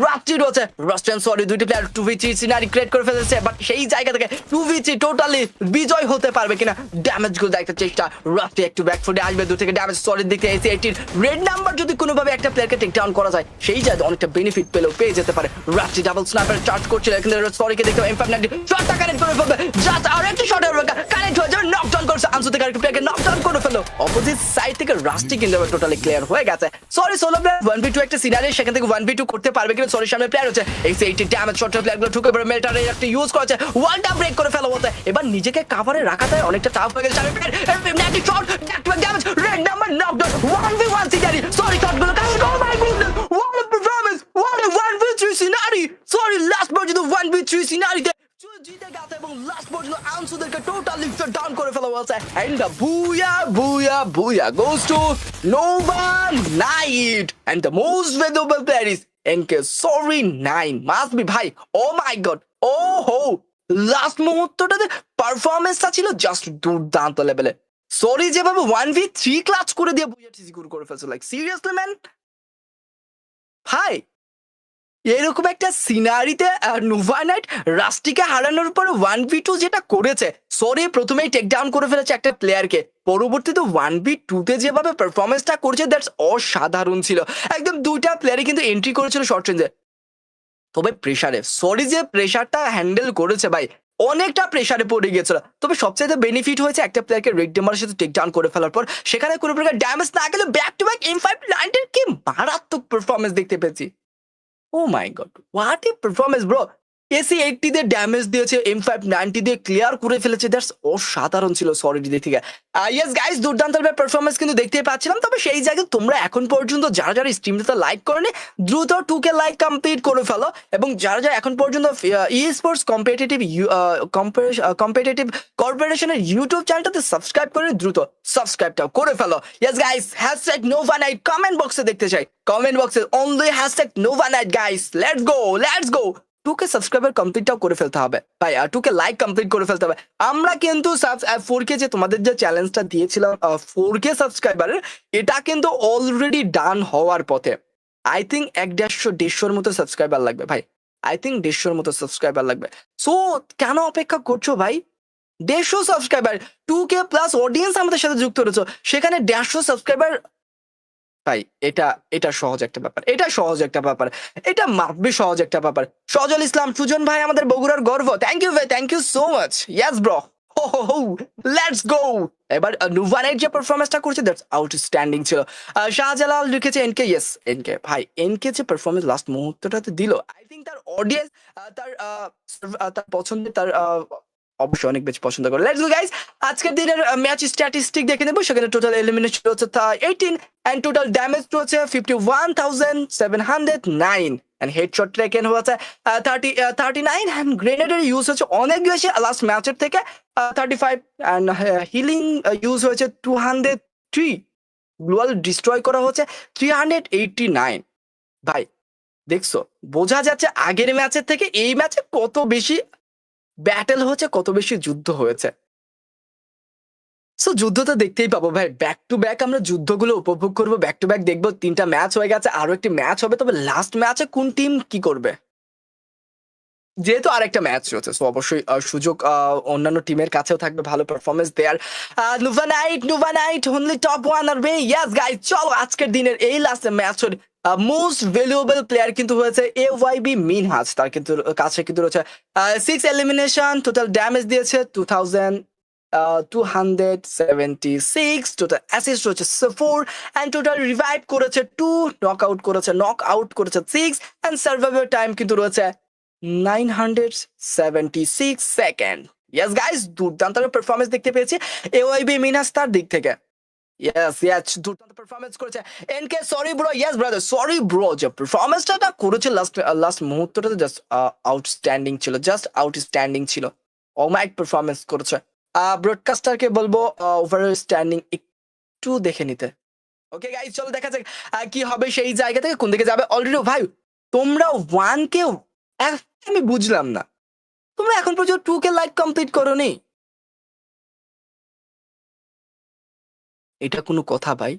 রাফটি রয়েছে, রাস্টান সরি দুইটি প্লেয়ার 2v3 সিনারি ক্রিয়েট করে ফেলেছে, বাট সেই জায়গা থেকে 2v3 টোটালি বিজয় হতে পারবে কিনা ড্যামেজ গুলো দেখার চেষ্টা। রাফটি একটু ব্যাকফুটে আসবে, দু থেকে ড্যামেজ সলিড দিক থেকে এসে 18 রেড নাম্বার যদি কোনোভাবে একটা প্লেয়ারকে টেক ডাউন করা যায় সেই জায়গায় অনেকটা বেনিফিট পেয়ে যেতে পারে। রাফটি ডাবল স্নাইপার চার্জ করছিল, এখানে সরিকে দেখতে M590 শটটা কানেক্ট করে ফেলবে, জাস্ট আর একটি শটের কানেক্ট হয়ে যাবে, নকডাউন করছে আনসু থেকে আরেকটি প্লেয়ারকে নকডাউন করে ফেলো। অপোজিট সাইড থেকে রাস্টি কিন্তু টোটালি ক্লিয়ার হয়ে গেছে। সরি সোলো প্লেয়ার 1v2 একটা সিনারি, সেখান থেকে 1v2 করতে পারবে কিনা সরি সামনে প্লেয়ার হচ্ছে এই 80 ড্যামেজ শটের প্লেয়ারগুলো ঠুকে পড়ে মেল্টারে একটা ইউজ করেছে, ওয়ালটা ব্রেক করে ফেলা হতে এবার নিজেকে কভারে রাখাতে অনেকটা টাফ হয়ে গেছে। সামনে player M590 shot back to back damage, red number knockdown 1v1 scenario. Sorry শটগুলো connect, oh my goodness what a performance, what a 1v3 scenario. Sorry last পর্যন্ত 1v3 সিনারিতে জিতে গেছে এবং লাস্ট পর্যন্ত আনসুদেরকে টোটালি ডাউন করে ফেলা হয়েছে। এন্ড বুয়া goes to Nova Knight and the most valuable player is NK sorry 9 must be ভাই, ও মাই গড, ও হো লাস্ট মুহূর্তটাতে পারফরমেন্সটা ছিল জাস্ট দুর্দান্ত লেভেলে। সরি যেভাবে 1v3 ক্লাচ করে দিয়ে বুয়া সিকিউর করে ফেলছে, লাইক সিরিয়াসলি ম্যান ভাই। এরকম একটা সিনারিতে নুভা নাইট রাস্টিকে হারানোর পর 1v2 যেটা করেছে, সরি প্রথমেই টেক ডাউন করে ফেলেছে একটা প্লেয়ারকে, পরবর্তীতে 1v2 যেভাবে পারফরমেন্সটা করছে দ্যাটস অসাধারণ ছিল। একদম দুইটা প্লেয়ারই কিন্তু এন্ট্রি করেছিল শর্ট রেঞ্জে, তবে প্রেসারে সরি যে প্রেসারটা হ্যান্ডেল করেছে ভাই, অনেকটা প্রেসারে পড়ে গিয়েছিল। তবে সবচেয়ে বেনিফিট হয়েছে একটা প্লেয়ারকে রেড ডেমারের সাথে টেক ডাউন করে ফেলার পর, সেখানে কোনো প্রকার ড্যামেজ না গেলে ব্যাক টু ব্যাক M590 কি মারাত্মক পারফরমেন্স দেখতে পেয়েছি। Oh my god what a performance bro. AC80 দিয়ে ড্যামেজ দিয়েছে, M590 দিয়ে ক্লিয়ার করে ফেলেছে, দ্যাটস অসাধারণ ছিল সরি দিক থেকে। ইয়েস গাইস দুর্দান্ত পারফরমেন্স কিন্তু দেখতে পাচ্ছিলাম। তবে সেই জায়গায় তোমরা এখন পর্যন্ত যারা স্ট্রিমটাতে লাইক করেনি দ্রুত 2K লাইক কমপ্লিট করে ফেলো, এবং যারা এখন পর্যন্ত ই স্পোর্টস কম্পিটিটিভ কর্পোরেশনের ইউটিউব চ্যানেলটাতে সাবস্ক্রাইব করে দ্রুত সাবস্ক্রাইবটাও করে ফেলো। Yes guys hashtag Nova Knight comment বক্সে দেখতে চাই, কমেন্ট বক্সে only hashtag Nova Knight guys. Let's go 2K subscriber কমপ্লিটটাও করে ফেলতে হবে ভাই, আর 2K লাইক কমপ্লিট করে ফেলতে হবে। আমরা কিন্তু 4K যে তোমাদের যে চ্যালেঞ্জটা দিয়েছিলাম 4K সাবস্ক্রাইবারের, এটা কিন্তু অলরেডি ডান হওয়ার পথে। আই থিঙ্ক 150-150 মতো সাবস্ক্রাইবার লাগবে ভাই, আই থিঙ্ক 150 মতো সাবস্ক্রাইবার লাগবে। সো কেন অপেক্ষা করছো ভাই? 150 সাবস্ক্রাইবার, 2K প্লাস অডিয়েন্স আমাদের সাথে যুক্ত রয়েছে, সেখানে 150 সাবস্ক্রাইবার ভাই, এটা সহজ একটা ব্যাপার, এটা মাপবে সহজ একটা ব্যাপার। সজল ইসলাম সুজন ভাই আমাদের বগুড়ার গর্ব, থ্যাংক ইউ ভাই, thank you so much. Yes bro, let's go. এবার নুভা নাইট যে পারফরমেন্সটা করছে দ্যাটস আউটস্ট্যান্ডিং ছিল। শাহজালাল লিখেছে এনকে, ইয়েস এনকে ভাই, এনকে যে পারফরমেন্স লাস্ট মুহূর্তটাতে দিল, আই থিঙ্ক তার অডিয়েন্স তার পছন্দের তার অবশ্যই অনেক বেশি পছন্দ করে। লেটস গো গাইস, আজকের দিনের ম্যাচ স্ট্যাটিস্টিক দেখে নেব। সেখানে টোটাল এলিমিনেশন হচ্ছে 18 এন্ড টোটাল ড্যামেজ হচ্ছে 51,709 এন্ড হেডশট টেকেন হচ্ছে 39 এন্ড গ্রেনেডের ইউজ হচ্ছে অনেক বেশি লাস্ট ম্যাচের থেকে 35 এন্ড হিলিং ইউজ হয়েছে 203, গ্লোয়াল ডিস্ট্রয় করা হচ্ছে 389। ভাই দেখছো, বোঝা যাচ্ছে আগের ম্যাচের থেকে এই ম্যাচে কত বেশি ব্যাটেল হচ্ছে, কত বেশি যুদ্ধ হয়েছে। সো যুদ্ধ তো দেখতেই পাবো ভাই, ব্যাক টু ব্যাক আমরা যুদ্ধগুলো উপভোগ করবো, ব্যাক টু ব্যাক দেখবো। 3টা ম্যাচ হয়ে গেছে, আরো একটি ম্যাচ হবে, তবে লাস্ট ম্যাচে কোন টিম কি করবে যেহেতু আরেকটা ম্যাচ রয়েছে, সো অবশ্যই সুযোগ অন্যান্য টিমের কাছেও থাকবে ভালো পারফরমেন্স দেয়ার। নুভা নাইট অনলি টপ 1 আর বে। ইয়েস গাইস চলো আজকের দিনের এই last match most valuable player কিন্তু হয়েছে AYB মিনহাজ, তার কিন্তু কাছে কিন্তু রয়েছে 6 এলিমিনেশন, টোটাল ড্যামেজ দিয়েছে 2276, টোটাল অ্যাসিস্ট রয়েছে 4 এন্ড টোটাল রিভাইভ করেছে 2, নক আউট করেছে 6 এন্ড সার্ভাইভাল টাইম কিন্তু রয়েছে 976 সেকেন্ড। ইয়েস গাইস, দুর্দান্ত পারফরমেন্স দেখতে পেয়েছি AYB মিনহাজ তার দিক থেকে। ইয়েস দুর্দান্ত পারফরমেন্স করেছে NK. Sorry bro, yes brother, sorry bro, যে পারফরমেন্সটা করেছে লাস্ট মুহূর্তটা জাস্ট আউটস্ট্যান্ডিং ছিল। অমাইক পারফরমেন্স করেছে। ব্রডকাস্টারকে বলবো ওভারঅল স্ট্যান্ডিং একটু দেখে নিতে। ওকে গাইস, চলো দেখা যাক কি হবে সেই জায়গা থেকে কোন দিকে যাবে। অলরেডি ভাই তোমরা 1K, আমি বুঝলাম না তোমরা এখন পর্যন্ত 2K লাইক কমপ্লিট করোনি। এটা কোনো কথা ভাই?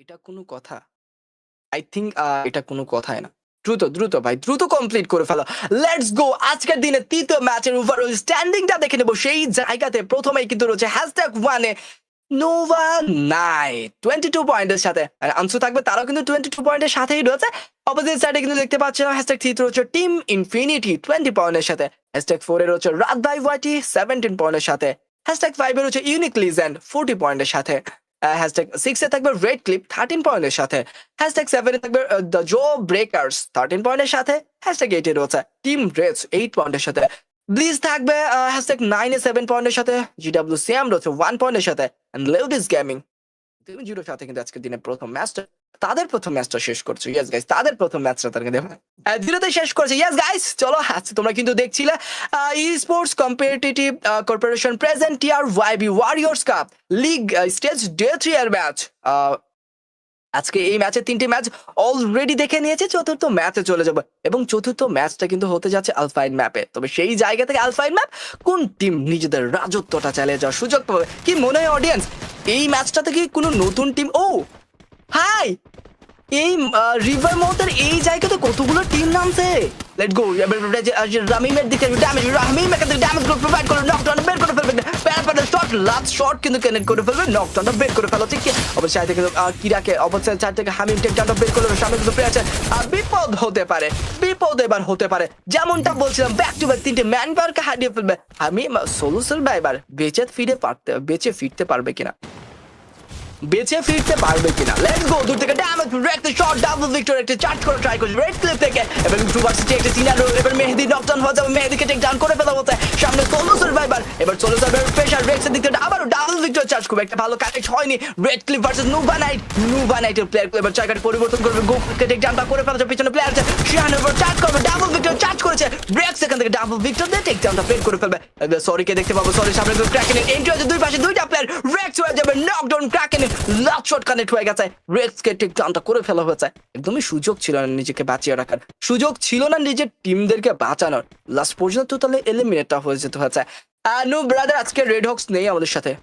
এটা কোনো কথা? আই থিঙ্ক এটা কোনো কথাই না। দ্রুত ভাই, দ্রুত কমপ্লিট করে ফেলো। Let's go. আজকের দিনে তৃতীয় ম্যাচের ওভারঅল স্ট্যান্ডিংটা দেখে নেবো। সেই জায়গাতে প্রথমেই কিন্তু রয়েছে #1 নোভা নাইট 22 পয়েন্টের সাথে, আর আনসু থাকবে তারাও কিন্তু 22 পয়েন্টের সাথেই রয়েছে। অপোজিট সাইডে কিন্তু দেখতে পাচ্ছিলাম #3 রয়েছে টিম ইনফিনিটি 20 পয়েন্টের সাথে, #4 এ রয়েছে রাত ভাই ওয়াইটি 17 পয়েন্টের সাথে, #5 এ রয়েছে ইউনিক লিজেন্ড 40 পয়েন্টের সাথে, #6 এ থাকবে রেড ক্লিপ 13 পয়েন্টের সাথে, #7 এ থাকবে দ্য জো ব্রেকার্স 13 পয়েন্টের সাথে, #8 এ রয়েছে টিম রেডস 8 পয়েন্টের সাথে, ব্লিজ থাকবে #9 এ 7 পয়েন্টের সাথে, GWCM রয়েছে 1 পয়েন্টের সাথে, এন্ড লেউডিস গেমিং 0 সাথে কিন্তু আজকের দিনে তাদের প্রথম ম্যাচটা শেষ করছে। ইয়েস গাইস, তাদের প্রথম ম্যাচটা তারা কিন্তু ধীরেতে শেষ করেছে। ইয়েস গাইস, চলো তোমরা কিন্তু দেখছিলে E sports competitive Corporation present TRYB Warriors Cup league stage day 3 এর ম্যাচ। আজকে এই ম্যাচে 3টি ম্যাচ অলরেডি দেখে নিয়েছে, চতুর্থ ম্যাচে চলে যাবে এবং চতুর্থ ম্যাচটা কিন্তু হতে যাচ্ছে আলফাইন ম্যাপে। তবে সেই জায়গা থেকে আলফাইন ম্যাপ কোন টিম নিজেদের রাজত্বটা চালিয়ে যাওয়ার সুযোগ পাবে কি মনে হয় অডিয়েন্স? এই ম্যাচটাতে কি কোনো নতুন টিম? ও হাই, এই রিভার মাউথের এই জায়গাতে কতগুলো টিম নামছে। Let's go. রামিমের দিকে ড্যামেজ, রামিম এখান থেকে ড্যামেজ করে প্রোভাইড করে নকডাউন বের করে ফেলবে। প্যারাপাটের শট, লাস্ট শট কিন্তু কানেক্ট করে ফেলবে, নকডাউনটা বের করে ফেলো। ঠিক আছে, অবশ্যই সাইড থেকে কিরাকে অবশ্যই সাইড থেকে হামিম টেকডাউনটা বের করে সামনে কিন্তু প্লেয়ার আছে। বিপদ হতে পারে, বিপদ এবার হতে পারে। যেমনটা বলছিলাম, ব্যাক টু ব্যাক 3টে ম্যান পাওয়ারকে হারিয়ে ফেলবে। হামিম সোলো সার্ভাইভার বেঁচে ফিরতে পারবে কিনা? Let's go. দূর থেকে ড্যামেজ, রেক্ট শট, ডাবল ভিক্টর একটা চার্জ করে ট্রাই করছে রেড ক্লিপ থেকে, এবং টু ভার্সেস একটা সিনারো। এবার মেহেদি নকডাউন হয়ে যাবে, মেহেদিকে টেক ডাউন করে ফেলা হচ্ছে। সামনে সোলো সার্ভাইভার, এবার সোলো সার্ভাইভার প্রেসার রেক্সের দিক থেকে আবারও ডাবল ভিক্টর চার্জ করবে, একটা ভালো কানেক্ট হয়নি। রেড ক্লিপ ভার্সেস নুভানাইটের প্লেয়ার এবার জায়গাটা পরিবর্তন করবে, গোকে টেক ডাউনটা করে ফেলা, পিছনে প্লেয়ার আছে শিহানের উপর চার্জ করবে, ডাবল ভিক্টর চার্জ করেছে রেক্স, এখান থেকে ডাবল ভিক্টর দিয়ে টেক ডাউনটা বের করে ফেলবে। সরিকে দেখতে পাবো, সরি সামনে ক্র্যাকেনের এন্ট্রি আছে, দুই পাশে দুইটা প্লেয়ার, রেক্স হয়ে যাবে নকডাউন, ক্র্যাকেনের লাস্ট শট কানেক্ট হয়ে গেছে, রেক্সকে টেক ডাউনটা করে ফেলা হয়েছে। একদমই সুযোগ ছিল না নিজেকে বাঁচিয়ে রাখার, সুযোগ ছিল না নিজের টিমদেরকে বাঁচানোর, লাস্ট পর্যন্ত তাহলে এলিমিনেটটা হয়ে যেতে হয়েছে। নো ব্রাদার, আজকে রেড হক্স নেই আমাদের সাথে,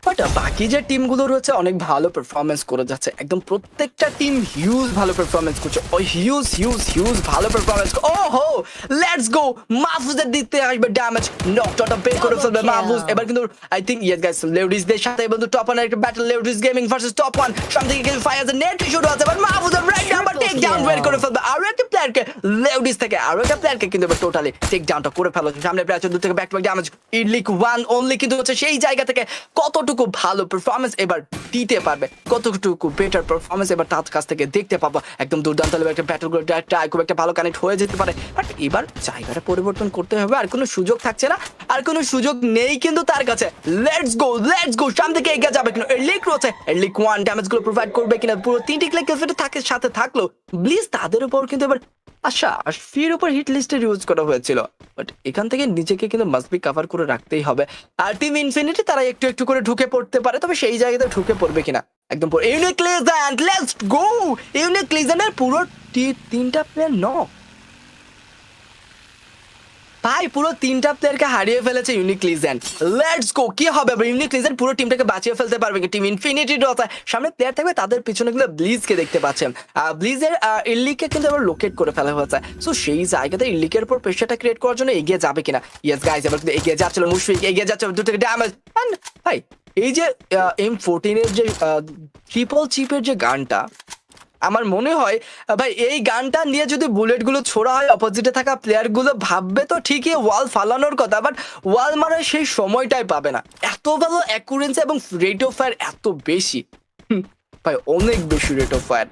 বাট বাকি যে টিমগুলো রয়েছে অনেক ভালো পারফরমেন্স করে যাচ্ছে, একদম প্রত্যেকটা টিম হিউজ ভালো পারফরমেন্স করছে, ওই হিউজ ভালো পারফরমেন্স। ওহো, লেটস গো। মাহফুজের দিতে আসবে ড্যামেজ, নকডাউনটা বের করে ফেলবে মাহফুজ। এবার কিন্তু আই থিংক ইয়েস গাইস, লেউডিসদের সাথে এবং টপ 1 এর একটা ব্যাটল, লেউডিস গেমিং ভার্সেস টপ 1, সামনে থেকে কিন্তু ফায়ার নেট শুরু হচ্ছে, বাট মাহফুজের রাইট নাম্বার টেক ডাউন বের করে ফেলবে। আরো একটা প্লেয়ারকে লেউডিস থেকে কিন্তু এবার টোটালি টেক ডাউনটা করে ফেলো। সামনে প্লেয়ার দূর থেকে ব্যাক টু ব্যাক ড্যামেজ, ইডলিক 1 অনলি কিন্তু হচ্ছে সেই জায়গা থেকে কতটুকু ভালো পারফরমেন্স এবার দিতে পারবে, কতটুকু বেটার পারফরমেন্স এবার তার কাছ থেকে দেখতে পাবো। একদম দুর্দান্ত একটা ব্যাটল করে খুব একটা ভালো কানেক্ট হয়ে যেতে পারে, বাট এবার জায়গাটা পরিবর্তন করতে হবে, আর কোনো সুযোগ থাকছে না, আর কোনো সুযোগ নেই কিন্তু তার কাছে। লেটস গো, সামনে থেকে এগিয়ে যাবে কিন্তু লিক রয়েছে, লিক 1 ড্যামেজ গুলো প্রোভাইড করবে কিনা, পুরো 3টি ক্লিক থাকে সাথে থাকলো ব্লিজ, তাদের উপর কিন্তু এবার আচ্ছা ফির উপর হিট লিস্টের ইউজ করা হয়েছিল, বাট এখান থেকে নিজেকে কিন্তু মাস্ট বি কভার করে রাখতেই হবে। আর টিম ইনফিনিটি তারা একটু করে ঢুকে পড়তে পারে, তবে সেই জায়গাতে ঢুকে পড়বে কিনা একদম পুরো Unique Legend. Let's go. Unique লিজেন্ডের পুরো 3টা প্লেয়ার ভাই, পুরো 3টা প্লেয়ারকে হারিয়ে ফেলেছে ইউনিক লিজেন্ড। Let's go. কি হবে ইউনিক লিজেন্ড পুরো টিমটাকে বাঁচিয়ে ফেলতে পারবে কি? টিম ইনফিনিটির সামনে প্লেয়ার থাকবে, তাদের পিছনে গুলো ব্লিজকে দেখতে পাচ্ছেন, ব্লিজের ইল্লিকে কিন্তু আবার লোকেট করে ফেলা হয়েছে, সো সেই জায়গাতে ইল্লিকের উপর প্রেশারটা ক্রিয়েট করার জন্য এগিয়ে যাবে কিনা। ইয়েস গাইস, এবার কিন্তু এগিয়ে যাচ্ছিল মুশফিক, এগিয়ে যাচ্ছে দূর থেকে ড্যামেজ, ভাই এই যে M14 এর যে ট্রিপল চিপের যে গানটা, আমার মনে হয় ভাই এই গানটা নিয়ে যদি বুলেটগুলো ছোড়া হয় অপোজিটে থাকা প্লেয়ারগুলো ভাববে তো ঠিকই ওয়াল ফালানোর কথা, বাট ওয়াল মারার সেই সময়টাই পাবে না। এত ভালো অ্যাকুরেন্সি এবং রেট অফ ফায়ার এত বেশি, ভাই অনেক বেশি রেট অফ ফায়ার।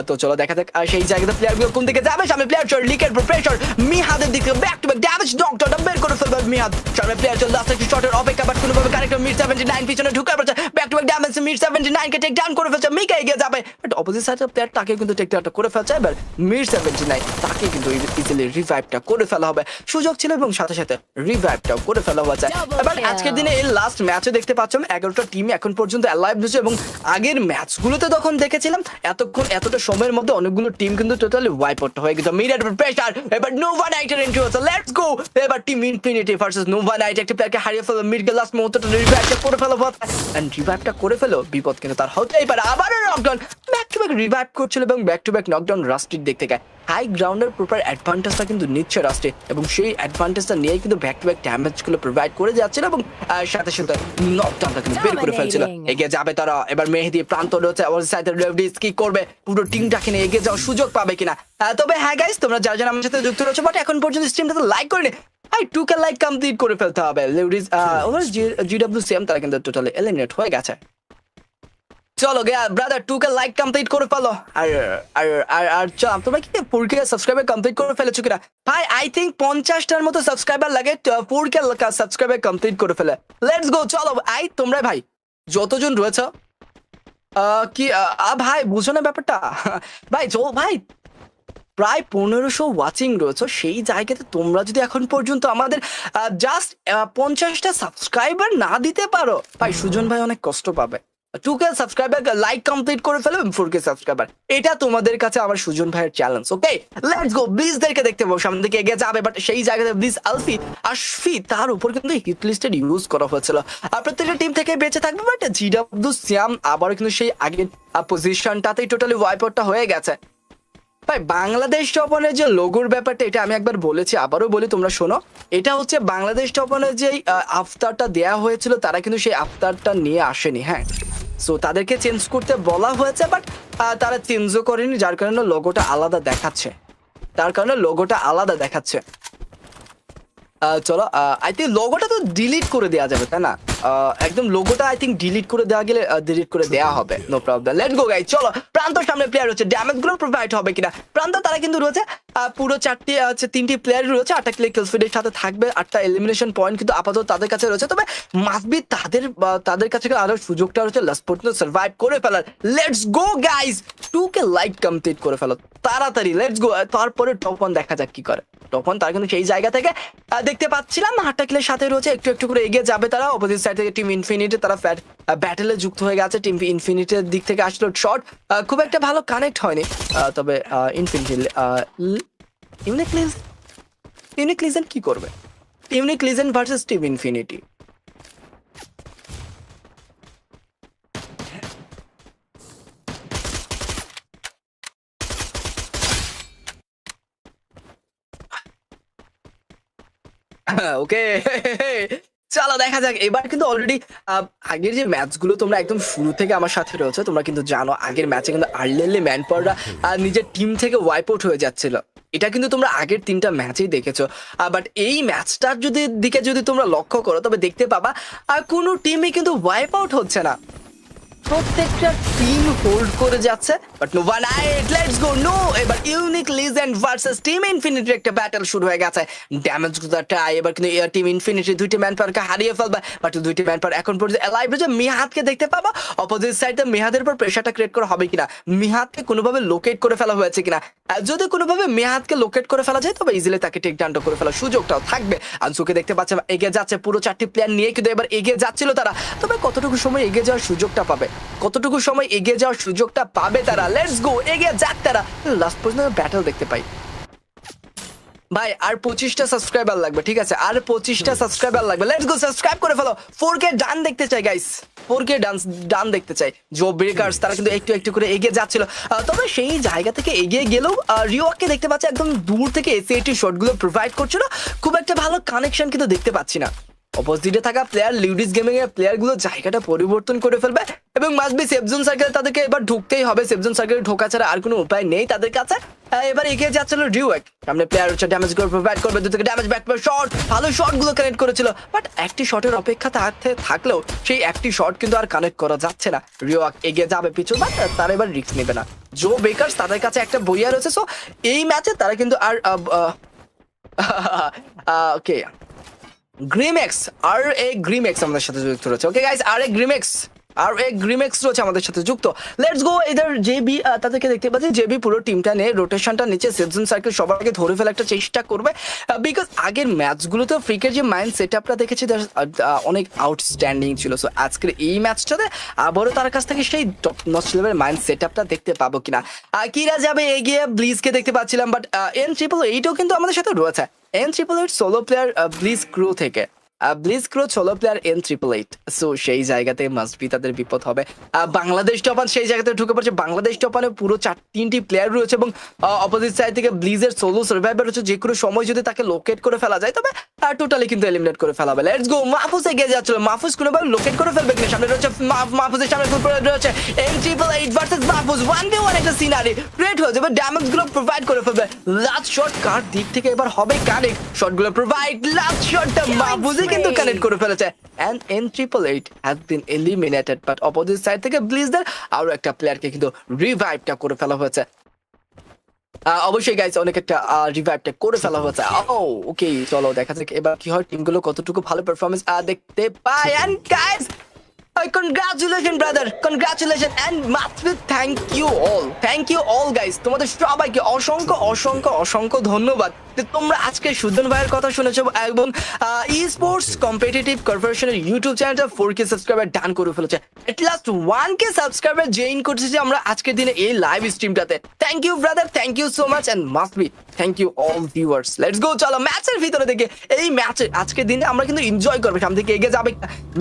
তো চলো দেখা যাক সেই জায়গাতে প্লেয়ারগুলো কোন দিকে যাবে। সামনে প্লেয়ার চল, লিকের প্রেশার মিহাদের দিকে ব্যাক টু ব্যাক ড্যামেজ ডক্টরটা বের করে ফেলবে মিহাদ। সামনে প্লেয়ার চল, লাস্ট একটি শটের অপেক্ষা, বাট কোনোভাবে কারেক্ট মিড 79 পিছনে ঢুকে পড়ছে, back to back damage mid 79 কে টেক ডাউন করে ফেলছে। মিকা এগিয়ে যাবে, বাট অপোজিট সাইডের প্লেয়ার তাকে কিন্তু টেক ডাউন করে ফেলছে। এবার মিড 79 তাকে কিন্তু ইজিলি রিভাইভটা করে ফেলা হবে, সুযোগ ছিল এবং সাথে সাথে রিভাইভটাও করে ফেলা হয়েছে। এবার আজকের দিনে এই লাস্ট ম্যাচে দেখতে পাচ্ছেন 11টা টিম এখন পর্যন্ত অ্যালাইভ রয়েছে, এবং আগের ম্যাচগুলোতে তখন দেখেছিলাম এতটা সময়ের মধ্যে অনেকগুলো টিম কিন্তু টোটালি ওয়াইপ আউট হয়ে গেছে। মিড প্রেসার, এবার নোভা নাইটের এন্ট্রি হচ্ছে, লেটস গো। এবার team infinity versus Nova night, একটা প্লেয়ারকে হারিয়ে ফেলো, মিড লাস্ট মুহূর্তটা রিভাইভটা করে ফেলো, এন্ড রিভাইভটা করে ফেলো, বিপদ কিন্তু তার হতেই পারে। আবারও knockdown, back to back revive করছিল এবং ব্যাক টু ব্যাক নকডাউন রাস্টির দিক থেকে হাই গ্রাউন্ডের প্রপার অ্যাডভান্টেজটা কিন্তু নিচ্ছে রাস্টে, এবং সেই অ্যাডভান্টেজটা নিয়ে কিন্তু ব্যাক টু ব্যাক ড্যামেজগুলো প্রোভাইড করে যাচ্ছিল এবং সাথে সাথে নকডাউনটা কিন্তু বের করে ফেলছিল। এগিয়ে যাবে তারা, এবার মেহেদি প্রান্ত রয়েছে, সাইডের রেভডিস কি করবে, পুরো টিমটাকে নিয়ে এগিয়ে যাওয়ার সুযোগ পাবে কিনা। তবে হ্যাঁ গাইস, তোমরা যারা যারা আমার সাথে যুক্ত রয়েছে বাট এখন পর্যন্ত স্ট্রিমটাতে লাইক করে নে, 2K লাইক কমপ্লিট করে ফেলতে হবে। লেডিস GWCM তারা কিন্তু টোটালি এলিমিনেট হয়ে গেছে। চলো গে ব্রাদার, 2K লাইক কমপ্লিট করে ফেলো। আর আর আর আর চল, তোমরা কি 4K সাবস্ক্রাইবার কমপ্লিট করে ফেলেছো কিনা? ভাই আই থিঙ্ক 50টার মতো সাবস্ক্রাইবার লাগে 4K সাবস্ক্রাইবার কমপ্লিট করে ফেলে। লেটস গো, চলো তোমরা ভাই যতজন রয়েছে কি ভাই বুঝো না ব্যাপারটা ভাই, ভাই প্রায় 1500 ওয়াচিং রয়েছে, সেই জায়গাতে তোমরা যদি এখন পর্যন্ত আমাদের জাস্ট 50টা সাবস্ক্রাইবার না দিতে পারো, ভাই সুজন ভাই অনেক কষ্ট পাবে। 2K সাবস্ক্রাইবার লাইক কমপ্লিট করে ফেলো, 4K সাবস্ক্রাইবার, এটা তোমাদের কাছে আমার সুজন ভাইয়ের চ্যালেঞ্জ। Okay let's go. ব্লিজদেরকে দেখতে পাবো সামনে দিকে এগিয়ে যাবে, বাট সেই জায়গাতে ব্লিজ আশফি তার উপর কিন্তু হিট লিস্টেড ইউজ করা হয়েছিল, আর প্রত্যেকটা টিম থেকে বেঁচে থাকবে, বাট GWCM আবারও কিন্তু সেই আগের পজিশনটাতেই টোটালি ওয়াইপ আউটটা হয়ে গেছে। ভাই বাংলাদেশ টপনের যে লোগোর ব্যাপারটা, এটা আমি একবার বলেছি, আবারও বলি তোমরা শোনো। এটা হচ্ছে বাংলাদেশ টপনের যে আফতারটা দেয়া হয়েছিল, তারা কিন্তু সেই আফতারটা নিয়ে আসেনি। হ্যাঁ, সো তাদেরকে চেঞ্জ করতে বলা হয়েছে, বাট তারা চেঞ্জও করেনি, যার কারণে লোগোটা আলাদা দেখাচ্ছে। চলো আই থিঙ্ক লোগোটা তো ডিলিট করে দেওয়া যাবে, তাই না? একদম লোগোটা আই থিঙ্ক ডিলিট করে দেওয়া গেলে ডিলিট করে দেওয়া হবে, no problem. Let's go guys, চলো। প্রান্ত সামনে প্লেয়ার হচ্ছে, ড্যামেজ গুলো প্রোভাইড হবে কিনা প্রান্ত, তারা কিন্তু রয়েছে পুরো 3টি প্লেয়ার রয়েছে, 8টা কিল ফিডের সাথে থাকবে, 8টা এলিমিনেশন পয়েন্ট কিন্তু আপাতত তাদের কাছে রয়েছে। তবে মাস্ট বি তাদের কাছে আরো সুযোগটা রয়েছে লাস্ট পর্যন্ত সার্ভাইভ করে ফেলার। Let's go guys, 2K like complete করে ফেলো তাড়াতাড়ি, লেটস গো। তারপরে টপ 1 দেখা যাক কি করে। তখন তারা কিন্তু সেই জায়গা থেকে দেখতে পাচ্ছিলাম 8টা কিলের সাথে রয়েছে, একটু একটু করে এগিয়ে যাবে তারা। অপোজিট সাইড থেকে টিম ইনফিনিটি তারা ব্যাটেলে যুক্ত হয়ে গেছে। টিম ইনফিনিটির দিক থেকে আসলো শট, খুব একটা ভালো কানেক্ট হয়নি, তবে ইনফিনিটি ইউনিক লিজেন্ড কি করবে? Unique Legend versus team Infinity. Okay চলো দেখা যাক। এবার কিন্তু অলরেডি আগের যে ম্যাচগুলো তোমরা একদম শুরু থেকে আমার সাথে রয়েছে, তোমরা কিন্তু জানো আগের ম্যাচে কিন্তু আর্লি ম্যানপাওয়াররা নিজের টিম থেকে ওয়াইপ আউট হয়ে যাচ্ছিল। এটা কিন্তু তোমরা আগের 3টা ম্যাচেই দেখেছো, বাট এই ম্যাচটার দিকে যদি তোমরা লক্ষ্য করো তবে দেখতে পাবা কোনো টিমই কিন্তু ওয়াইপ আউট হচ্ছে না, প্রত্যেকটা টিম হোল্ড করে যাচ্ছে। But Nova Knight, let's go. No, এবার ইউনিক লিজেন্ড ভার্সেস টিম ইনফিনিটির একটা ব্যাটল শুরু হয়ে গেছে। ড্যামেজ টাই, এবার কিন্তু টিম ইনফিনিটি 2টি ম্যান পাওয়ারকে হারিয়ে ফেলবে, বাট 2টি ম্যান পাওয়ার এখন পর্যন্ত অ্যালাইভ রয়েছে। মিহাদকে দেখতে পাবা অপোজিট সাইডে, মিহাদের উপর প্রেশারটা ক্রিয়েট করা হবে কিনা, মিহাদকে কোনোভাবে লোকেট করে ফেলা হয়েছে কিনা। যদি কোনোভাবে মিহাদকে লোকেট করে ফেলা যায় তবে ইজিলি তাকে টেক ডাউন করে ফেলার সুযোগটাও থাকবে। আনসুকে দেখতে পাচ্ছে এগিয়ে যাচ্ছে, পুরো 4টি প্লেয়ার নিয়ে কিন্তু এবার এগিয়ে যাচ্ছিল তারা। তবে কতটুকু সময় এগিয়ে যাওয়ার সুযোগটা পাবে তারা? লেটস গো, এগিয়ে যাক তারা। লাস্ট পর্যন্ত ব্যাটল দেখতে পাই। ভাই আর 25টা সাবস্ক্রাইবার লাগবে, ঠিক আছে? আর 25টা সাবস্ক্রাইবার লাগবে। লেটস গো, সাবস্ক্রাইব করে ফেলো। 4K ডান দেখতে চাই গাইস, 4K ডান দেখতে চাই। জো ব্রেকার্স তারা কিন্তু একটু একটু করে এগিয়ে যাচ্ছিল, তবে সেই জায়গা থেকে এগিয়ে গেলেও রিওয়াককে দেখতে পাচ্ছি একদম দূর থেকে এসএটি শটগুলো প্রোভাইড করছিল, খুব একটা ভালো কানেকশন কিন্তু দেখতে পাচ্ছি না। অপোজিটে থাকা প্লেয়ার লিউডিস গেমিং এর প্লেয়ার গুলো জায়গাটা পরিবর্তন করে ফেলবে এবং must be safe zone circle, তাদেরকে এবার ঢুকতেই হবে। সেফ জোন সার্কেলে ঢোকা ছাড়া আর কোনো উপায় নেই তাদের কাছে। এবার এগিয়ে যাচ্ছিল ডিউক, সামনে প্লেয়ার হচ্ছে ড্যামেজ করে প্রোভাইড করবে, দু থেকে ড্যামেজ ব্যাক শট, ভালো শট গুলো কানেক্ট করেছিল, বাট একটি শটের অপেক্ষা থাকলেও সেই একটি শট কিন্তু আর কানেক্ট করা যাচ্ছে না। রিওয়াক এগিয়ে যাবে পিছু, বাট তারা এবার রিস্ক নেবে না। জো বেকার্স তাদের কাছে একটা বইয়া রয়েছে, সো এই ম্যাচে তারা কিন্তু আর ওকে গ্রিমেক্স গ্রিমেক্স আমাদের সাথে যুক্ত রয়েছে। ওকে গাইস, গ্রিমেক্স রয়েছে আমাদের সাথে যুক্ত। Let's go. এদের জেবি, তাদেরকে দেখতে পাচ্ছি জেবি পুরো টিমটা নিয়ে রোটেশনটা নিচে সেফ জোন সার্কেল সবার আগে ধরে ফেলার একটা চেষ্টা করবে, বিকজ আগের ম্যাচগুলোতে ফ্রিকের যে মাইন্ড সেট আপটা দেখেছি অনেক আউটস্ট্যান্ডিং ছিল। সো আজকের এই ম্যাচটাতে আবারও তার কাছ থেকে সেই টপ নচ লেভেলের মাইন্ড সেট আপটা দেখতে পাবো কিনা। কিরা যাবে এগিয়ে, ব্লিজকে দেখতে পাচ্ছিলাম, বাট N888ও কিন্তু আমাদের সাথে রয়েছে। N888 solo player Blizz Crew থেকে, Blizz Crew solo player N888, so সেই জায়গাতে মাস্ট বি তাদের বিপদ হবে। বাংলাদেশ টপান সেই জায়গাতে ঢুকে পড়ছে। বাংলাদেশ টপানে পুরো 3টি প্লেয়ার রয়েছে এবং অপোজিট সাইড থেকে ব্লিজের সোলো সার্ভাইভার হচ্ছে, যে কোনো সময় যদি তাকে লোকেট করে ফেলা যায় তবে টোটালি কিন্তু এলিমিনেট করে ফেলা হবে। Let's go. মাহফুজ এগিয়ে যাচ্ছিল, মাহফুজ কোনোভাবে লোকেট করে ফেলবে কিনা। সামনে রয়েছে মাহফুজের সামনে রয়েছে N888 ভার্সেস মাহফুজ, 1v1 একটা সিনারি ক্রিয়েট হয়ে যাবে, ড্যামেজ গুলো প্রোভাইড করে ফেলবে। লাস্ট শট কার দিক থেকে এবার হবে কানেক্ট, শটগুলো প্রোভাইড, লাস্ট শটটা মাহফুজই কিন্তু কানেক্ট করে ফেলেছে। and N888 has been eliminated, but opposite side থেকে ব্লিজদের আরো একটা প্লেয়ারকে কিন্তু রিভাইভটা করে ফেলা হয়েছে। অবশ্যই গাইস অনেক একটা রিভাইভটা করে ফেলা হয়েছে। ওকে, চলো দেখা যাক এবার কি হয়, টিমগুলো কতটুকু ভালো পারফরমেন্স দেখতে পায়। and guys, congratulations brother, congratulations and massive thank you all guys, তোমাদের সবাইকে অসংখ্য অসংখ্য অসংখ্য ধন্যবাদ যে তোমরা আজকে সুজন ভাইয়ের কথা শুনেছো এবং ই স্পোর্টস কম্পিটিটিভ কর্পোরেশনের ইউটিউব চ্যানেলটা 4K সাবস্ক্রাইবার ডান করে ফেলেছে। At last 1K subscriber join করছে যে আমরা আজকের দিনে এই লাইভ স্ট্রিমটাতে। Thank you brother, thank you so much, and must be thank you all viewers. Let's go. চলো ম্যাচের ভিতরে দেখে, এই ম্যাচে আজকের দিনে আমরা কিন্তু এনজয় করবো, সামনে থেকে এগিয়ে যাবে।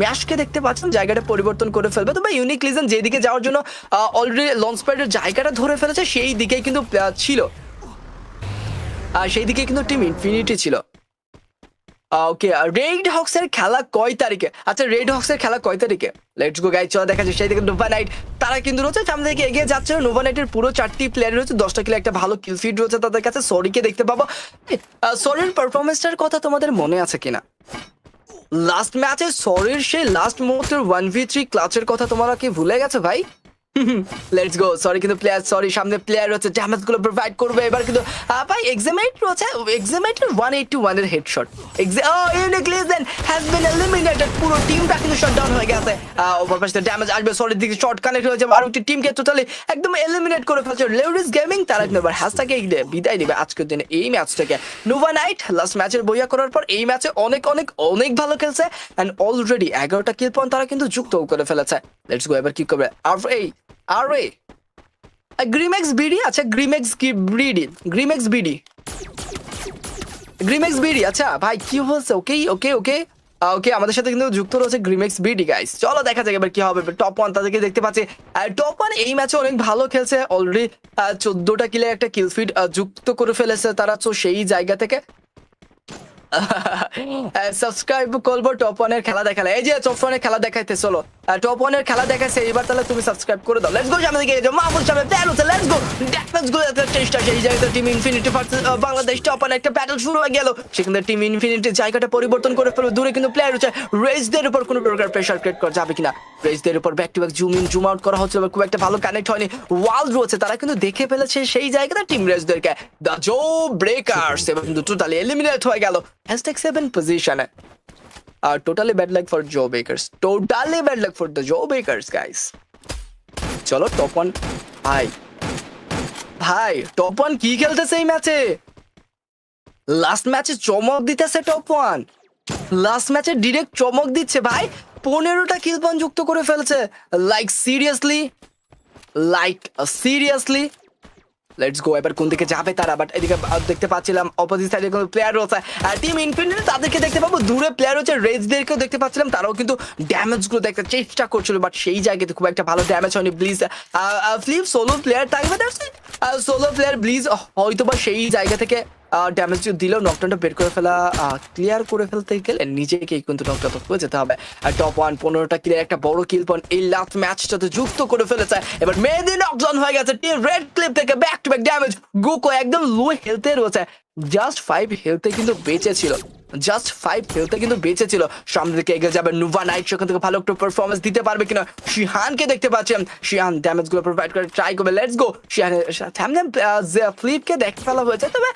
ম্যাচকে দেখতে পাচ্ছেন জায়গাটা পরিবর্তন করে ফেলবে, তবে ইউনিক লিজেন্ড যেদিকে যাওয়ার জন্য অলরেডি লঞ্চ প্যাডের জায়গাটা ধরে ফেলেছে সেই দিকেই কিন্তু ছিল, সেই দিকে কিন্তু টিম ইনফিনিটি ছিল। ওকে, রেড হক্সের খেলা কয় তারিখে? আচ্ছা, রেড হক্সের খেলা কয় তারিখে? লেটস গো গাইস, চলো দেখা যাচ্ছে। সেই দিকে নোভা নাইট তারা কিন্তু রয়েছে, সামনে থেকে এগিয়ে যাচ্ছে। নোভা নাইটের পুরো 4টি প্লেয়ার রয়েছে, 10টা কিলো, একটা ভালো কিল ফিড রয়েছে তাদের কাছে। সরিকে দেখতে পাবো। সরির পারফরমেন্সটার কথা তোমাদের মনে আছে কিনা? লাস্ট ম্যাচে সরির সেই লাস্ট মুহূর্তের 1v3 ক্লাচের কথা তোমরা কি ভুলে গেছো ভাই? Let's go. সরি কিন্তু সরি সামনে প্লেয়ার রয়েছে, ড্যামেজ গুলো প্রোভাইড করবে এবার কিন্তু ভাই। এক্সামেট রয়েছে, এক্সামেটের 181 এর headshot. Unique legend has been eliminated, পুরো টিমটা কিন্তু শাটডাউন হয়ে গেছে। ওভার পাশে ড্যামেজ আসবে, সরির দিকে শট কানেক্ট হয়ে যাবে, আর একটি টিমকে টোটালি একদম এলিমিনেট করে ফেলছে লিউডিস গেমিং। তারা কিন্তু এবার হ্যাশট্যাগে বিদায় দিবে আজকের দিনে এই ম্যাচ থেকে। নোভা নাইট লাস্ট ম্যাচের বইয়া করার পর এই ম্যাচে অনেক অনেক অনেক ভালো খেলছে, এন্ড অলরেডি 11টা কিল পয়েন্ট তারা কিন্তু যুক্ত করে ফেলেছে। Let's go. এবার কি করবে আরে গ্রিমেক্স বিডি? আচ্ছা, গ্রিমেক্স বিডি, আচ্ছা ভাই কি বলছে? ওকে ওকে ওকে ওকে, আমাদের সাথে কিন্তু যুক্ত রয়েছে গ্রিমেক্স বিডি গাইস। চলো দেখা যাক এবার কি হবে। টপ 1 তাদেরকে দেখতে পাচ্ছি, টপ 1 এই ম্যাচে অনেক ভালো খেলছে, অলরেডি 14টা কিলে একটা কিল ফিড যুক্ত করে ফেলেছে তারা। তো সেই জায়গা থেকে সাবস্ক্রাইব করবো টপ 1 এর খেলা দেখালে। এই যে টপ 1 এর খেলা দেখাইতে, চলো টপ 1 এর খেলা দেখাইছে এবার, তাহলে তুমি সাবস্ক্রাইব করে দাও। Let's go. সামনে দিকে যাও, মাহফুজ সামনে প্লেয়ার হচ্ছে, লেটস গো। ড্যামেজ গুলো একটা চেষ্টা, সেই জায়গাতে team infinity versus Bangladesh top 1 একটা ব্যাটল শুরু হয়ে গেল। সেখানে টিম ইনফিনিটি জায়গাটা পরিবর্তন করে ফেলবে, দূরে কিন্তু প্লেয়ার হচ্ছে। রেজদের উপর কোনো প্রকার প্রেসার ক্রিয়েট করা যাবে কিনা? রেজদের উপর back to back zoom in zoom out করা হচ্ছে, খুব একটা ভালো কানেক্ট হয়নি। ওয়াল রয়েছে, তারা কিন্তু দেখে ফেলেছে সেই জায়গাটা টিম রেজদেরকে। দ্য জো ব্রেকার্স এবার কিন্তু টোটালি এলিমিনেট হয়ে গেল #7 পজিশনে। Totally bad luck for Joe Bakers. Totally bad luck for the Joe Bakers, guys. চলো টপ 1 ভাই টপ 1 কি খেলতেছে এই ম্যাচে? লাস্ট ম্যাচে চমক দিতেছে টপ 1, লাস্ট ম্যাচে ডিরেক্ট চমক দিচ্ছে ভাই। 15টা কিল পয়েন্ট যুক্ত করে ফেলছে। Like seriously let's go. এবার কোন দিকে যাবে তারা? বাট এদিকে দেখতে পাচ্ছিলাম অপোজিট সাইডে কোনো প্লেয়ার রয়েছে, টিম ইনফিনিটি তাদেরকে দেখতে পাবো, দূরে প্লেয়ার হচ্ছে রেজদেরকেও দেখতে পাচ্ছিলাম, তারাও কিন্তু ড্যামেজ গুলো দেখতে চেষ্টা করছিল, বাট সেই জায়গাতে খুব একটা ভালো ড্যামেজ হয়নি। ব্লিজ ফ্লিপ সোলো প্লেয়ার থাকবে, সোলো প্লেয়ার ব্লিজ হয়তো বা সেই জায়গা থেকে ড্যামেজ দিলেও নকডাউনটা বের করে ফেলা, ক্লিয়ার করে ফেলতে গেলে নিজেকেই কিন্তু নকডাউন হয়ে যেতে হবে। আর টপ 1 15টা কিলের একটা বড় কিল পয়েন্ট এই লাস্ট ম্যাচটাতে যুক্ত করে ফেলেছে। এবার মেহেদী নকডাউন হয়ে গেছে, টিম রেড ক্লিপ থেকে ব্যাক টু ব্যাক ড্যামেজ। গোকো একদম লো হেলথে রয়েছে, জাস্ট 5 হেলথে কিন্তু বেঁচে ছিল, জাস্ট 5 হেলথে কিন্তু বেঁচে ছিল। সামনে দিকে এগিয়ে যাবে নুভা নাইট, সেখান থেকে ভালো একটা পারফরমেন্স দিতে পারবে কিনা। শিহানকে দেখতে পাচ্ছেন, শিহান ড্যামেজ গুলো প্রোভাইড করে ট্রাই করবে। লেটস গো শিহানের সামনে ফ্লিপকে দেখতে ফেলা হয়েছে, তবে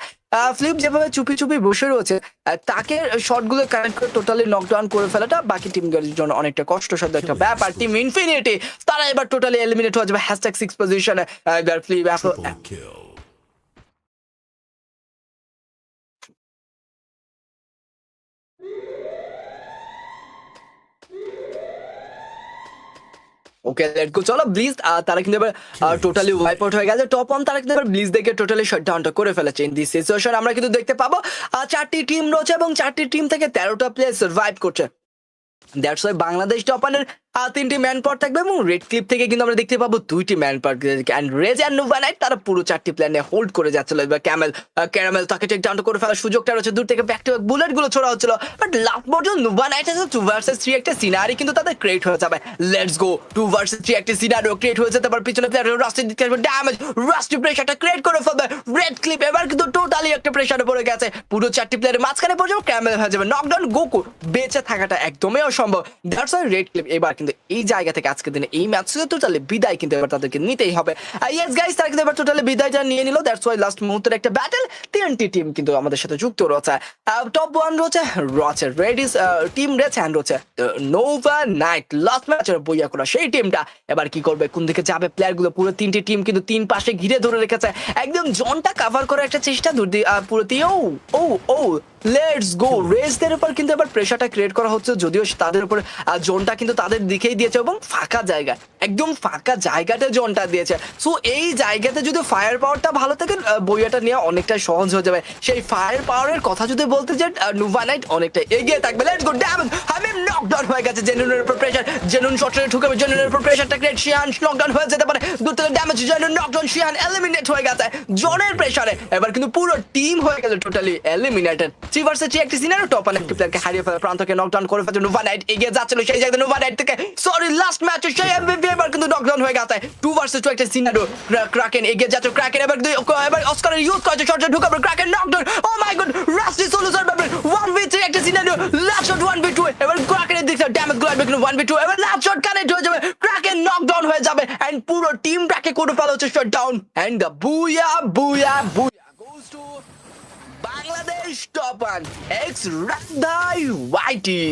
ফ্লিপ যেভাবে চুপি চুপি বসে রয়েছে তাকে শটগুলো কানেক্ট করে টোটালি নকডাউন করে ফেলাটা বাকি টিমগুলোর জন্য অনেকটা কষ্টসাধ্য একটা ব্যাপার। টিম ইনফিনিটি তারা এবার টোটালি এলিমিনেট হয়ে যাবে #6 পজিশনে। এবার ফ্লিপ ওকে লেট গো, চলো ব্লিজ তারা কিন্তু এবার টোটালি ওয়াইপ আউট হয়ে গেছে। টপ 1 তারা কিন্তু এবার ব্লিজ দেখে টোটালি শাটডাউনটা করে ফেলেছে। ইন দিস সিচুয়েশন আমরা কিন্তু দেখতে পাবো 4টি টিম রয়েছে এবং 4টি টিম থেকে 13টা প্লেয়ার সার্ভাইভ করছে। দ্যাটস ওয়াই বাংলাদেশ টপানের 3টি ম্যান পাওয়ার থাকবে এবং রেড ক্লিপ থেকে কিন্তু আমরা দেখতে পাবো 2টি man power. And Raze and Nova Knight তারা পুরো 4টি প্লেয়ার নিয়ে হোল্ড করে যাচ্ছিল। এবার ক্যারামেল তাকে টেক ডাউন করে ফেলার সুযোগটা রয়েছে, দূর থেকে ব্যাক টু ব্যাক বুলেট গুলো ছোড়া হচ্ছিল, বাট লাস্ট পর্যন্ত নুভা নাইট 2 ভার্সেস 3 একটা সিনারি কিন্তু তাদের ক্রিয়েট হয়ে যাবে। লেটস গো 2 ভার্সেস 3 একটা সিনারিও ক্রিয়েট হয়ে যেতে পারে। পিছনে প্লেয়ার রাস্টি দিতে ড্যামেজ, রাস্টি প্রেসারটা ক্রিয়েট করে ফেলবে রেড ক্লিপ। এবার কিন্তু টোটালি একটা প্রেসারে পড়ে গেছে, পুরো 4টি প্লেয়ারের মাঝখানে পড়ে যাবে, ক্যারামেল হয়ে যাবে নকডাউন। গোকু বেঁচে থাকাটা একদমই অসম্ভব। দ্যাটস ওয়াই রেড ক্লিপ এবার কিন্তু এই জায়গা থেকে আজকের দিনে এই ম্যাচ থেকে টোটালি বিদায় কিন্তু এবার তাদেরকে নিতেই হবে। ইয়েস গাইস, তারা কিন্তু এবার টোটালি বিদায়টা নিয়ে নিল। দ্যাটস ওয়াই লাস্ট মুহূর্তের একটা ব্যাটল, 3টি টিম কিন্তু আমাদের সাথে যুক্ত রয়েছে। টপ 1 রয়েছে রেডিস টিম রেড অ্যান্ড রয়েছে নোভা নাইট। লাস্ট ম্যাচের বইয়া করা সেই টিমটা এবার কি করবে, কোন দিকে যাবে প্লেয়ার গুলো। পুরো 3টি টিম কিন্তু 3 পাশে ঘিরে ধরে রেখেছে, একদম জোনটা কভার করার একটা চেষ্টা পুরো ও লেটস গো। রেসদের উপর কিন্তু এবার প্রেসারটা ক্রিয়েট করা হচ্ছে, যদিও তাদের উপর জোনটা কিন্তু তাদের দিকেই দিয়েছে এবং ফাঁকা জায়গা, একদম ফাঁকা জায়গাতে জোনটা দিয়েছে। সো এই জায়গাতে যদি ফায়ার পাওয়ারটা ভালো থাকে বইয়াটা নিয়ে অনেকটা সহজ হয়ে যাবে। সেই ফায়ার পাওয়ারের কথা যদি বলতে চাই নুভা নাইট অনেকটা এগিয়ে থাকবে। Let's go damage, Hamim knockdown হয়ে গেছে। জেনুনের উপর প্রেসার, জেনুন শটে ঢুকে জেনুনের উপর প্রেসারটা ক্রিয়েট, শিয়ান নকডাউন হয়ে যেতে পারে। দূর থেকে ড্যামেজ, জেনুন নকডাউন, শিয়ান এলিমিনেট হয়ে গেছে জোনের প্রেসারে। এবার কিন্তু পুরো টিম হয়ে গেছে টোটালি এলিমিনেটেড। 3 ভার্সেস 3 একটি সিনারিও, টপ 1 একটি প্লেয়ারকে হারিয়ে ফেলে, প্রান্তকে নকডাউন করে ফেলে নুভা নাইট এগিয়ে যাচ্ছিল সেই জায়গায়। নুভা নাইট থেকে লাস্ট ম্যাচে সেই এমভিপি এবার কিন্তু নকডাউন হয়ে গেছে। 2 ভার্সেস 2 একটা সিনারিও, ক্রাকেন এগিয়ে যাচ্ছে। ক্রাকেন এবার অস্কারের ইউজ করেছে, শটে ঢুকাবে, Kraken knockdown. O my god, rusty solution ব্যাপার 1v3 একটা সিনারিও, লাস্ট শট 1v2। এবার ক্রাকেনের দিকে ড্যামেজ গুলো আসবে কিন্তু 1v2, এবার লাস্ট শট কানেক্ট হয়ে যাবে, ক্রাকেন নকডাউন হয়ে যাবে এন্ড পুরো টিমটাকে করে ফেলা হচ্ছে shot down. And the booyah goes to Bangladesh top 1 X রাজধাই YT.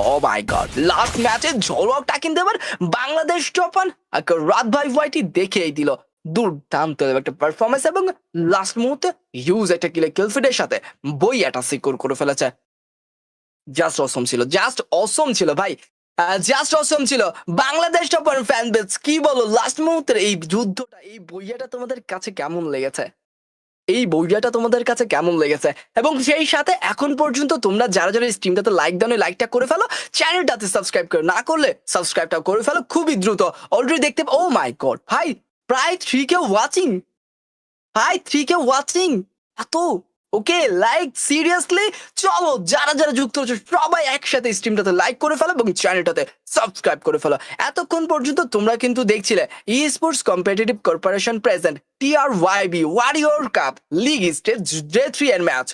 Oh my god, last ম্যাচের ঝলকটা কিন্তু এবার বাংলাদেশ টপ 1 রাত ভাই ওয়াইটি দেখেই দিল। দুর্দান্ত একটা পারফরমেন্স এবং লাস্ট মুহূর্তে হিউজ একটা কিলফিডের সাথে বইয়াটা সিকিউর করে ফেলেছে। জাস্ট অসম ছিল, জাস্ট অসম ছিল ভাই, জাস্ট অসম ছিল। বাংলাদেশ টপ 1 ফ্যান বেস কি বলো, লাস্ট মুহূর্তের এই যুদ্ধটা, এই বইয়াটা তোমাদের কাছে কেমন লেগেছে? এই বইটা তোমাদের কাছে কেমন লেগেছে? এবং সেই সাথে এখন পর্যন্ত তোমরা যারা যারা স্ট্রিমটাতে লাইক দাও, লাইকটা করে ফেলো, চ্যানেলটাতে সাবস্ক্রাইব করে না করলে সাবস্ক্রাইবটা করে ফেলো খুবই দ্রুত। অলরেডি দেখতে ও মাই গড ভাই, প্রায় 3K ওয়াচিং ভাই, 3K ওয়াচিং এত। ওকে লাইক সিরিয়াসলি, চলো যারা যারা যুক্ত হচ্ছে সবাই একসাথে স্ট্রিমটাতে লাইক করে ফেলো এবং চ্যানেলটাতে সাবস্ক্রাইব করে ফেলো। এতক্ষণ পর্যন্ত তোমরা কিন্তু দেখছিলে E sports competitive Corporation present TRYB warrior cup league stage day 3 এর ম্যাচ।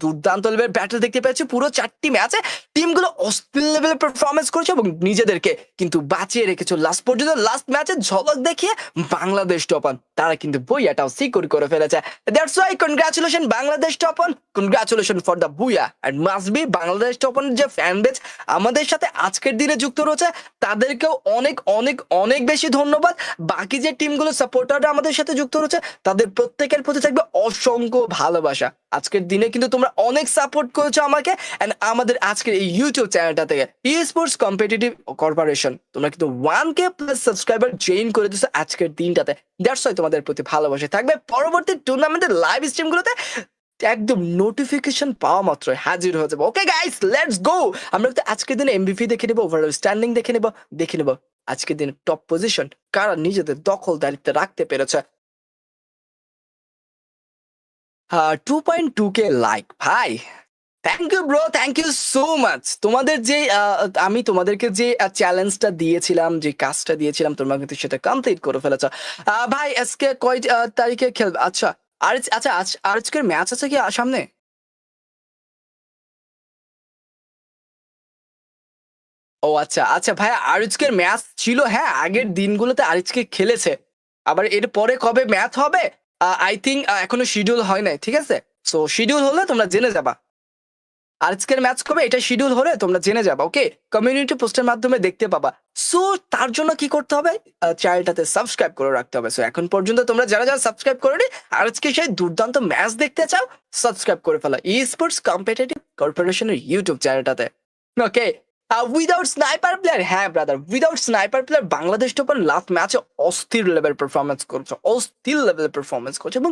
দুর্দান্ত লেভেলের ব্যাটল দেখতে পাচ্ছি, পুরো 4টি ম্যাচে টিমগুলো অস্থির লেভেলের পারফরমেন্স করেছে এবং নিজেদেরকে কিন্তু বাঁচিয়ে রেখেছে লাস্ট পর্যন্ত। লাস্ট ম্যাচের ঝলক দেখিয়ে বাংলাদেশ টপ 1 তারা কিন্তু বইয়াটাও সিকিউর করে ফেলেছে। That's why congratulation Bangladesh top 1, congratulation for the booyah and must be Bangladesh top 1 যে ফ্যান বেজ আমাদের সাথে আজকের দিনে যুক্ত রয়েছে তাদেরকেও অনেক অনেক অনেক বেশি ধন্যবাদ। বাকি যে টিমগুলো সাপোর্টাররা আমাদের সাথে যুক্ত রয়েছে তাদের প্রত্যেকের প্রতি থাকবে অসংখ্য ভালোবাসা। আজকের দিনে কিন্তু তোমরা অনেক সাপোর্ট করেছো আমাকে এন্ড আমাদের আজকের এই ইউটিউব চ্যানেলটা থেকে ই স্পোর্টস কম্পিটিটিভ কর্পোরেশন তোমরা কিন্তু 1K প্লাস সাবস্ক্রাইবার জয়েন করে দিয়েছো আজকের দিনটাতে। দ্যাটস ওয়াই তোমাদের প্রতি ভালোবাসা থাকবে। পরবর্তী টুর্নামেন্টের লাইভ স্ট্রিমগুলোতে একদম নোটিফিকেশন পাওয়া মাত্র হাজির হয়ে যাবো। ওকে গাইস, লেটস গো। আমরা তো আজকের দিনে এমভিপি দেখে নেবো, ওভারঅল স্ট্যান্ডিং দেখে নেবো আজকের দিনে টপ পজিশন কারা নিজেদের দখল দারিত্বে রাখতে পেরেছে। 2.2K লাইক ভাই, thank you bro, thank you so much. তোমাদের যে আমি তোমাদেরকে যে চ্যালেঞ্জটা দিয়েছিলাম, যে কাজটা দিয়েছিলাম, তোমরা কিন্তু সেটা কমপ্লিট করে ফেলেছ। ভাই আজকে কয় তারিখে খেলবে? আচ্ছা, আর আচ্ছা আজকের ম্যাচ আছে কি সামনে? ও আচ্ছা আচ্ছা ভাই, আজকের ম্যাচ ছিল, হ্যাঁ আগের দিনগুলোতে আজকে খেলেছে। আবার এর পরে কবে ম্যাচ হবে আই থিঙ্ক এখনো শিডিউল হয় নাই, ঠিক আছে? সো শিডিউল হলে তোমরা জেনে যাবা আজকের ম্যাচ কবে, এটা শিডিউল হলে তোমরা জেনে যাবা। ওকে, কমিউনিটি পোস্টের মাধ্যমে দেখতে পাবা। সো তার জন্য কি করতে হবে, চ্যানেলটাতে সাবস্ক্রাইব করে রাখতে হবে। সো এখন পর্যন্ত তোমরা যারা যারা সাবস্ক্রাইব করেনি, আর আজকে সেই দুর্দান্ত ম্যাচ দেখতে চাও, সাবস্ক্রাইব করে ফেলা ই স্পোর্টস কম্পিটিটিভ কর্পোরেশনের ইউটিউব চ্যানেলটাতে। ওকে, উইদাউট স্নাইপার প্লেয়ার, হ্যাঁ brother, without sniper player Bangladesh topper last ম্যাচে অস্থির লেভেল পারফরমেন্স করছে, অস্থির লেভেল পারফরমেন্স করছে, এবং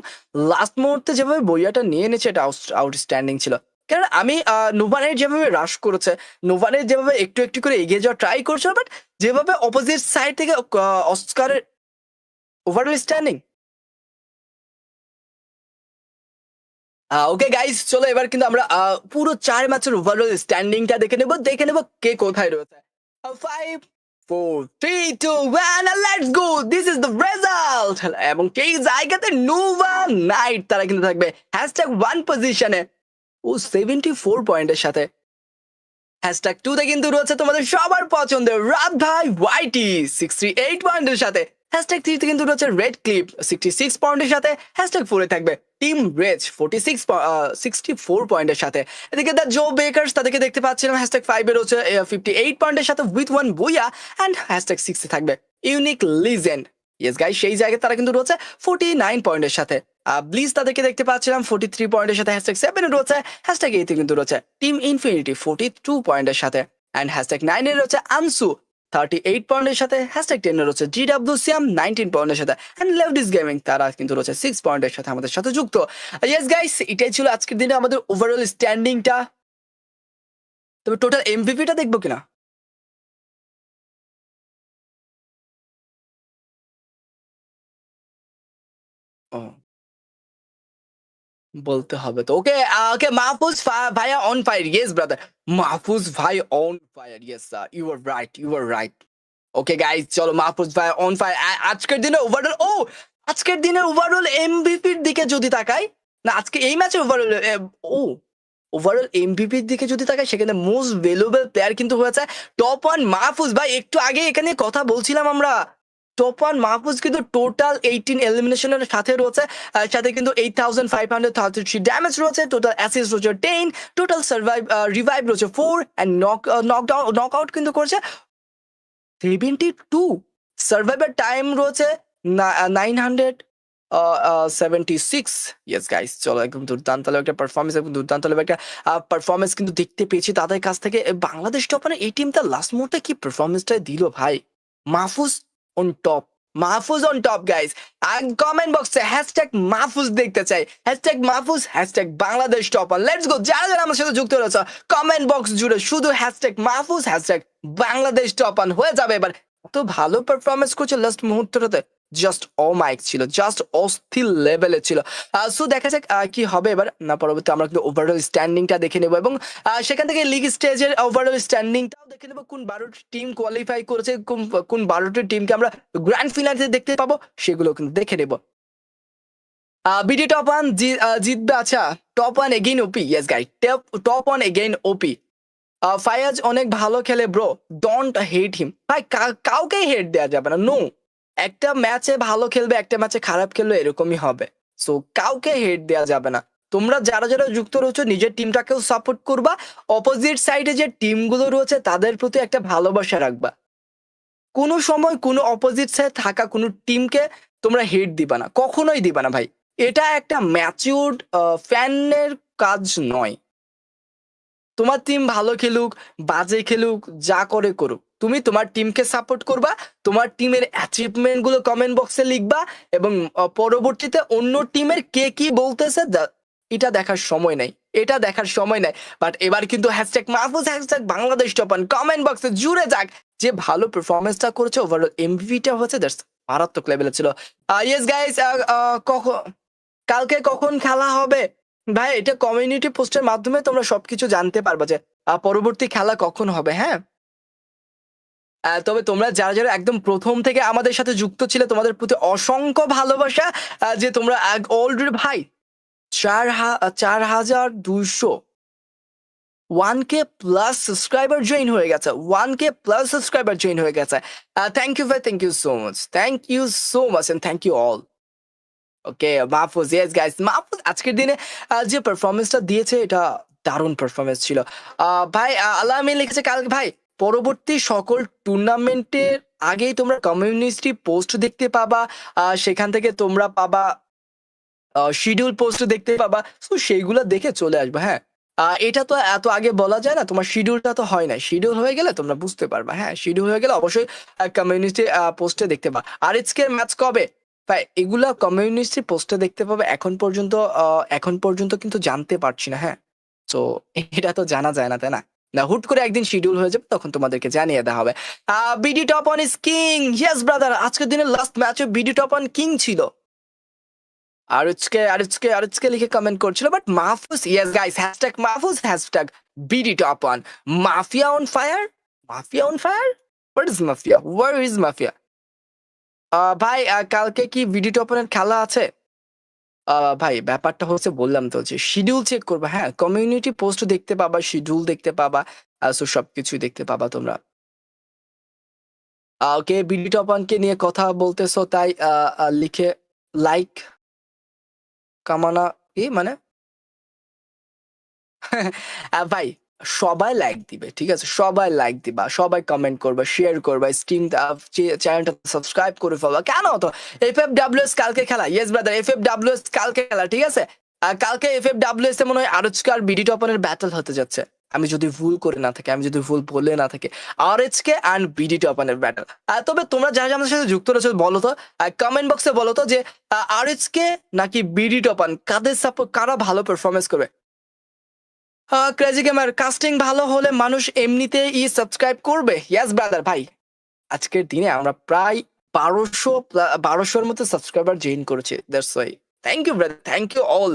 লাস্ট মুহূর্তে যেভাবে বইয়াটা নিয়ে নিয়েছে এটা আউটস্ট্যান্ডিং ছিল। কারণ আমি নোভানের যেভাবে রাশ করেছে, নোভানের যেভাবে একটু একটু করে এগিয়ে যাওয়া ট্রাই করছে, বাট যেভাবে অপোজিট সাইড থেকে অস্কারের ওভারঅল স্ট্যান্ডিং। ওকে গাইস, চলো এবার কিন্তু আমরা পুরো 4 ম্যাচের ওভারঅল স্ট্যান্ডিংটা দেখে নেব কে কোথায় রয়েছে। 5 4 3 2 1 let's go, this is the result. এবং সেই জায়গাতে নোভা নাইট তারা কিন্তু থাকবে হ্যাশট্যাগ 1 পজিশনে, ও 74 পয়েন্টের সাথে। হ্যাশট্যাগ 2 তে কিন্তু রয়েছে তোমাদের সবার পছন্দের রাত ভাই ওয়াইটি 68 পয়েন্টের সাথে। হ্যাশট্যাগ 3 তে কিন্তু রয়েছে রেড ক্লিপ 66 পয়েন্টের সাথে। হ্যাশট্যাগ 4 এ থাকবে টিম রেজ 64 পয়েন্টের সাথে। এদিকে দ্য জো বেকার্স তাদেরকে দেখতে পাচ্ছিলাম হ্যাশট্যাগ 5 এ রয়েছে 58 পয়েন্টের সাথে with one booyah. And hashtag 6 এ থাকবে ইউনিক লিজেন্ড। ইয়েস গাইস, সেই জায়গায় তারা কিন্তু রয়েছে 49 পয়েন্টের সাথে। ব্লিজ তাদেরকে দেখতে পাচ্ছিলাম 43 পয়েন্টের সাথে। হ্যাশট্যাগ 7 এ রয়েছে, হ্যাশট্যাগ 8 এ কিন্তু রয়েছে টিম ইনফিনিটি 42 পয়েন্টের সাথে। অ্যান্ড হ্যাশট্যাগ 9 এ রয়েছে আনসু 38 পয়েন্টের সাথে। হ্যাশট্যাগ 10 এ রয়েছে জিডাব্লিউ সিয়াম 19 পয়েন্টের সাথে। অ্যান্ড লেভডিস গেমিং তারা কিন্তু রয়েছে 6 পয়েন্টের সাথে আমাদের সাথে যুক্ত। ইয়েস গাইস, এটাই ছিল আজকের দিনে আমাদের ওভারঅল স্ট্যান্ডিংটা। তবে টোটাল এমভিপিটা দেখবো কিনা? ও, বলতে হবে তো। ওকে, ওকে মাহফুজ ভাইয়া on fire, yes brother, Mahfuz ভাই on fire, yes sir, you are right, you are right. Okay guys, চলো মাহফুজ ভাই অন ফায়ার। আজকের দিনে ওভারঅল, আজকের দিনের ওভারঅল এমভিপির দিকে যদি তাকাই, না আজকে এই ম্যাচে ওভারঅল, ও ওভারঅল এমভিপির দিকে যদি তাকাই, সেখানে মোস্ট ভ্যালুয়েবল প্লেয়ার কিন্তু হয়েছে টপ 1 মাহফুজ ভাই। একটু আগে এখানে কথা বলছিলাম আমরা, টপ 1 মাহফুজ কিন্তু টোটাল 18 এলিমিনেশনের সাথে রয়েছে। সাথে কিন্তু 8533 ড্যামেজ রয়েছে, টোটাল অ্যাসিস্ট রয়েছে 10, টোটাল রিভাইভ রয়েছে 4, অ্যান্ড নক আউট কিন্তু করছে 72। সার্ভাইভার টাইম রয়েছে 976। ইয়েস গাইস, চলো একদম দুর্দান্ত একটা পারফরমেন্স, একদম দুর্দান্ত একটা পারফরমেন্স কিন্তু দেখতে পেয়েছি তাদের কাছ থেকে। বাংলাদেশ টপারে এই টিমটা লাস্ট মুহূর্তে কি পারফরমেন্সটা দিল ভাই। Mahfuz on top, Mahfuz on top guys. আর কমেন্ট বক্সে হ্যাশট্যাগ মাহফুজ দেখতে চাই, hashtag Mahfuz, hashtag Bangladesh topper. Let's go, যারা যারা আমার সাথে যুক্ত রয়েছে কমেন্ট বক্স জুড়ে শুধু hashtag Mahfuz, hashtag Bangladesh topper হয়ে যাবে এবার। এত ভালো পারফরমেন্স করছে লাস্ট মুহূর্তটাতে, জাস্ট মাইক ছিল, জাস্ট অস্থির লেভেলে ছিল। সো দেখা যাক কি হবে এবার। না পরবর্তী আমরা কিন্তু ওভারঅল স্ট্যান্ডিংটা দেখে নেব, এবং সেখান থেকে লিগ স্টেজের ওভারঅল স্ট্যান্ডিংটাও দেখে নেব, কোন 12টি টিম কোয়ালিফাই করেছে, কোন 12টি টিমকে আমরা গ্র্যান্ড ফিনালে দেখতে পাবো, সেগুলো কিন্তু দেখে নেব। বিডি টপ 1 জিতবে। আচ্ছা, টপ 1 এগেইন ওপি, ইয়েস গাই, টপ 1 এগেইন ওপি। ফায়াজ অনেক ভালো খেলে ব্রো, ডোন্ট হেট হিম। ভাই কাউকে হেট দেওয়া যাবে না, নো। একটা ম্যাচে ভালো খেলবে, একটা ম্যাচে খারাপ খেলবে, এরকমই হবে। সো কাউকে হেট দেওয়া যাবে না। তোমরা যারা যারা যুক্ত রয়েছে নিজের টিমটাকেও সাপোর্ট করবা, অপোজিট সাইডে যে টিমগুলো রয়েছে তাদের প্রতি একটা ভালোবাসা রাখবা। কোনো সময় কোনো অপোজিট সাইড থাকা কোনো টিমকে তোমরা হেট দিবা না, কখনোই দিবা না ভাই। এটা একটা ম্যাচিউরড ফ্যানের কাজ নয়। তোমার টিম ভালো খেলুক, বাজে খেলুক, যা করে করুক, তুমি তোমার টিমকে সাপোর্ট করবা, তোমার টিমের অ্যাচিভমেন্ট গুলো কমেন্ট বক্সে লিখবা, এবং পরবর্তীতে অন্য টিমের কে কি বলতেছে এটা দেখার সময় নাই, এটা দেখার সময় নাই। বাট এবার কিন্তু hashtag Mahfuz, hashtag Bangladesh top one comment বক্সে জুড়ে যাক। যে ভালো পারফরমেন্সটা করেছে, ওভারঅল এমভিপিটা হচ্ছে দ্যাটস মারাত্মক লেভেলে ছিল। ইয়েস গাইস, কখন কালকে কখন খেলা হবে? ভাই এটা কমিউনিটি পোস্টের মাধ্যমে তোমরা সবকিছু জানতে পারবা যে পরবর্তী খেলা কখন হবে, হ্যাঁ? তবে তোমরা যারা একদম ১ম থেকে আমাদের সাথে যুক্ত ছিলে তোমাদের প্রতি অসংখ্য ভালোবাসা। যে তোমরা অলরেডি ভাই ৪,২০০ 1K প্লাস সাবস্ক্রাইবার জয়েন হয়ে গেছে। 1K প্লাস সাবস্ক্রাইবার জয়েন হয়ে গেছে। থ্যাংক ইউ ভাই, thank you so much. Thank you so much and thank you all. Okay, Mahfuz, yes guys. Mahfuz আজকের দিনে যে পারফরম্যান্সটা দিয়েছে এটা দারুণ পারফরম্যান্স ছিল। ভাই আল্লাহ আমিন লিখেছে কালকে ভাই পরবর্তী সকল টুর্নামেন্টের আগেই তোমরা কমিউনিটি পোস্ট দেখতে পাবা। সেখান থেকে তোমরা পাবা শিডিউল পোস্ট দেখতে পাবা। সো সেইগুলা দেখে চলে আসবা, হ্যাঁ? এটা তো এত আগে বলা যায় না। তোমার শিডিউলটা তো হয় নাই। শিডিউল হয়ে গেলে তোমরা বুঝতে পারবা, হ্যাঁ? শিডিউল হয়ে গেলে অবশ্যই কমিউনিটি পোস্টে দেখতে পাবা। আরএচকে এর ম্যাচ কবে? ভাই এগুলা কমিউনিটি পোস্টে দেখতে পাবে। এখন পর্যন্ত কিন্তু জানতে পারছি না, হ্যাঁ? সো এটা তো জানা যায় না, তাই না? না হুট করে একদিন শিডিউল হয়ে যাবে তখন তোমাদেরকে জানিয়ে দেওয়া হবে। BD top on is king. Yes brother, আজকের দিনের লাস্ট ম্যাচে বিডি টপ অন কিং ছিল। আরএচকে লিখে কমেন্ট করছিল but Mahfuz, yes guys, hashtag Mahfuz, hashtag BD top on. Mafia on fire? Mafia on fire? What is Mafia? Where is Mafia? ভাই কালকে কি বিডি টপ অনের খেলা আছে? ভাই ব্যাপারটা হচ্ছে বললাম তো যে শিডিউল চেক করবা, হ্যাঁ? কমিউনিটি পোস্ট দেখতে পাবা, শিডিউল দেখতে পাবা। সো সবকিছুই দেখতে পাবা তোমরা। ওকে, বিডি টপ অনকে নিয়ে কথা বলতেছো তাই লিখে লাইক কামানা কি মানে? ভাই সবাই লাইক দিবে, ঠিক আছে? সবাই লাইক দিবা, সবাই কমেন্ট করবা, শেয়ার করবা, চ্যানেলটা সাবস্ক্রাইব করে ফেলবা। কেন তো এফএফডব্লিউএস কালকে খেলা। ইয়েস ব্রাদার, এফএফডব্লিউএস কালকে খেলা, ঠিক আছে? কালকে এফএফডব্লিউএস এ মনে হয় আরএচকে আর বিডি টপনের ব্যাটল হতে যাচ্ছে। আমি যদি ভুল করে না থাকি, আমি যদি ভুল বলে না থাকি, আরএচকে অ্যান্ড বিডি টপনের ব্যাটল। তবে তোমরা যারা আমাদের সাথে যুক্ত রয়েছে বলো তো, কমেন্ট বক্সে বলো তো যে আরএচকে নাকি বিডি টপন কারা ভালো পারফরমেন্স করবে। ক্রেজি গেমার, কাস্টিং ভালো হলে মানুষ এমনিতেই সাবস্ক্রাইব করবে। ইয়েস ব্রাদার ভাই, আজকের দিনে আমরা প্রায় ১২০০ মতো সাবস্ক্রাইবার জয়েন করেছি। That's why thank you brother, thank you all.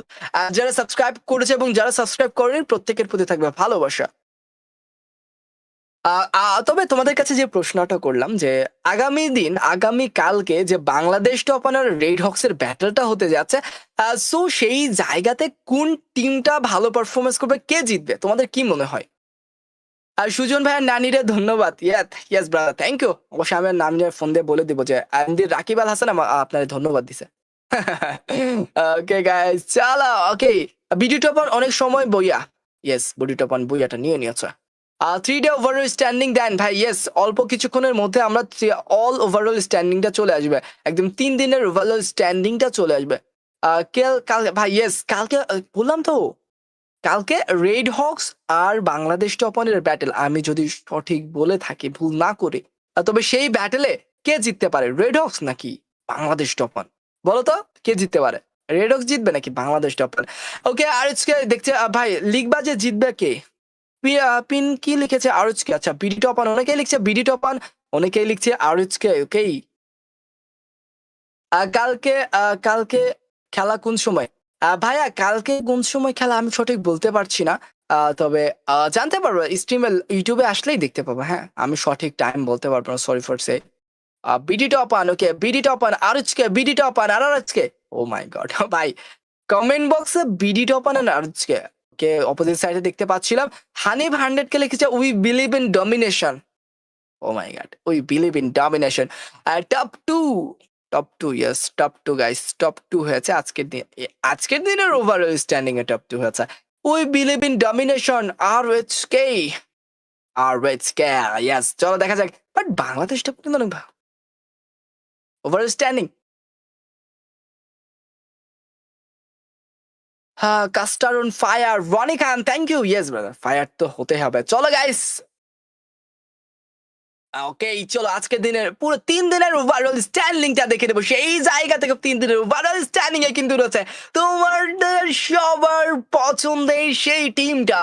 যারা সাবস্ক্রাইব করেছে এবং যারা সাবস্ক্রাইব করেনি প্রত্যেকের প্রতি থাকবে ভালোবাসা। তবে তোমাদের কাছে যে প্রশ্নটা করলাম যে আগামী কালকে যে Bangladesh top honour red Hawks এর ব্যাটলটা হতে যাচ্ছে, সো সেই জায়গাতে কোন টিমটা ভালো পারফরমেন্স করবে, কে জিতবে তোমাদের কি মনে হয়? আর সুজন ভাইয়ের নানিরে ধন্যবাদ। Yes brother, thank you. অবশ্যই আমি নাম নিয়ে ফোন দিয়ে বলে দিব যে রাকিব আল হাসান আপনার ধন্যবাদ দিছে। ওকে গাইস, চলো। ওকে, বিডি টপন অনেক সময় বইয়া। ইয়েস, বিডি টপন বইয়াটা নিয়ে নিয়েছে। 3 ডে ওভারঅল স্ট্যান্ডিং দেন ভাই। ইয়েস, অল্প কিছুক্ষণের মধ্যে আমরা অল ওভারঅল স্ট্যান্ডিংটা চলে আসবে। একদম 3 দিনের ওভারঅল স্ট্যান্ডিংটা চলে আসবে। কাল ভাই, ইয়েস কালকে বললাম তো কালকে রেড হক্স আর বাংলাদেশ টপনের ব্যাটেল, আমি যদি সঠিক বলে থাকি, ভুল না করি। তবে সেই ব্যাটেলে কে জিততে পারে, রেড হক্স নাকি বাংলাদেশ টপন? বলো তো কে জিততে পারে? রেড হক্স জিতবে নাকি বাংলাদেশ টপন? ওকে, আর আজকে দেখছে ভাই লিখবা যে জিতবে কে। পিন কি লিখেছে আরএচকে? আচ্ছা, বিডি টপান, অনেকেই লিখছে বিডি টপান, অনেকেই লিখছে আরএচকে। ওকেই, কালকে খেলা কোন সময়? ভাইয়া কালকে কোন সময় খেলা আমি সঠিক বলতে পারছি না। তবে জানতে পারবো স্ট্রিমে, ইউটিউবে আসলেই দেখতে পাবো, হ্যাঁ? আমি সঠিক টাইম বলতে পারবো না, sorry for say. BD top one, okay BD top one, RHK, BD top one আর আরএচকে। ও মাই গড ভাই, কমেন্ট বক্সে বিডি টপান আর আরএচকে কে অপোজিট সাইডে দেখতে পাচ্ছিলাম। হানিফ 100 কে লিখেছে we believe in domination. Oh my god, we believe in domination. Top two, top two, yes top two guys, top two হয়েছে আজকের দিনের ওভারঅল স্ট্যান্ডিং এ টপ টু হয়েছে। We believe in domination, R H K, yes. চলো দেখা যাক, বাট বাংলাদেশ টপ কিন্তু অনেক ওভারঅল স্ট্যান্ডিং। হ্যাঁ, caster on fire, Roni Khan, thank you. Yes brother, fire তো হতে হবে। চলো গাইস, ওকে চলো আজকের দিনের পুরো 3 দিনের ওভারঅল স্ট্যান্ডিংটা দেখে নেবো। সেই জায়গা থেকে 3 দিনের ওভারঅল স্ট্যান্ডিং এ কিন্তু রয়েছে তোমাদের সবার পছন্দের সেই টিমটা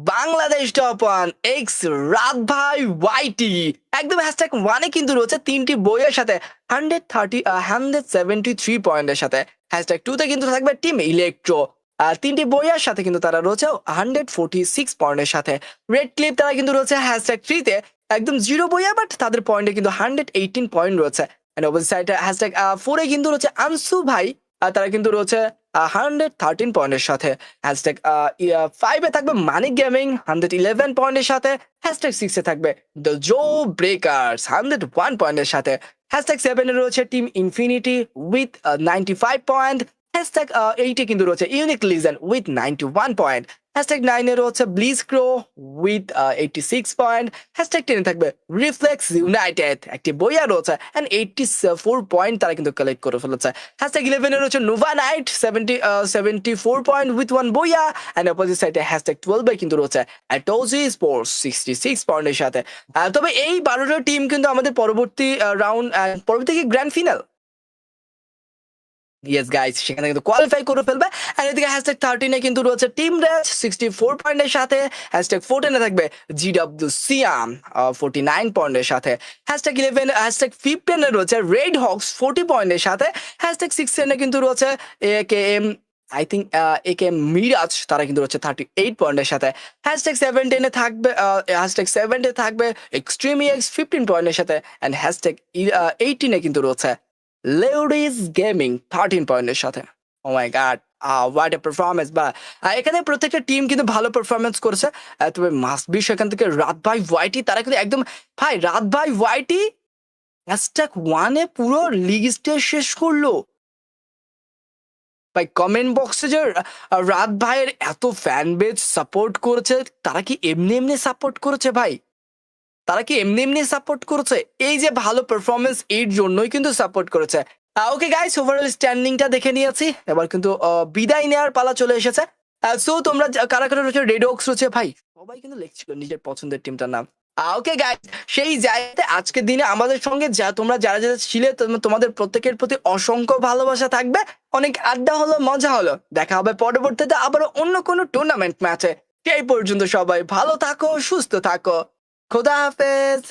বাংলাদেশ টপ ওয়ান এক্স রাত ভাই ওয়াইটি একদম হ্যাশট্যাগ ওয়ানে কিন্তু রয়েছে তিনটি বইয়ের সাথে 173 পয়েন্টের সাথে। হ্যাশট্যাগ টুতে কিন্তু থাকবে টিম ইলেকট্রো, আর তিনটি বইয়ের সাথে কিন্তু তারা রয়েছে 146 পয়েন্টের সাথে। রেড ক্লিপ তারা কিন্তু রয়েছে হ্যাশট্যাগ থ্রিতে একদম জিরো বইয়া, বাট তাদের পয়েন্টে কিন্তু 118 পয়েন্ট রয়েছে। অপোজিট সাইডে হ্যাশট্যাগ ফোরে কিন্তু রয়েছে আনসু ভাই, আর তারা কিন্তু রয়েছে 113 পয়েন্টের সাথে। হ্যাশট্যাগ ফাইভে থাকবে মানিক গেমিং 111 পয়েন্টের সাথে। হ্যাশট্যাগ সিক্সে থাকবে দ্য জো ব্রেকার্স 101 পয়েন্টের সাথে। হ্যাশট্যাগ সেভেনে রয়েছে team infinity with 95 point. Hashtag এইটে কিন্তু রয়েছে unique legend with 91 point. Hashtag নাইনে রয়েছে ব্লিজ ক্রো উইথ 86 পয়েন্ট। হ্যাশট্যাগ টেনে থাকবে রিফ্লেক্স ইউনাইটেড, একটি বইয়া রয়েছে অ্যান্ড 84 পয়েন্ট তারা কিন্তু কালেক্ট করে ফেলেছে। হ্যাশট্যাগ ইলেভেনে রয়েছে Nova night 74 point with one বইয়া, অ্যান্ড অপোজিট সাইডে হ্যাশট্যাগ 12 কিন্তু রয়েছে অ্যাটোজি স্পোর্টস 66 পয়েন্টের সাথে। তবে এই 12টা টিম কিন্তু আমাদের পরবর্তী রাউন্ড পরবর্তী গ্র্যান্ড ফিনাল, ইয়েস গাইস, সেখানে কিন্তু কোয়ালিফাই করে ফেলবে। আর এদিকে হ্যাশট্যাগ 13 কিন্তু রয়েছে টিম রেজ 64 পয়েন্টের সাথে। হ্যাশট্যাগ 14 থাকবে জিডব্লিউ সিয়াম 49 পয়েন্টের সাথে। হ্যাশট্যাগ 11 হ্যাশট্যাগ 15 রয়েছে রেড হক্স 40 পয়েন্টের সাথে। হ্যাশট্যাগ 16 কিন্তু রয়েছে AKM I think AKM Miraj, তারা কিন্তু রয়েছে 38 পয়েন্টের সাথে। হ্যাশট্যাগ 17 থাকবে এক্সট্রিম এক্স 15 পয়েন্টের সাথে। অ্যান্ড হ্যাশট্যাগ 18 কিন্তু রয়েছে লেউডিস গেমিং 13 পয়েন্টের সাথে। ও my god, what a performance! বা এখানে প্রত্যেকটা টিম কিন্তু ভালো পারফরমেন্স করেছে। তবে মাস্ট বি সেখান থেকে রাত ভাই ওয়াইটি, তারা কিন্তু একদম ভাই রাত ভাই ওয়াইটি হ্যাশট্যাগ ওয়ানে পুরো লিগ স্টেজ শেষ করলো ভাই। কমেন্ট বক্সে যে রাত ভাইয়ের এত ফ্যান বেজ সাপোর্ট করেছে, তারা কি এমনি এমনি সাপোর্ট করেছে ভাই? তারা কি এমনি এমনি সাপোর্ট করেছে? এই যে ভালো পারফরমেন্স, এর জন্যই কিন্তু সাপোর্ট করেছে। ওকে গাইস, ওভারঅল স্ট্যান্ডিংটা দেখে নিয়েছি, এবার কিন্তু বিদায় নেওয়ার পালা চলে এসেছে। সো তোমরা কারা কারা রয়েছে, রেড ওক্স রয়েছে ভাই, সবাই কিন্তু লিখছিল নিজের পছন্দের টিমটার নাম। ওকে গাইস, সেই জায়গাতে আজকের দিনে আমাদের সঙ্গে তোমরা যারা যারা ছিলে, তোমাদের প্রত্যেকের প্রতি অসংখ্য ভালোবাসা থাকবে। অনেক আড্ডা হলো, মজা হলো। দেখা হবে পরবর্তীতে আবার অন্য কোনো টুর্নামেন্ট ম্যাচে। সেই পর্যন্ত সবাই ভালো থাকো, সুস্থ থাকো। খোদা হাফেজ।